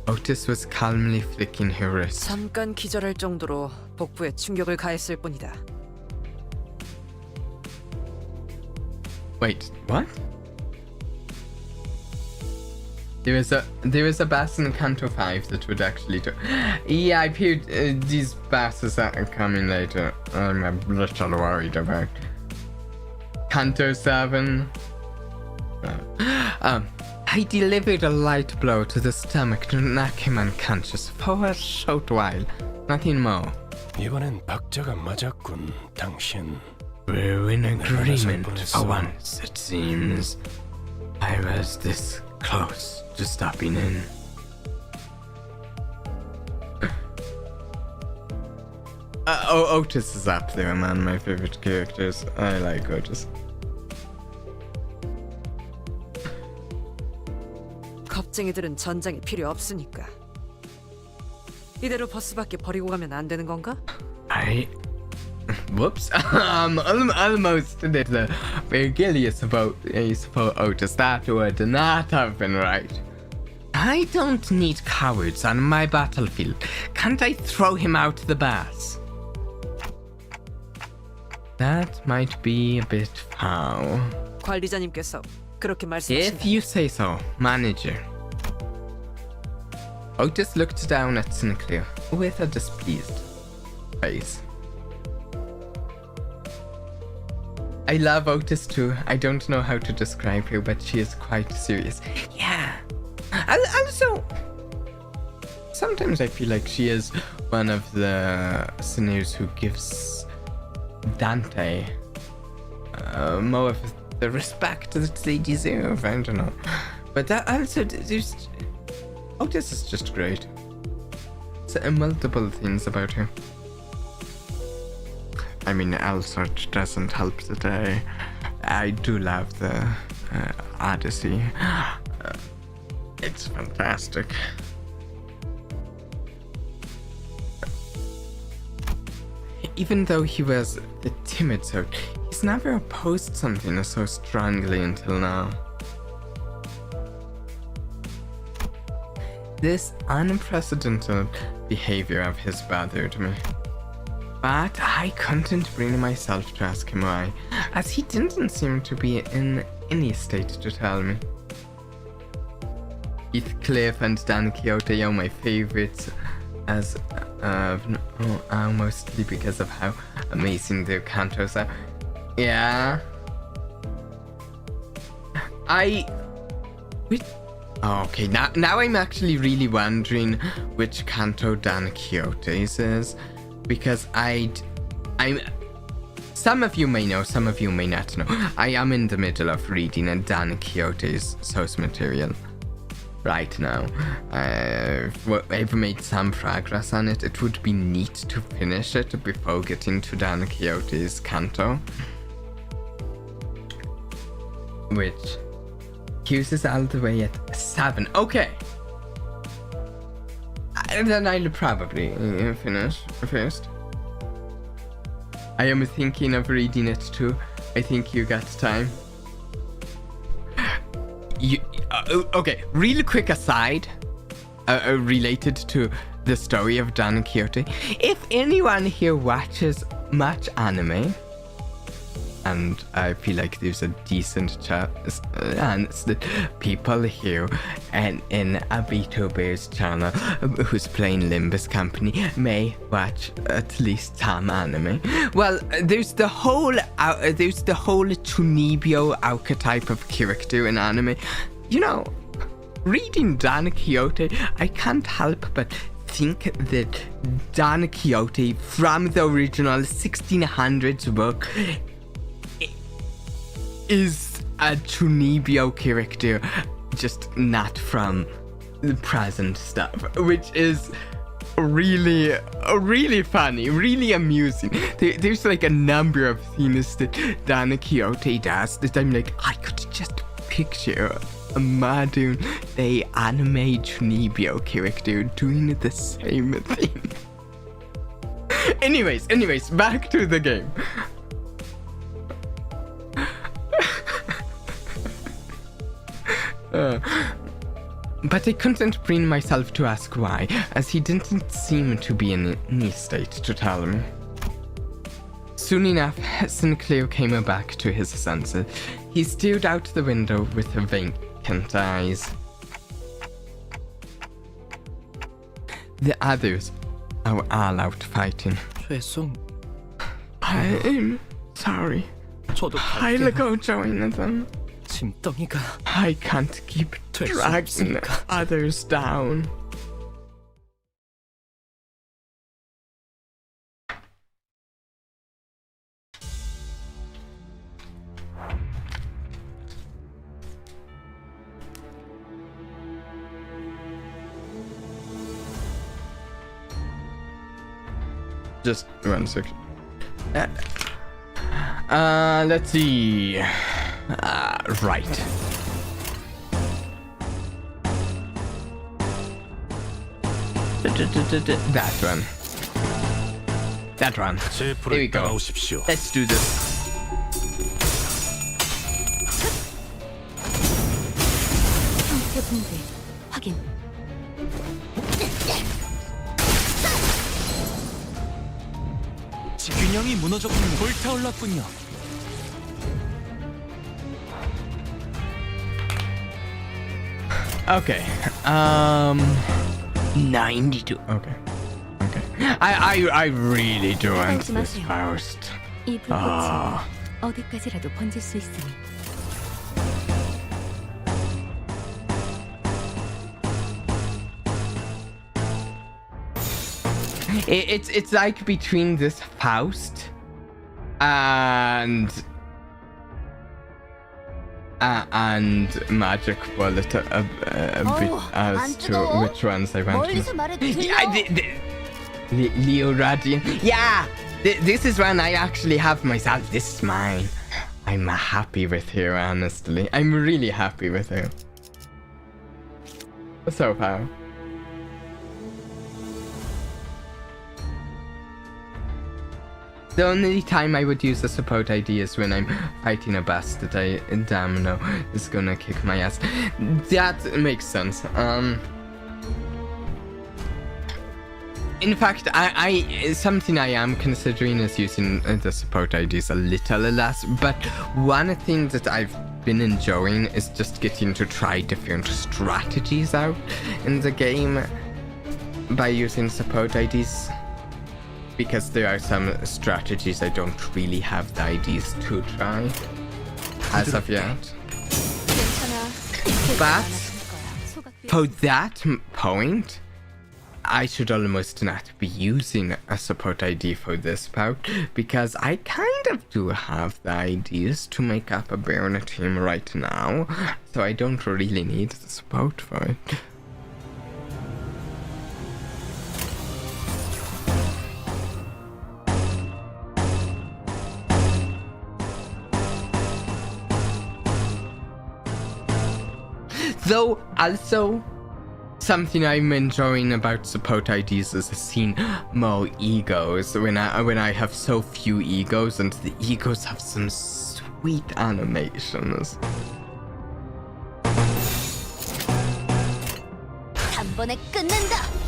Otis was calmly flicking her wrist. 잠깐 기절할 정도로 복부에 충격을 가했을 뿐이다. Wait, what? There was a bass in Canto 5 that would actually do. Yeah, I've heard these basses are coming later. I'm a little worried about. Canto 7. I delivered a light blow to the stomach to knock him unconscious for a short while. Nothing more. 이번엔 박자가 맞았군, 당신. We're in agreement for once, it seems. I was this close to stopping in. Otis is up there, man. My favorite characters. I like Otis. 겁쟁이들은 전장이 필요 없으니까. 이대로 버스밖에 버리고 가면 안 되는 건가? Whoops. Almost did the Virgilius vote for Otis. That would not have been right. I don't need cowards on my battlefield. Can't I throw him out the bus? That might be a bit foul. 관리자님께서 그렇게 If 말씀하신다. you say so, manager. Otis looked down at Sinclair with a displeased face. I love Otis too. I don't know how to describe her, but she is quite serious. Yeah. Also, sometimes I feel like she is one of the sinners who gives Dante more of the respect that they deserve. I don't know. But that also, there's... Otis is just great. So, multiple things about her. I mean, Elsart doesn't help the day. I do love the Odyssey. It's fantastic. Even though he was the timid sort, he's never opposed something so strongly until now. This unprecedented behavior of his bothered me. But I couldn't bring myself to ask him why, as he didn't seem to be in any state to tell me. Heathcliff and Don Quixote are my favorites, as mostly because of how amazing their cantos are. Yeah. Okay, now I'm actually really wondering which canto Don Quixote's is, because I'm... Some of you may know, some of you may not know. I am in the middle of reading a Don Quixote's source material right now. I've made some progress on it. It would be neat to finish it before getting to Don Quixote's canto, which uses all the way at 7. Okay. Then I'll probably finish first. I am thinking of reading it too. I think you got time. Okay, real quick aside, related to the story of Don Quixote. If anyone here watches much anime, and I feel like there's a decent chance that people here and in a Vtuber's channel who's playing Limbus Company may watch at least some anime. Well, there's the whole Chunibyo archetype of character in anime. You know, reading Don Quixote, I can't help but think that Don Quixote from the original 1600s book is a Chunibyo character, just not from the present stuff, which is really funny, really amusing. There's like a number of things that Don Quixote does that I'm like, I could just picture a modern day anime Chunibyo character doing the same thing. Anyways, back to the game. But I couldn't bring myself to ask why, as he didn't seem to be in any state to tell me. Soon enough, Sinclair came back to his senses. He stared out the window with vacant eyes. The others are all out fighting. I'm sorry. I'll go join them. 짐덩이가 I can't keep 될 수 dragging 없으니까. others down. Just 1 second. Let's see. Right. That one. That one. 제 Here we 불을 go. 따라오십시오. Let's do this. 상태 붕괴 확인. 균형이 무너졌군요. 불타올랐군요. Okay. 92. Okay. I really do want 하지 this 마세요. Faust. 이 불꽃이 어디까지라도 번질 수 있으니. It's like between this Faust and Magic Bullet a bit as to which ones I want to. 멀리서 말해도 Yeah, Leo Radiant. Yeah, this is one I actually have myself. This is mine. I'm happy with her, honestly. I'm really happy with her. So far. The only time I would use the support ID is when I'm fighting a boss that I damn know is gonna kick my ass. That makes sense. In fact, I something I am considering is using the support IDs a little less, but one thing that I've been enjoying is just getting to try different strategies out in the game by using support IDs. Because there are some strategies I don't really have the IDs to try as of yet. But for that point, I should almost not be using a support ID for this part, because I kind of do have the IDs to make up a burn team right now, so I don't really need the support for it. Though, also, something I'm enjoying about support IDs is seeing more egos when I have so few egos, and the egos have some sweet animations. 단번에 끝낸다.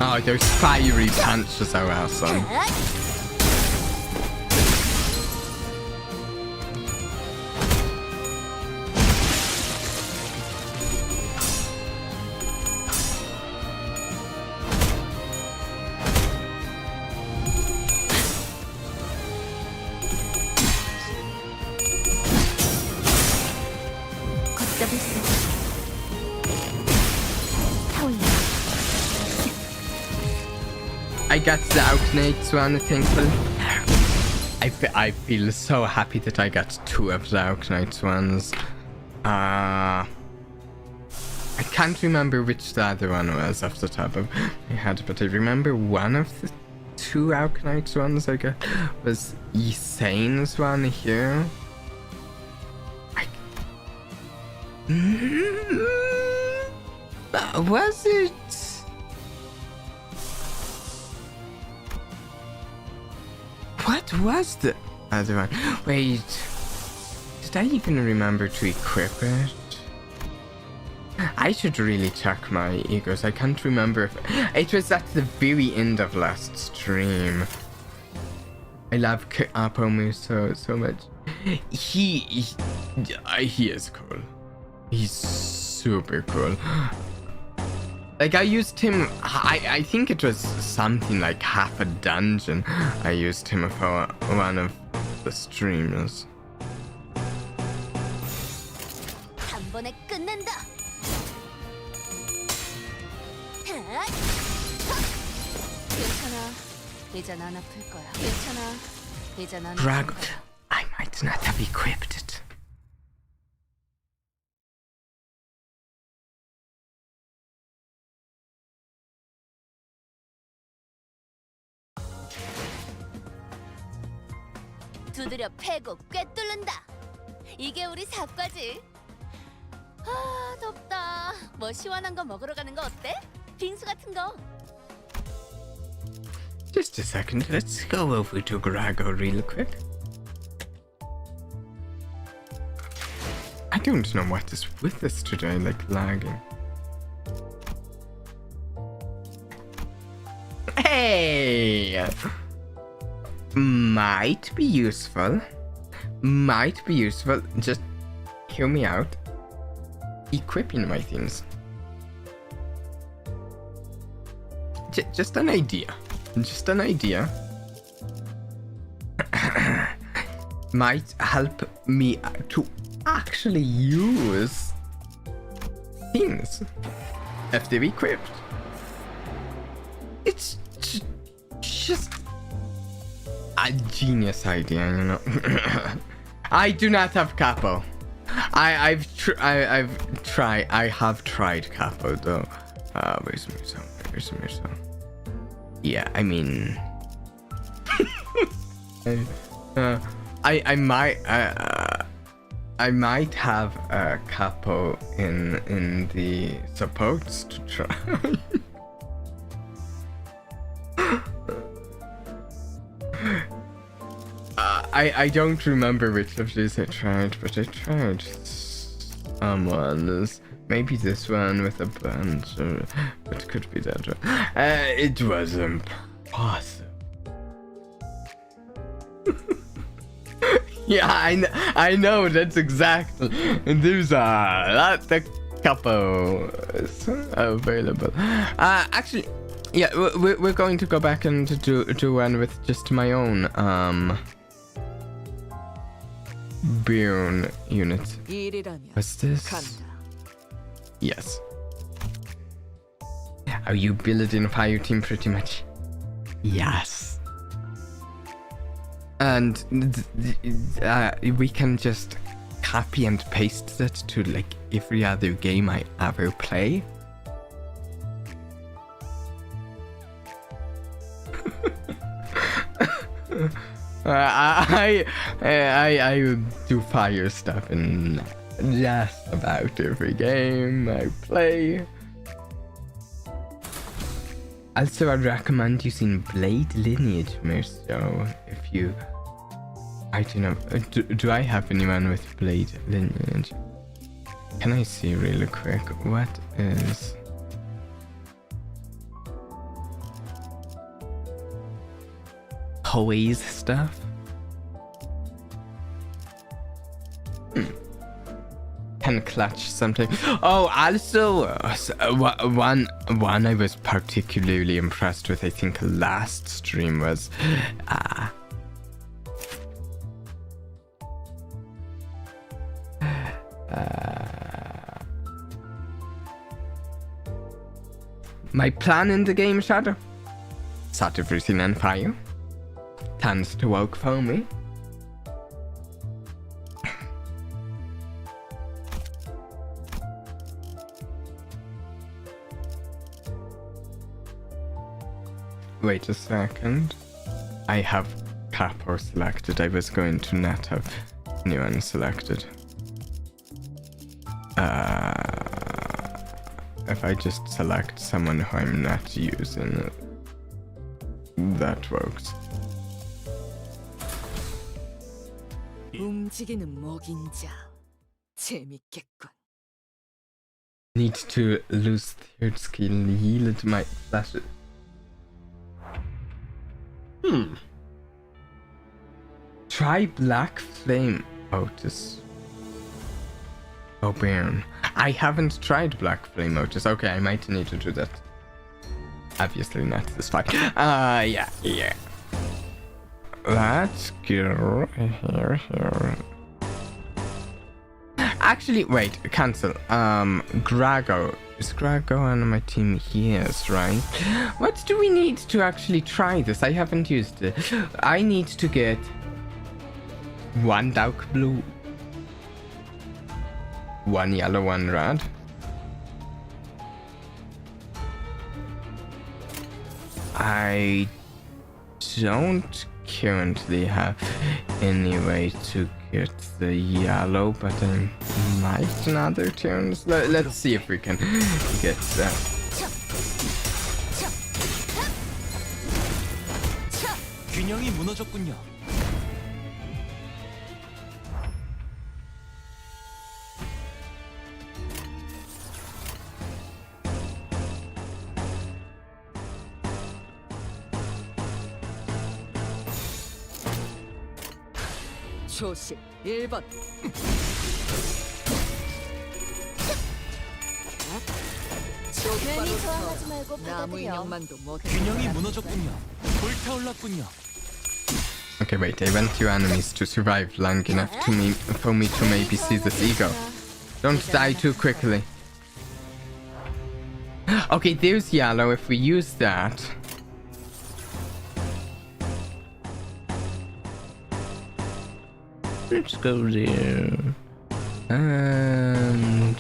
Oh, those fiery punches are awesome. 걷잡을 수 없어. 타올라. I got the Outnates one, thankfully. I feel so happy that I got 2 of the Outnates ones. I can't remember which the other one was off the top of my head, but I remember one of the 2 Outnates ones I got was Esane's one here. Was it? What was the other one? Wait, did I even remember to equip it? I should really check my egos. I can't remember if it was at the very end of last stream. I love Apomu so much. Yeah, he is cool. He's super cool. Like, I used him, I think it was something like half a dungeon. I used him for one of the streamers. 한 번에 끝낸다. 괜찮아. 이젠 안 아플 거야. 괜찮아. 이젠 안 아플 Dragon. 거야. I might not have equipped it. 두드려 패고 꿰뚫는다. 이게 우리 사과지. 아, 덥다. 뭐 시원한 거 먹으러 가는 거 어때? 빙수 같은 거. Just a second, let's go over to Grago real quick. I don't know what is with this today, like lagging. Hey! Might be useful. Might be useful. Just hear me out. Equipping my things. Just an idea. Just an idea. Might help me to actually use things if they're equipped. It's just a genius idea, you know. I do not have capo. I have tried capo though. Where's Mirzo? Where's Mirzo? Yeah, I mean, I might have a capo in the supports to try. I don't remember which of these I tried, but I tried someone. Maybe this one with a bunch, or it could be that one. It was impossible. Yeah, I know, that's exactly. There's a lot of couples available. Actually, yeah, we're going to go back and do one with just my own Burn unit. What's this? Yes. Are you building a fire team pretty much? Yes. And we can just copy and paste that to like every other game I ever play. I do fire stuff in just about every game I play. Also, I recommend using Blade Lineage more so if you... I don't know, do I have anyone with Blade Lineage? Can I see really quick what is... Toys stuff? Can clutch sometimes. Oh, also one I was particularly impressed with, I think last stream, was my plan in the game, Shadow. Set everything on fire. Tends to work for me. Wait a second. I have Capo selected. I was going to not have anyone selected. If I just select someone who I'm not using, that works. 움직이는 먹인 자. 재밌겠군. Need to lose third skill, yield my flashes. Try Black Flame Otis. Oh, burn. I haven't tried Black Flame Lotus. Okay, I might need to do that. Obviously not this fight. Yeah. Let's go here. Actually, wait, cancel. Grago. Is Grago on my team? Yes, right? What do we need to actually try this? I haven't used it. I need to get 1 dark blue, 1 yellow, 1 red. I don't currently have any way to get the yellow, but I might in other turns. Let's see if we can get that. 균형이 무너졌군요. 초식 1번. 괜히 저항하지 말고 나무 받아들여. 인형만도 못. 균형이 무너졌군요. 불타올랐군요. Okay, wait, I want your enemies to survive long enough for me to maybe see this ego. Don't die too quickly. Okay, there's yellow. If we use that... Let's go there. And...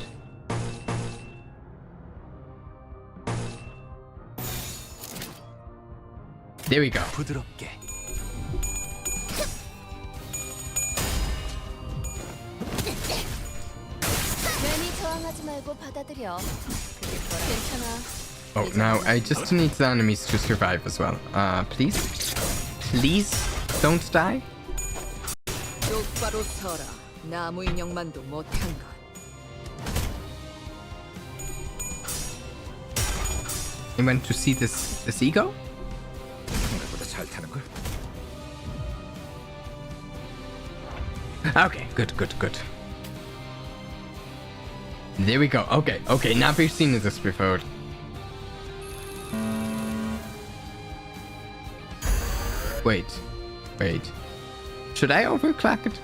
there we go. 부드럽게. 괜히 저항하지 말고 받아들여. 그게 더 괜찮아. Oh, now I just need the enemies to survive as well. Please? Please don't die? 똑바로 서라. 나무 인형만도 못한 것. You want to see this ego? 생각보다 잘 타는 걸. Okay, good. There we go. Okay, now we've seen this before. Wait. Should I overclock it?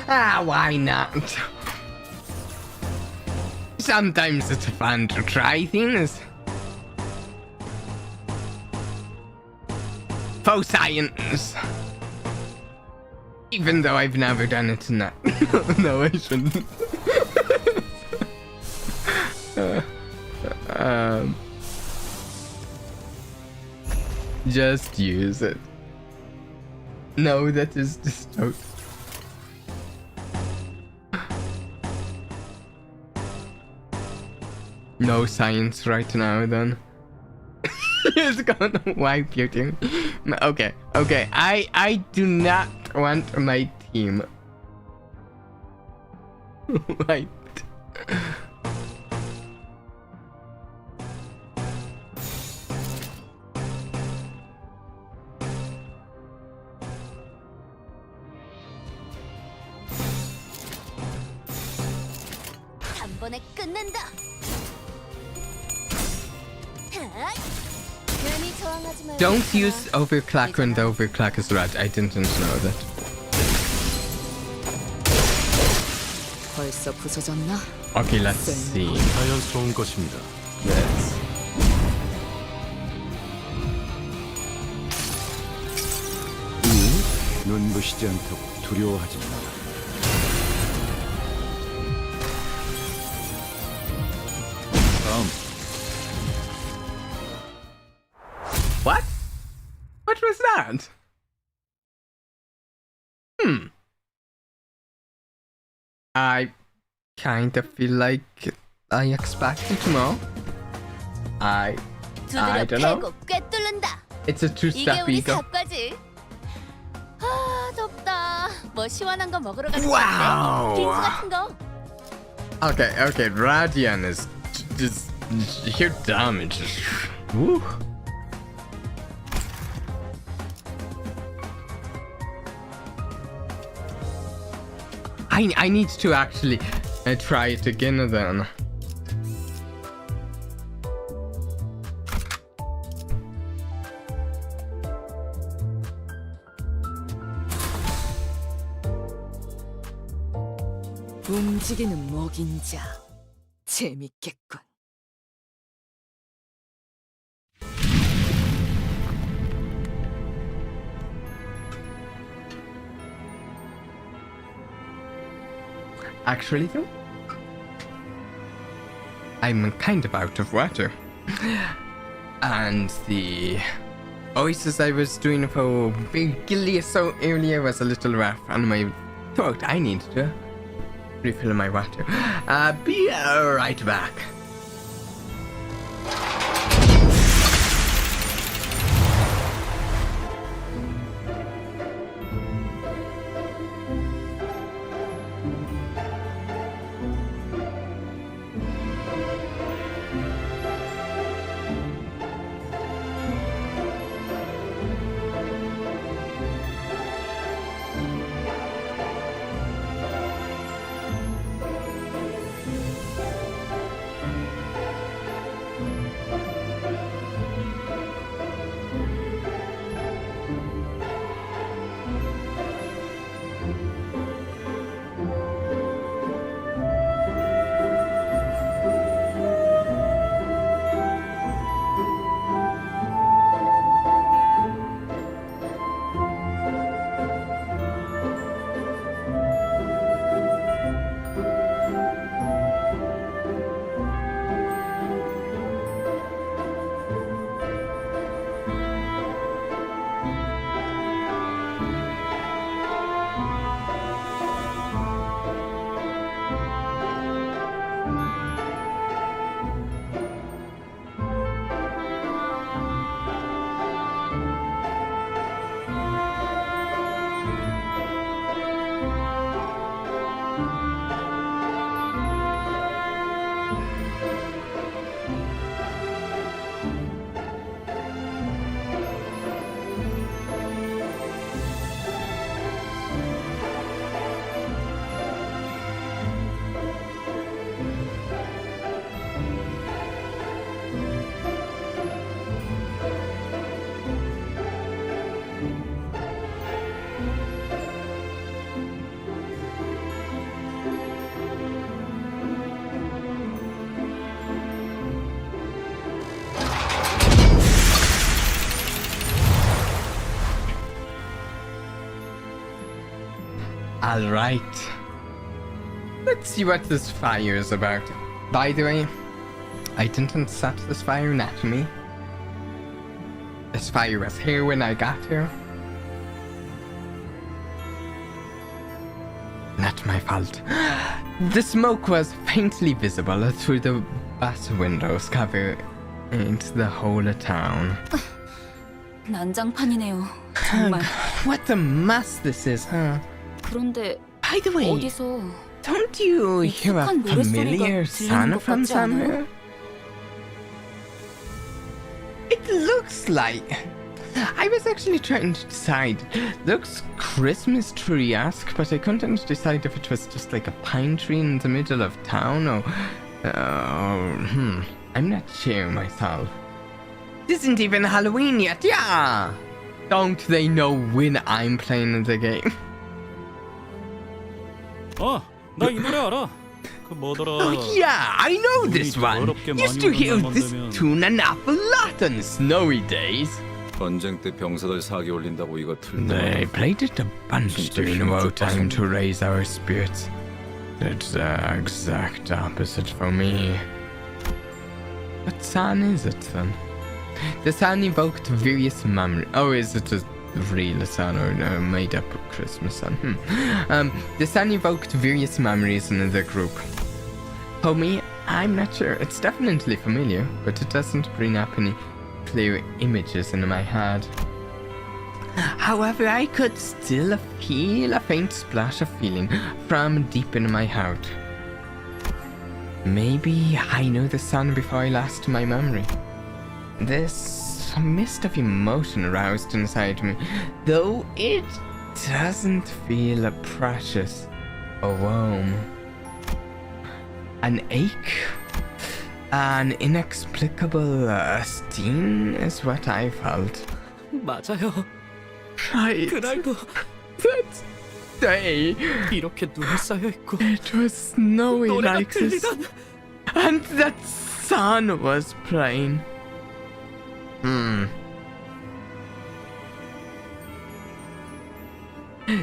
Why not? Sometimes it's fun to try things. For science. Even though I've never done it now. No, I shouldn't. Just use it. No, that is just out. No science right now, then. It's gonna wipe your team. Okay. I do not want my team wiped. 한 번에 끝낸다. 괜히 저항하지 말고. Don't use overclock when the overclock is red. I didn't know that. 벌써 부서졌나? Okay, let's see. 자연스러운 것입니다. Yes. 눈부시지 않다고 두려워하지 마. What? What was that? I kind of feel like I expected more. I don't know. 두드려 패고 꿰뚫는다. It's a 이게 two-step 우리 ego. 작가지. 아 덥다. 뭐 시원한 거 먹으러 가는 거 Wow. 어때? 빙수 같은 거. Okay, Radian is just sheer damage. Woo. I need to actually try it again then. 움직이는 먹인자. 재밌겠군. Actually though, I'm kind of out of water. And the oasis I was doing for Virgilia so earlier was a little rough on my throat. I need to refill my water. Be right back. Alright. Let's see what this fire is about. By the way, I didn't set this fire, not me. This fire was here when I got here. Not my fault. The smoke was faintly visible through the bus windows covering the whole town. 난장판이네요. 정말. What a mess this is, huh? 그런데 By the way, 어디서 don't you hear a familiar sound from somewhere? It looks like... I was actually trying to decide. Looks Christmas tree-esque, but I couldn't decide if it was just like a pine tree in the middle of town or... I'm not sure myself. This isn't even Halloween yet, yeah! Don't they know when I'm playing the game? 나 이 노래 알아. 그 뭐더라. Oh yeah, I know this one. Used to hear this tune an awful lot on snowy days. 전쟁 때 병사들 사기 올린다고 이거 틀 때. They played it a bunch during wartime to raise our spirits. It's the exact opposite for me. What song is it then? The song evoked various memories. Oh, is it a real song or a made-up Christmas song? The song evoked various memories in the group. For me, I'm not sure. It's definitely familiar, but it doesn't bring up any clear images in my head. However, I could still feel a faint splash of feeling from deep in my heart. Maybe I know the song before I lost my memory. This mist of emotion aroused inside me, though it doesn't feel precious. a worm, an ache, an inexplicable sting is what I felt. 맞아요. Right. 그날도 That day, 이렇게 눈이 쌓여 있고 it was snowy 노래가 like this, 들리던 and that sun was playing.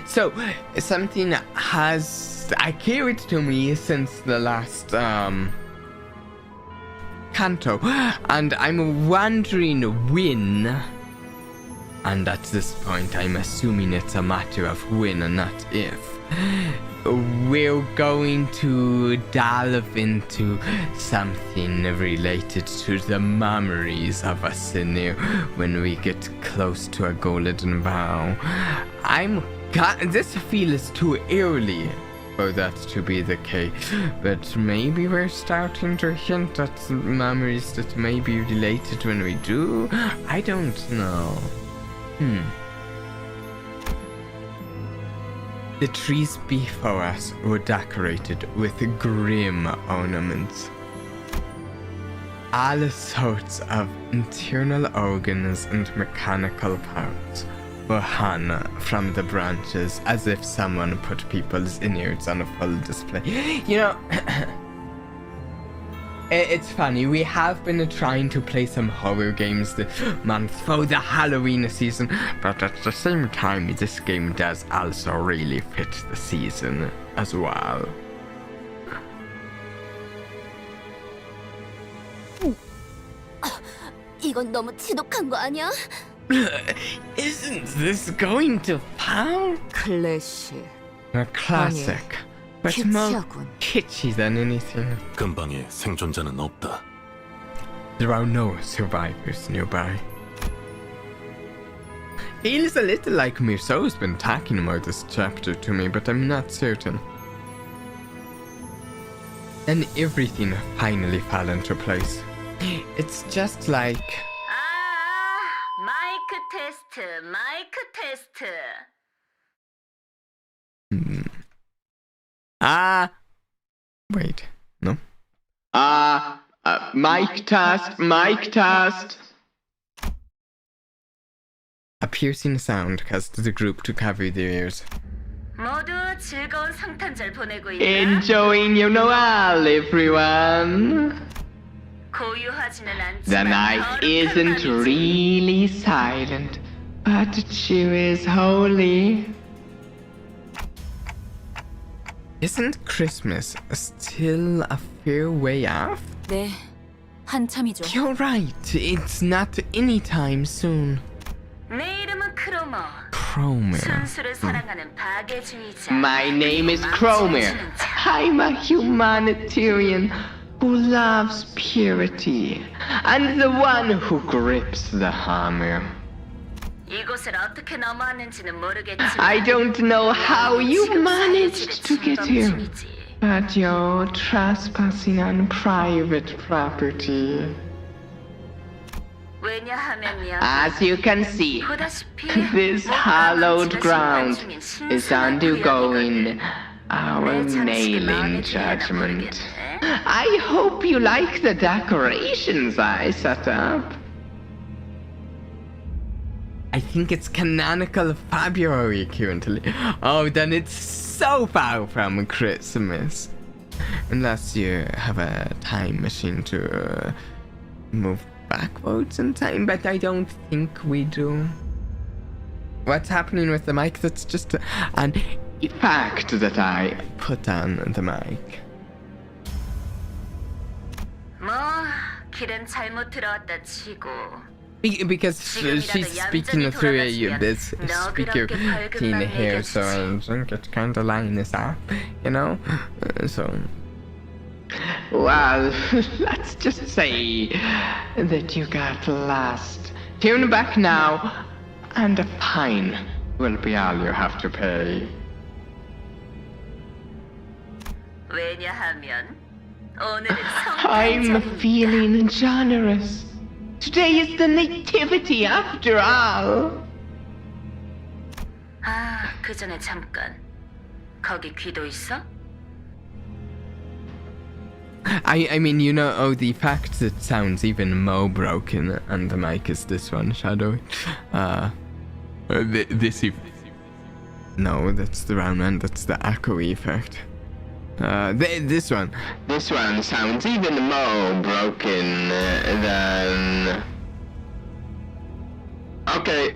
So, something has occurred to me since the last, Canto, and I'm wondering when, and at this point I'm assuming it's a matter of when and not if, we're going to delve into something related to the memories of us in there when we get close to a golden bough. This feels too early for that to be the case, but maybe we're starting to hint at memories that may be related when we do. I don't know. The trees before us were decorated with grim ornaments. All sorts of internal organs and mechanical parts were hung from the branches as if someone put people's innards on a full display. You know, it's funny, we have been trying to play some horror games this month for the Halloween season, but at the same time, this game does also really fit the season as well. 이건 너무 지독한 거 아니야? Isn't this going to pound? 클래식. A classic, but more 키치하군. kitschy than anything. 근방에 생존자는 없다. There are no survivors nearby. Feels a little like Mirso's been talking about this chapter to me, but I'm not certain. Then everything finally fell into place. It's just like... 마이크 테스트. Wait, no. Mic test. A piercing sound caused the group to cover their ears. 모두 즐거운 성탄절 보내고 있나? Enjoying your Noel, everyone. 고요하지는 않지만 The night isn't really silent, but it sure is holy. Isn't Christmas still a fair way off? 네, 한참이죠. You're right, it's not anytime soon. 내 이름은 크로머. Cromer. 순수를 사랑하는 파괴주의자. My name is Cromer. I'm a humanitarian who loves purity, and the one who grips the hammer. 이곳을 어떻게 넘어왔는지는 모르겠지만 I don't know how you managed to get here, but you're trespassing on private property. 왜냐하면요. As you can see, 보다시피 this hallowed ground is undergoing our nailing judgment. I hope you like the decorations I set up. I think it's canonical February currently. Oh, then it's so far from Christmas. Unless you have a time machine to move backwards in time, but I don't think we do. What's happening with the mic? That's just an effect that I put on the mic. 뭐 길은 잘못 들어왔다 치고. Because she's speaking through this speaker in here, so I think it kind of lines up, you know? So... Well, let's just say that you got lost. Turn back now, and a fine will be all you have to pay. 왜냐하면 오늘은 I'm 성탄절이니까. feeling generous. Today is the nativity after all. 아, 그 전에 잠깐. 거기 귀도 있어? I mean, you know, oh, the fact it sounds even more broken and the mic is this one, Shadow. No, that's the round one, that's the echo effect. This one sounds even more broken than... Okay,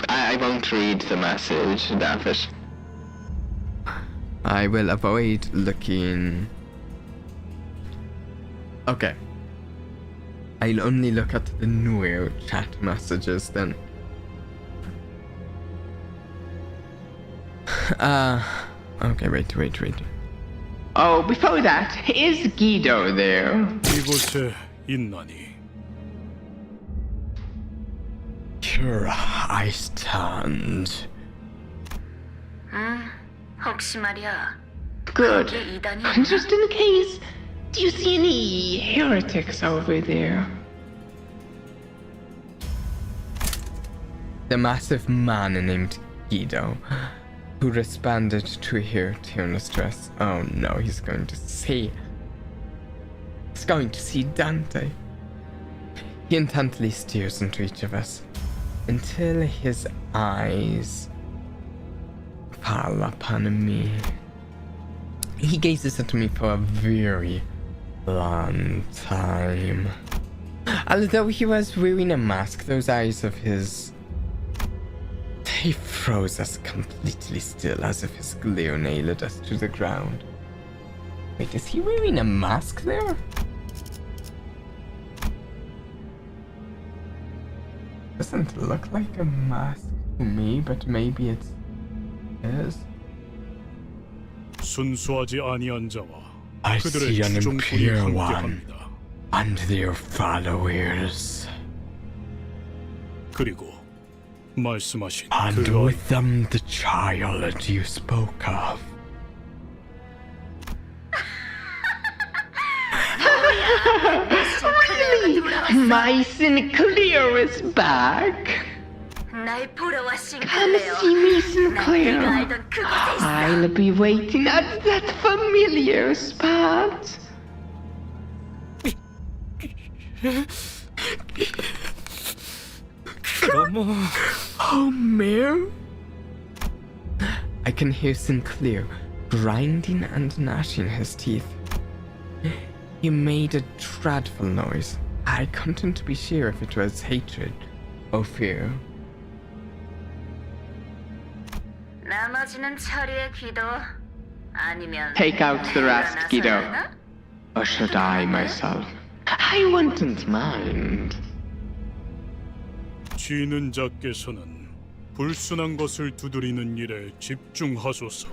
I won't read the message, David. I will avoid looking... Okay. I'll only look at the newer chat messages then. Okay, wait. Oh, before that, is Guido there? 이곳에 있나니? Here I stand. 혹시 말이야. Good. 거기에 이단이 있나? Just in case, do you see any heretics over there? The massive man named Guido, who responded to her tuner's dress. Oh no, he's going to see Dante. He intently stares into each of us until his eyes fall upon me. He gazes at me for a very long time. Although he was wearing a mask, those eyes of his... They froze us completely still, as if his glare nailed us to the ground. Wait, is he wearing a mask there? Doesn't look like a mask to me, but maybe it is. 순수하지 아니한 자와 I 그들의 see an 주종군이 impure one 함께합니다. and their followers. 그리고 말씀하신 And 그 with them the child you spoke of. Really? My Sinclair is back. 날 보러 와, Come see me, Sinclair. 알던 그곳에 있어. I'll be waiting at that familiar spot. Oh, Mare? I can hear Sinclair grinding and gnashing his teeth. He made a dreadful noise. I couldn't be sure if it was hatred or fear. 나머지는 처리해, 기도. 아니면 Take out the rest, 일어나서 Guido. 하나? Or should I myself? I wouldn't mind. 쥐는 자께서는 불순한 것을 두드리는 일에 집중하소서.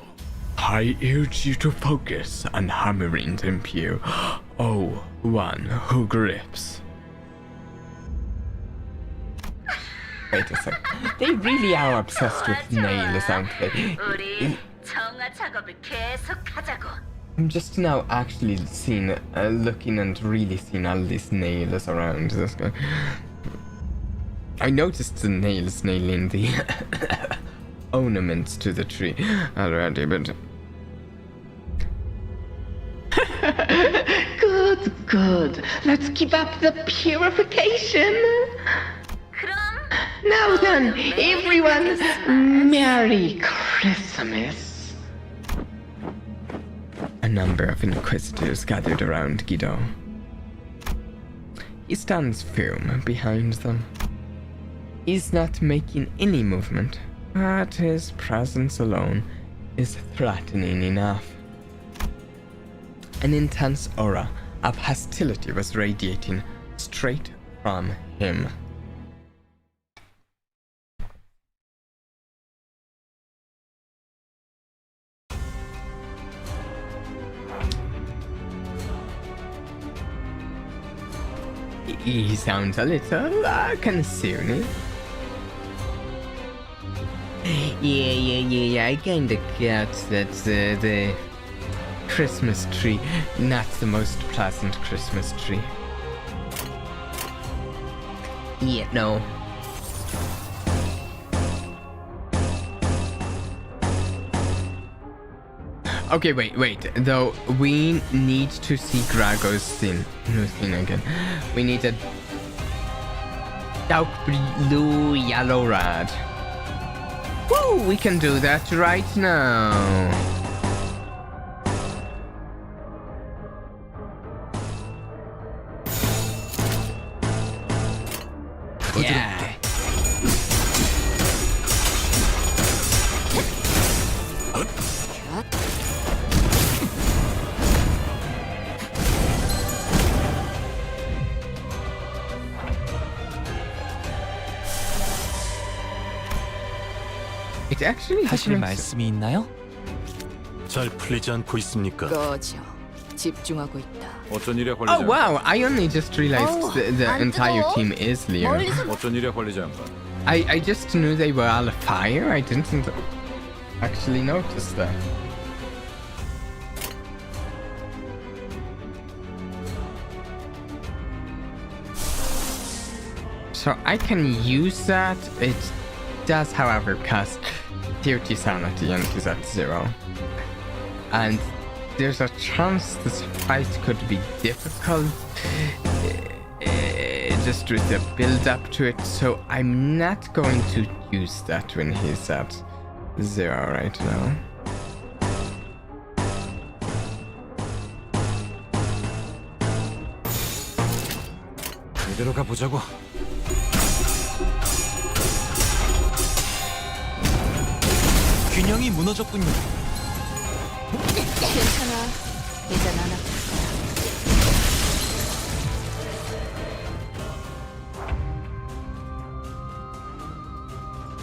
I urge you to focus on hammering the impure. Oh, one who grips. Wait a sec. They really are obsessed with nails, aren't they? 우리 정화 작업을 계속하자고. I'm just now actually seeing, looking and really seeing all these nails around this guy. I noticed the nails nailing the ornaments to the tree already, but... Good. Let's keep up the purification. 그럼 Now then, everyone, Merry Christmas. A number of inquisitors gathered around Guido. He stands firm behind them. He's not making any movement, but his presence alone is threatening enough. An intense aura of hostility was radiating straight from him. He sounds a little concerning. Yeah, I kinda get that the Christmas tree, not the most pleasant Christmas tree. Yeah, no. Okay, wait. Though we need to see Grago's new thing again. We need a dark blue yellow rad. Woo! We can do that right now. Yeah. It actually 하실 makes 말씀이 있나요? 잘 풀리지 않고 있습니까? 꺼져. 집중하고 있다. 어쩐 일에 걸리지 Oh wow! I only just realized Oh, the 안 entire 뜨거워? team is Leo. 멀리서 어쩐 일에 걸리지 않가. I just knew they were all fire. I didn't actually notice that. So I can use that. It does, however, cost 30 sanity and is at 0. And there's a chance this fight could be difficult just with the build up to it, so I'm not going to use that when he's at 0 right now. 이대로 가보자고. 균형이 무너졌군요. 괜찮아. 이젠 안 아플 거야.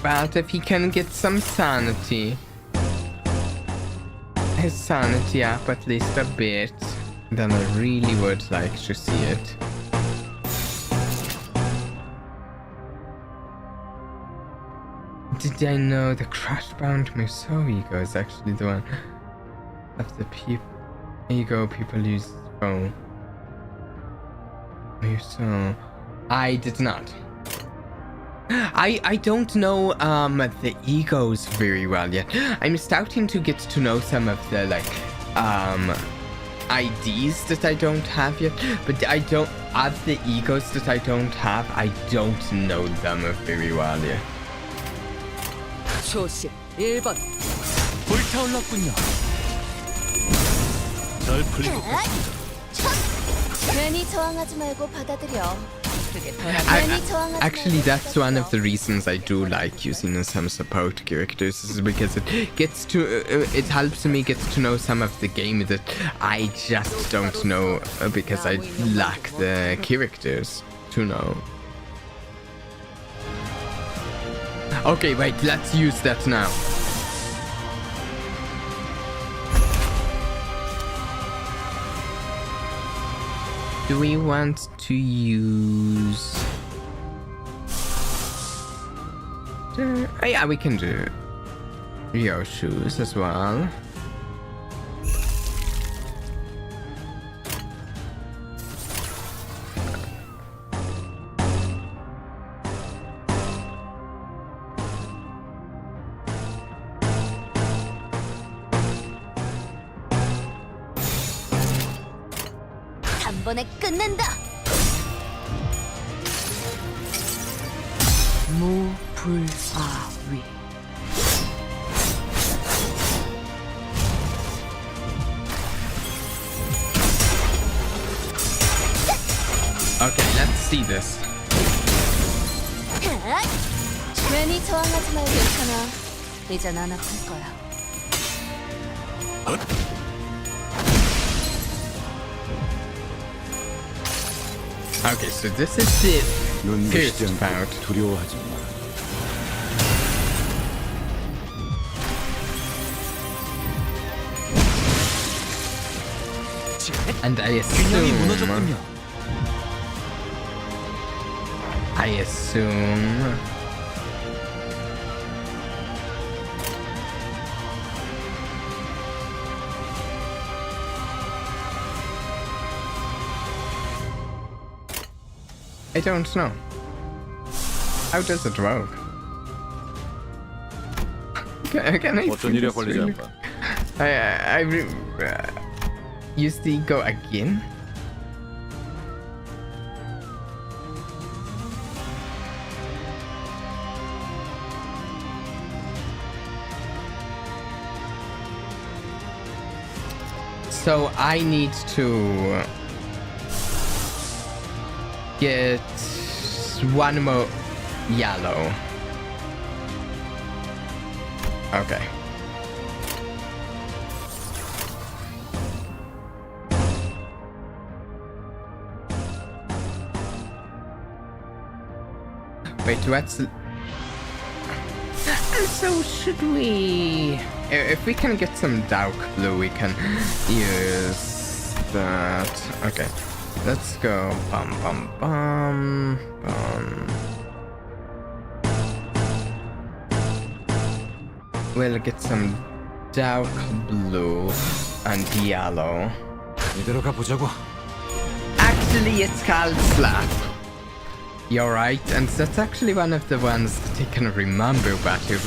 But if he can get some sanity, his sanity up at least a bit, then I really would like to see it. Did I know the crash-bound Muso ego is actually the one of the ego people use? Oh, Muso. I did not. I don't know the egos very well yet. I'm starting to get to know some of the IDs that I don't have yet, but I don't of the egos that I don't have. I don't know them very well yet. 초심 1번. 불타올랐군요. 잘 풀린 것 같습니다. 괜히 저항하지 말고 받아들여. 그게 더 괜히 저항하지 Actually, 말고 that's one of the 받아들여. reasons I do like using some support characters, is because it helps me get to know some of the game that I just don't know because I lack the characters to know. Okay, wait, let's use that now. Do we want to use... Oh yeah, we can do Rio shoes as well. 단번에 끝낸다. 무불아위. Okay, let's see this. 괜히 저항하지 말고 괜찮아. 이젠 안 아플 거야. Okay, so this is the first bout. 두려워하지 마. And I 균형이 assume... 무너졌군요. I assume... I don't know. How does it work? Can I 어쩐 see 일에 this 걸리지 really? 않까. Use the go again. So I need to get one more yellow. Okay. Wait, what's... So should we... If we can get some dark blue, we can use that. Okay, let's go. Bum, bum, bum, bum. We'll get some dark blue and yellow. 이대로 가보자고. Actually, it's called slap. You're right, and that's actually one of the ones that I can remember better.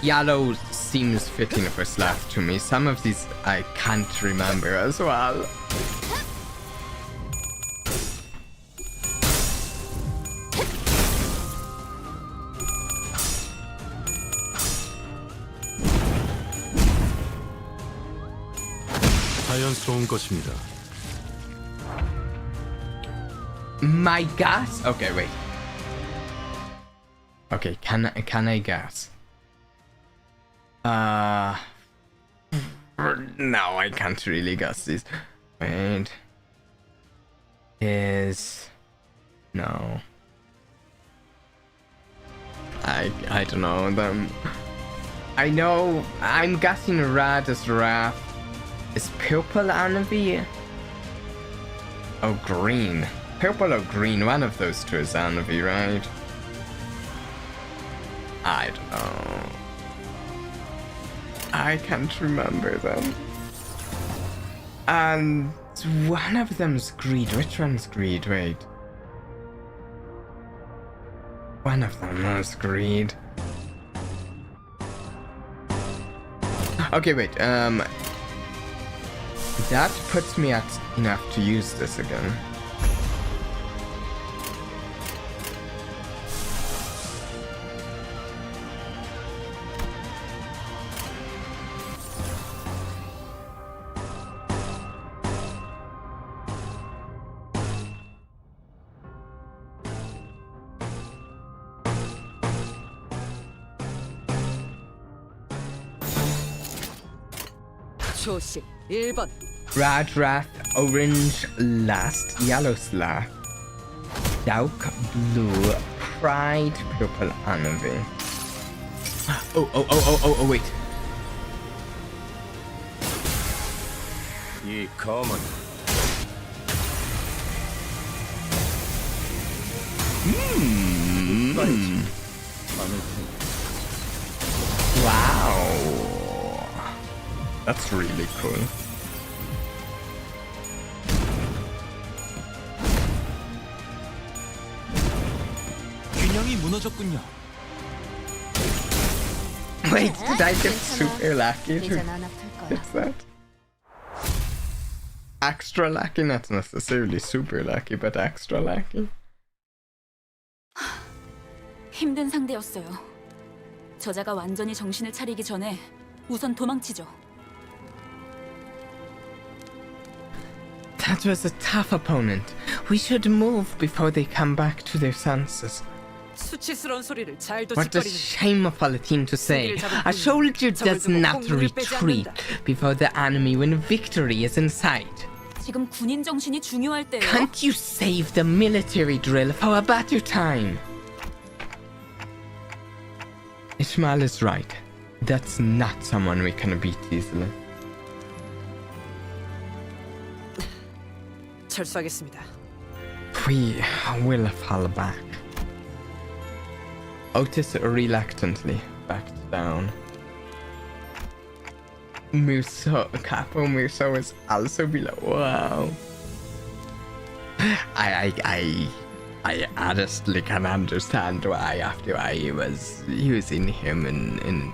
Yellow seems fitting for slap to me. Some of these I can't remember as well. 자연스러운 것입니다. My gas? Okay, wait. Okay, can I gas? No, I can't really guess this. Wait. Is... No. I don't know them. I know, I'm guessing red is red. Is purple envy? Oh, green. Purple or green, one of those two is envy, right? I don't know. I can't remember them. And one of them's greed. Which one's greed? Wait. One of them was greed. Okay, wait. That puts me at enough to use this again. 조심 1번 Red wrath, orange last, yellow slash, dark blue, pride, purple envy. Oh, wait. 이 검은 Wow. That's really cool. 균형이 무너졌군요. Wait, did I get super lucky? 이젠 안 아플 거야. Is that extra lucky? Not necessarily super lucky, but extra lucky. 힘든 상대였어요. 저자가 완전히 정신을 차리기 전에 우선 도망치죠. That was a tough opponent. We should move before they come back to their senses. 수치스러운 소리를 잘도 What a 짓거리는 shameful thing to say. A soldier does not retreat before the enemy when victory is in sight. 지금 군인 정신이 중요할 때요. Can't you save the military drill for a better time? Ishmael is right. That's not someone we can beat easily. 철수하겠습니다. We will fall back. Otis reluctantly backed down. Capo Muso is also below. Wow. I honestly can understand why after I was using him in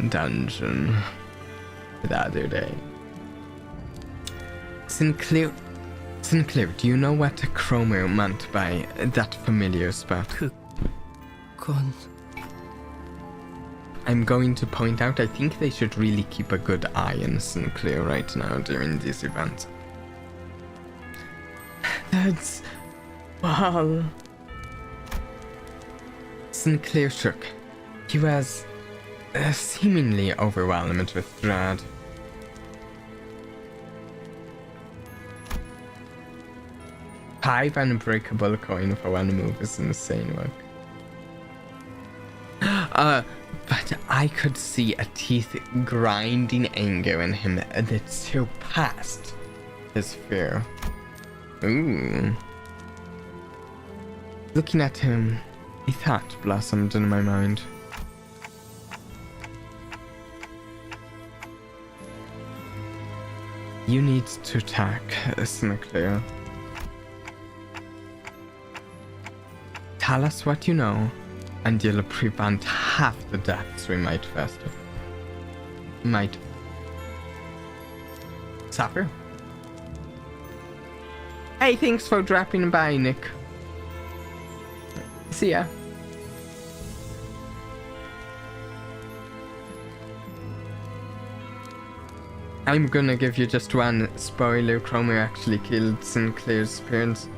dungeon the other day. Sinclair, do you know what Cromer meant by that familiar spot? 건 I'm going to point out, I think they should really keep a good eye on Sinclair right now during this event. That's... wow. Sinclair shook. He was seemingly overwhelmed with dread. Five unbreakable coin for one move is insane work. But I could see a teeth grinding anger in him that surpassed his fear. Ooh. Looking at him, a thought blossomed in my mind. You need to attack Sinclair. Tell us what you know, and you'll prevent half the deaths we might suffer. Hey, thanks for dropping by, Nick. See ya. I'm gonna give you just one spoiler. Cromer actually killed Sinclair's parents.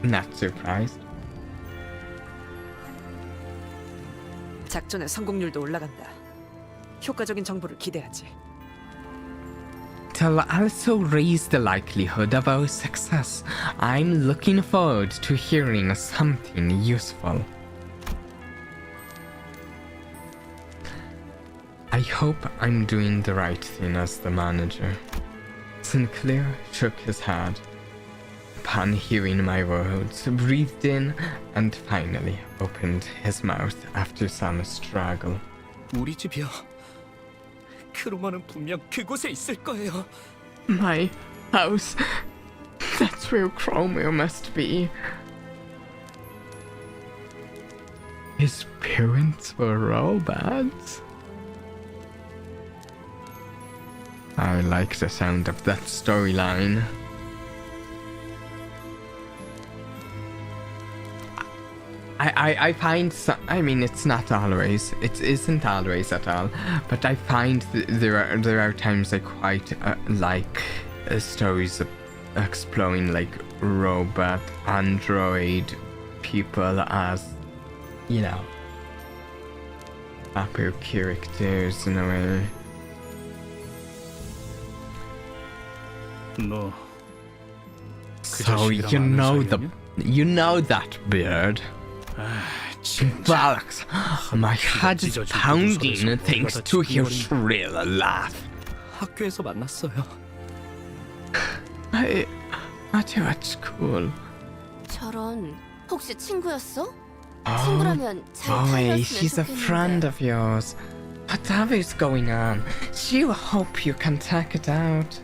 Not surprised. 작전의 성공률도 올라간다. 효과적인 정보를 기대하지. To also raise the likelihood of our success, I'm looking forward to hearing something useful. I hope I'm doing the right thing as the manager. Sinclair shook his head. Upon hearing my words, breathed in, and finally opened his mouth after some struggle. 우리 집이요. 크로머는 분명 그곳에 있을 거예요. My house. That's where Cromer must be. His parents were robots. I like the sound of that storyline. I find some, I mean, it's not always, it isn't always at all, but I find there are times I quite like stories of exploring like robot, android people as, you know, proper characters in a way. 너 So you know that bird. Bollocks! My head is pounding thanks to your shrill laugh. 학교에서 만났어요. I met you at school. 저런, 혹시 친구였어? Oh, 친구라면 잘 boy, 살렸으면 he's a 좋겠는데. friend of yours. Whatever's going on, you hope you can take it out.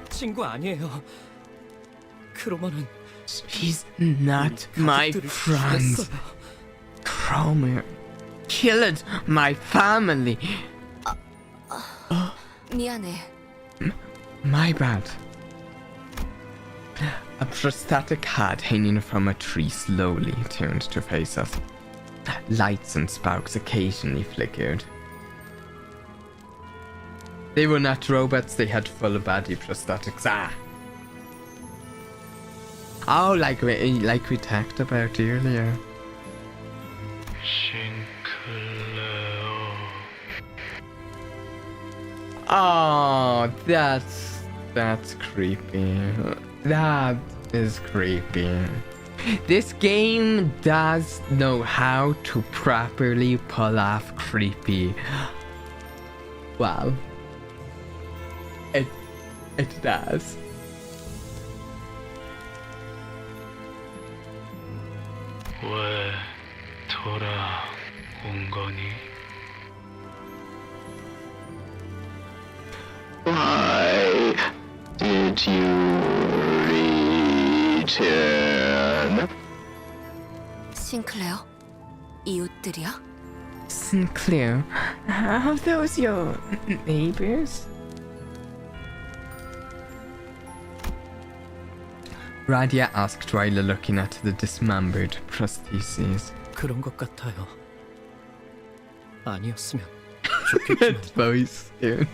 친구 아니에요. 크로머는 He's not my friend. 죽였어요. Cromer killed my family. 미안해. My bad. A prosthetic head hanging from a tree slowly turned to face us. Lights and sparks occasionally flickered. They were not robots, they had full body prosthetics. Oh, like we talked about earlier. Oh, that's creepy. That is creepy. This game does know how to properly pull off creepy. Well, it does. 왜 돌아온 거니? Why did you return? 싱클레어? 이웃들이야? Sinclair, are those your neighbors? Radia asked while looking at the dismembered prostheses. 그런 것 같아요. 아니었으면 That voice, dude.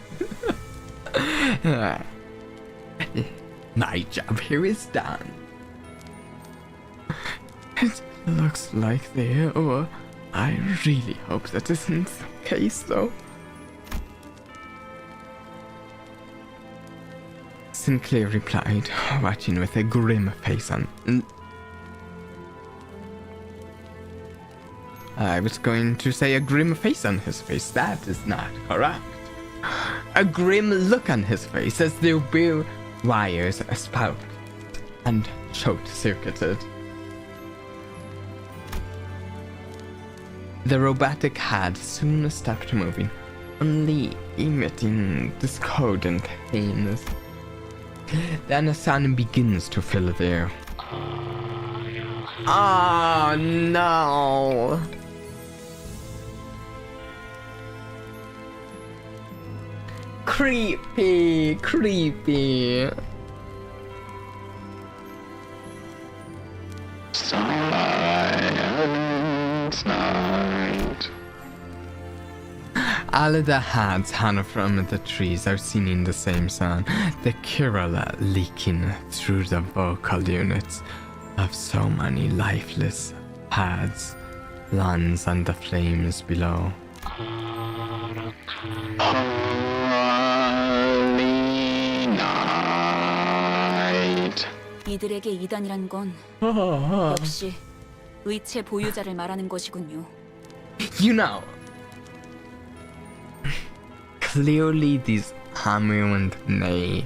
My job here is done. It looks like they are. I really hope that isn't the case, though. Sinclair replied, watching with a grim face on. I was going to say a grim face on his face. That is not correct. A grim look on his face as the bare wires spout and short-circuited. The robotic had soon stopped moving, only emitting discordant pains. Then a sound begins to fill the air. Oh no! Creepy, creepy. All of the heads hung from the trees are singing the same song, the carol leaking through the vocal units of so many lifeless heads, lands on the flames below. 이들에게 이단이란 건 역시 의체 보유자를 말하는 것이군요. You know, clearly these Hamu and May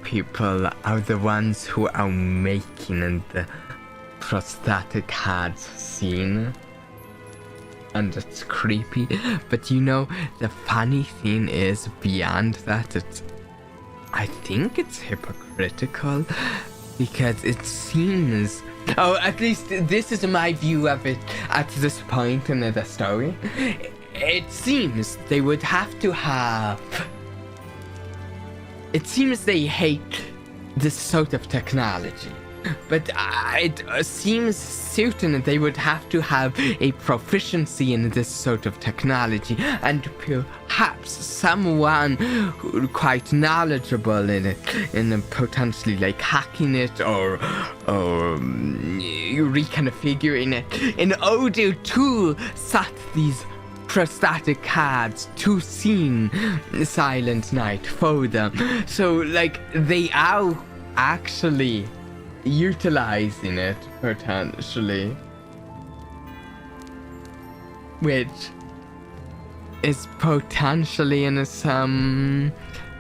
people are the ones who are making the prosthetic heads scene. And it's creepy, but you know, the funny thing is, beyond that, I think it's hypocritical, because it seems, oh, at least this is my view of it at this point in the story. It seems they would have to have, it seems they hate this sort of technology. But it seems certain they would have to have a proficiency in this sort of technology, and perhaps someone quite knowledgeable in it, in potentially like hacking it or reconfiguring it in order to set these prosthetic heads to sing Silent Night for them. So like they are actually utilizing it potentially, which is potentially in some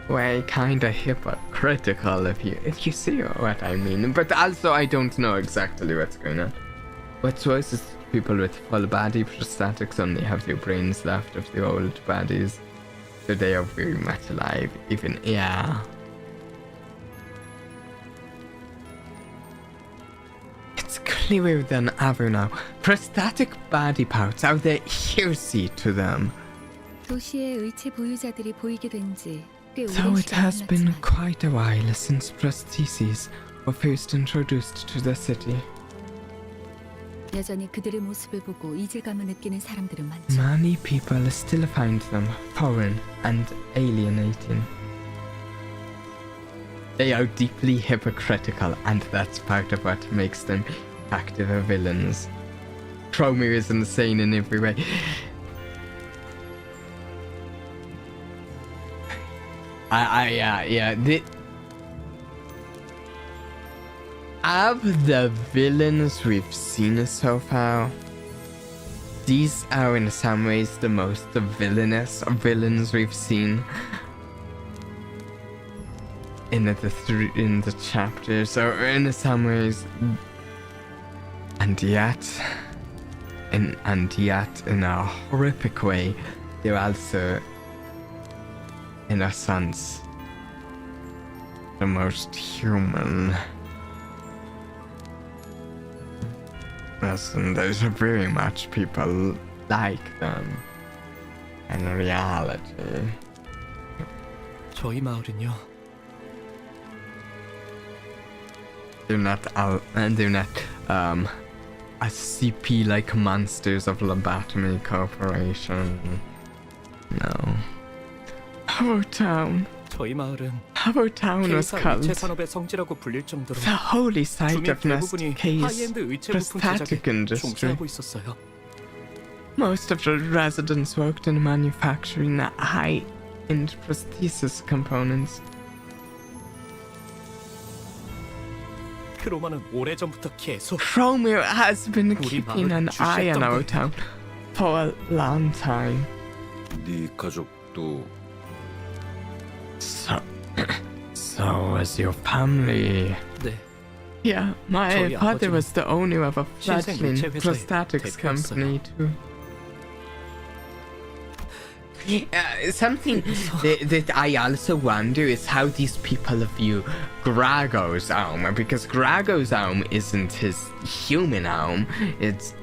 way kind of hypocritical if you see what I mean. But also I don't know exactly what's going on. What's worse is people with full body prosthetics only have their brains left of the old bodies, so they are very much alive. Even clearer than ever now. Prosthetic body parts are the heresy to them. 도시의 의체 보유자들이 보이게 된 지 꽤 Though 오랜 it has 시간이 been 흘렀지만 quite a while since prostheses were first introduced to the city. 여전히 그들의 모습을 보고 이질감을 느끼는 사람들은 많죠. Many people still find them foreign and alienating. They are deeply hypocritical, and that's part of what makes them active villains. Chromie is insane in every way. Of the villains we've seen so far, these are in some ways the most villainous villains we've seen in the chapters, or in some ways, and yet in a horrific way, they're also, in a sense, the most human. listen, there's very much people like them in reality. 저희 마을은요. They're not SCP like monsters of Lobotomy Corporation. No. How about town? 저희 마을은 How about town was K사 called 의체 산업의 성지라고 불릴 정도로 the holy site 주민 of Nest 대부분이 K's 하이엔드 의체 부품 prosthetic 제작에 industry. 종사하고 있었어요. Most of the residents worked in manufacturing high-end prosthesis components. 크로마는 오래전부터 계속 Chromio has been 우리 keeping 마을 an eye on 주시했던 our 거예요. town for a long time. 네 가족도 So was your family. 네. Yeah, my 저희 father 아버지는 was the owner of a 신생 fledgling 의체 회사의 prosthetics 대표였어요. company too. Something that I also wonder is how these people view Grago's arm, because Grago's arm isn't his human arm, it's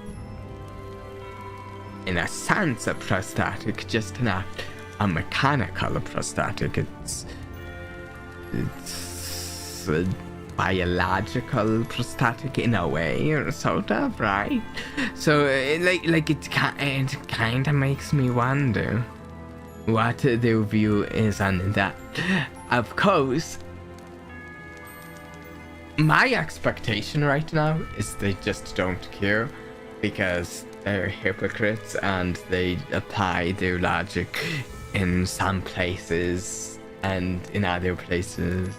in a sense a prosthetic, just not a mechanical prosthetic. It's a biological prosthetic in a way, or sort of, right? So it kind of makes me wonder what their view is on that. Of course, my expectation right now is they just don't care, because they're hypocrites and they apply their logic in some places and in other places.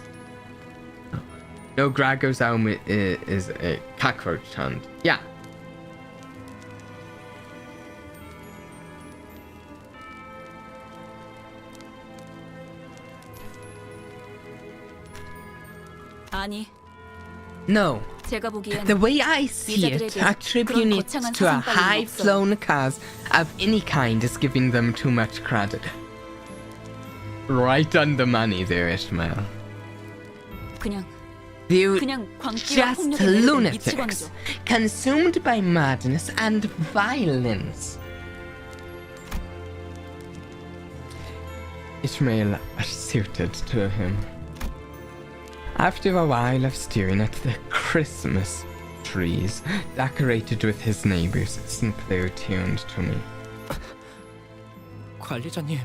No, Grago's arm is a cockroach hunt. Yeah. 아니, No. 제가 보기엔 The way I see it, attributing it to a high-flown cause of any kind is giving them too much credit. Right on the money there, Ishmael. 그냥 They're 광기와 just 폭력에 내리는 lunatics, 미치광이죠. consumed by madness and violence. Ishmael suited to him. After a while of staring at the Christmas trees decorated with his neighbors, Sinclair turned to me. 관리자님.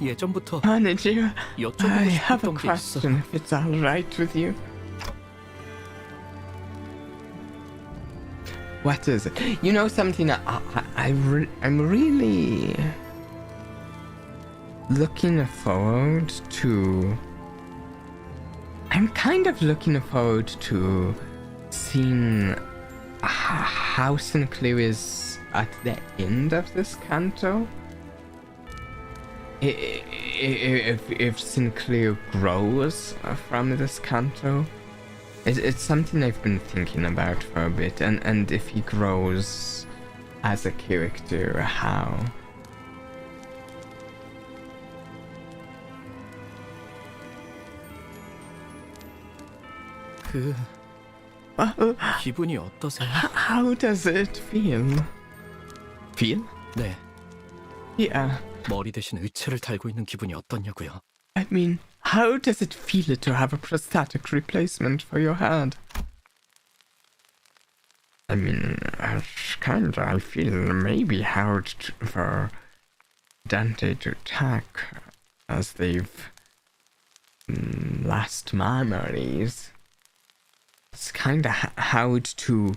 예전부터 Manager, I 여쭤보고 have a 싶었던 게 있어. question if it's all right with you. What is it? You know something? I'm really looking forward to. I'm kind of looking forward to seeing how Sinclair is at the end of this canto. If Sinclair grows from this canto. It's something I've been thinking about for a bit, and if he grows as a character, how? 기분이 어떠세요? How does it feel? Feel? 네. Yeah. 머리 대신 의체를 달고 있는 기분이 어떠냐고요? I mean, how does it feel to have a prosthetic replacement for your head? I mean, I feel maybe hard for Dante to attack, as they've lost memories. It's kind of hard to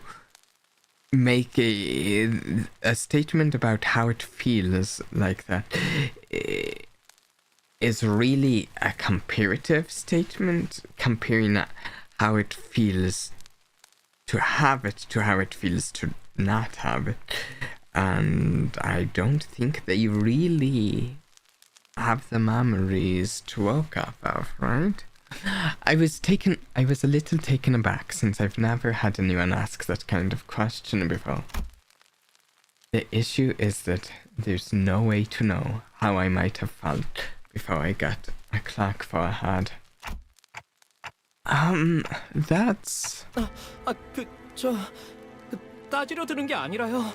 make a statement about how it feels like that. Is really a comparative statement, comparing how it feels to have it to how it feels to not have it. And I don't think they really have the memories to work off of, right? I was a little taken aback, since I've never had anyone ask that kind of question before. The issue is that there's no way to know how I might have felt before I got a clock for a head. 따지려 드는 게 아니라요.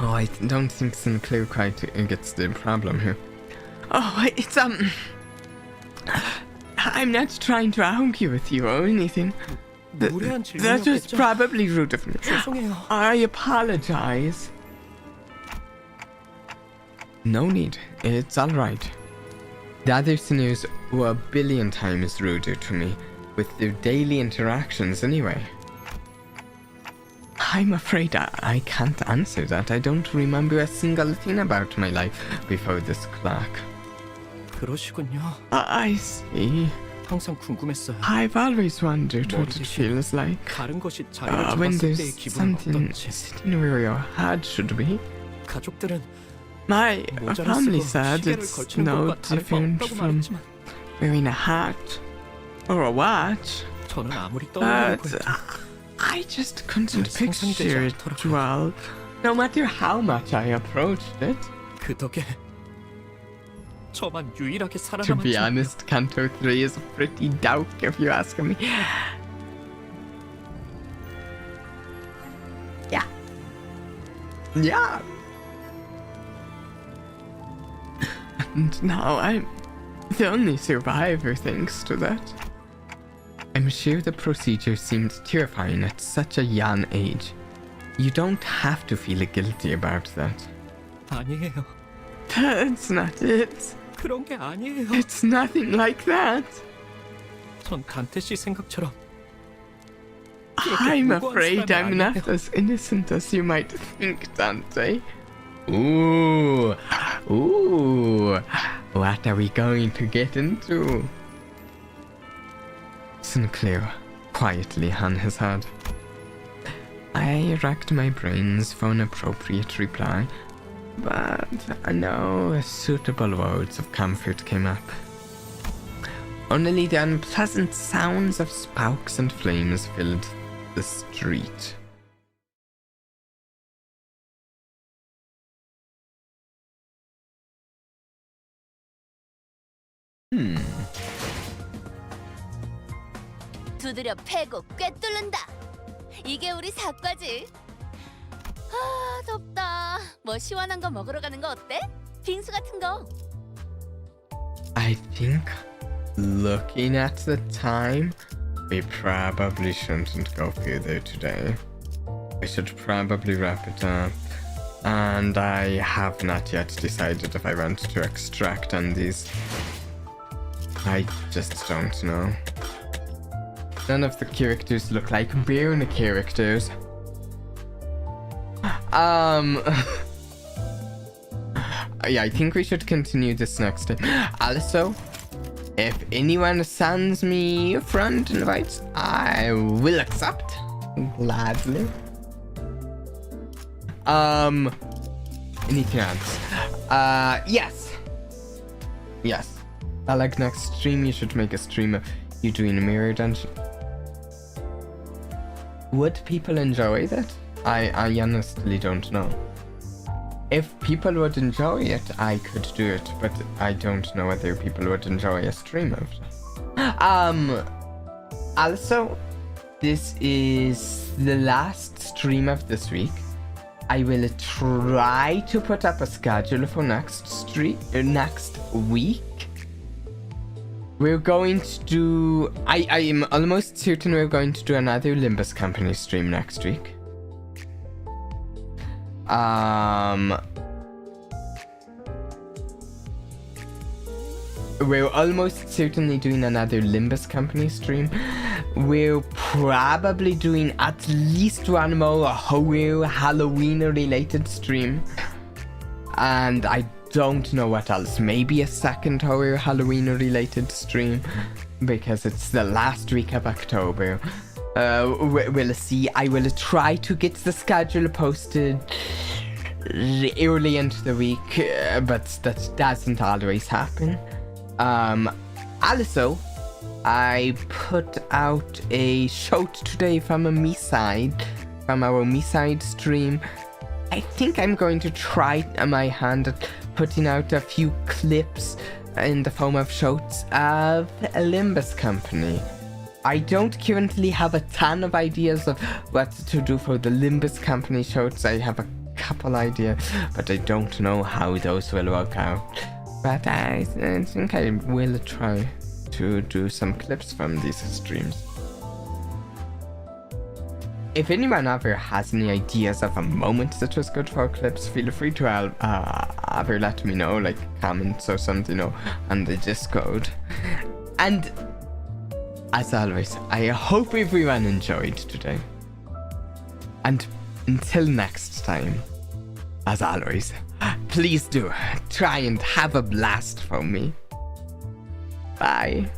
Oh, I don't think Sinclair quite gets the problem here. Oh, it's I'm not trying to argue with you or anything. 무례한 That was 질문이었겠죠? probably rude of me. 죄송해요. I apologize. No need. It's alright. The other sinners were a billion times ruder to me with their daily interactions anyway. I'm afraid I can't answer that. I don't remember a single thing about my life before this clock. 그러시군요. I see. 항상 궁금했어요. I've always wondered what it feels like 다른 것이 자리를 when 잡았을 때의 there's 기분은 something 어떤지. sitting where your heart should be. 가족들은 My 모자를 family 쓰고 said 시계를 it's 걸치는 no 것과 다를 바 different 없다고 from 말했지만 wearing a hat or a watch, 저는 아무리 떠올리려고 but 해도 I just couldn't 잘 상상이 되지 picture it 않더라고요. well, no matter how much I approached it. 그 덕에 저만 유일하게 To be 살아남았죠. honest, Canto 3 is pretty dope if you ask me. Yeah. Yeah. And now I'm the only survivor thanks to that. I'm sure the procedure seemed terrifying at such a young age. You don't have to feel guilty about that. 아니에요. That's not it. 그런 게 아니에요. It's nothing like that. 전 간태 씨 생각처럼 I'm 무고한 afraid 사람이 I'm not 아니에요. as innocent as you might think, Dante. Ooh, ooh, what are we going to get into? Sinclair quietly hung his head. I racked my brains for an appropriate reply, but no suitable words of comfort came up. Only the unpleasant sounds of sparks and flames filled the street. 두드려 패고 꿰뚫는다. 이게 우리 사과지. 아 덥다. 뭐 시원한 거 먹으러 가는 거 어때? 빙수 같은 거. I think, looking at the time, we probably shouldn't go further today. We should probably wrap it up. And I have not yet decided if I want to extract on these. I just don't know. None of the characters look like Boone characters. Yeah, I think we should continue this next time. Also, if anyone sends me friend invites, I will accept gladly. Anything else? Yes. Like next stream, you should make a stream of you doing a mirror dungeon. Would people enjoy that? I honestly don't know. If people would enjoy it, I could do it, but I don't know whether people would enjoy a stream of it. Also, this is the last stream of this week. I will try to put up a schedule for next week. We're going to do... I am almost certain we're going to do another Limbus Company stream next week. We're almost certainly doing another Limbus Company stream. We're probably doing at least one more horror Halloween related stream. And I don't know what else. Maybe a second horror Halloween related stream, because it's the last week of October. We'll see. I will try to get the schedule posted early into the week, but that doesn't always happen. Also, I put out a shot today from our Me Side stream. I think I'm going to try my hand at putting out a few clips in the form of shots of Limbus Company. I don't currently have a ton of ideas of what to do for the Limbus Company shorts. I have a couple ideas, but I don't know how those will work out. But I think I will try to do some clips from these streams. If anyone ever has any ideas of a moment that was good for clips, feel free to ever let me know, like comments or something, on the Discord. And as always, I hope everyone enjoyed today. And until next time, as always, please do try and have a blast for me. Bye.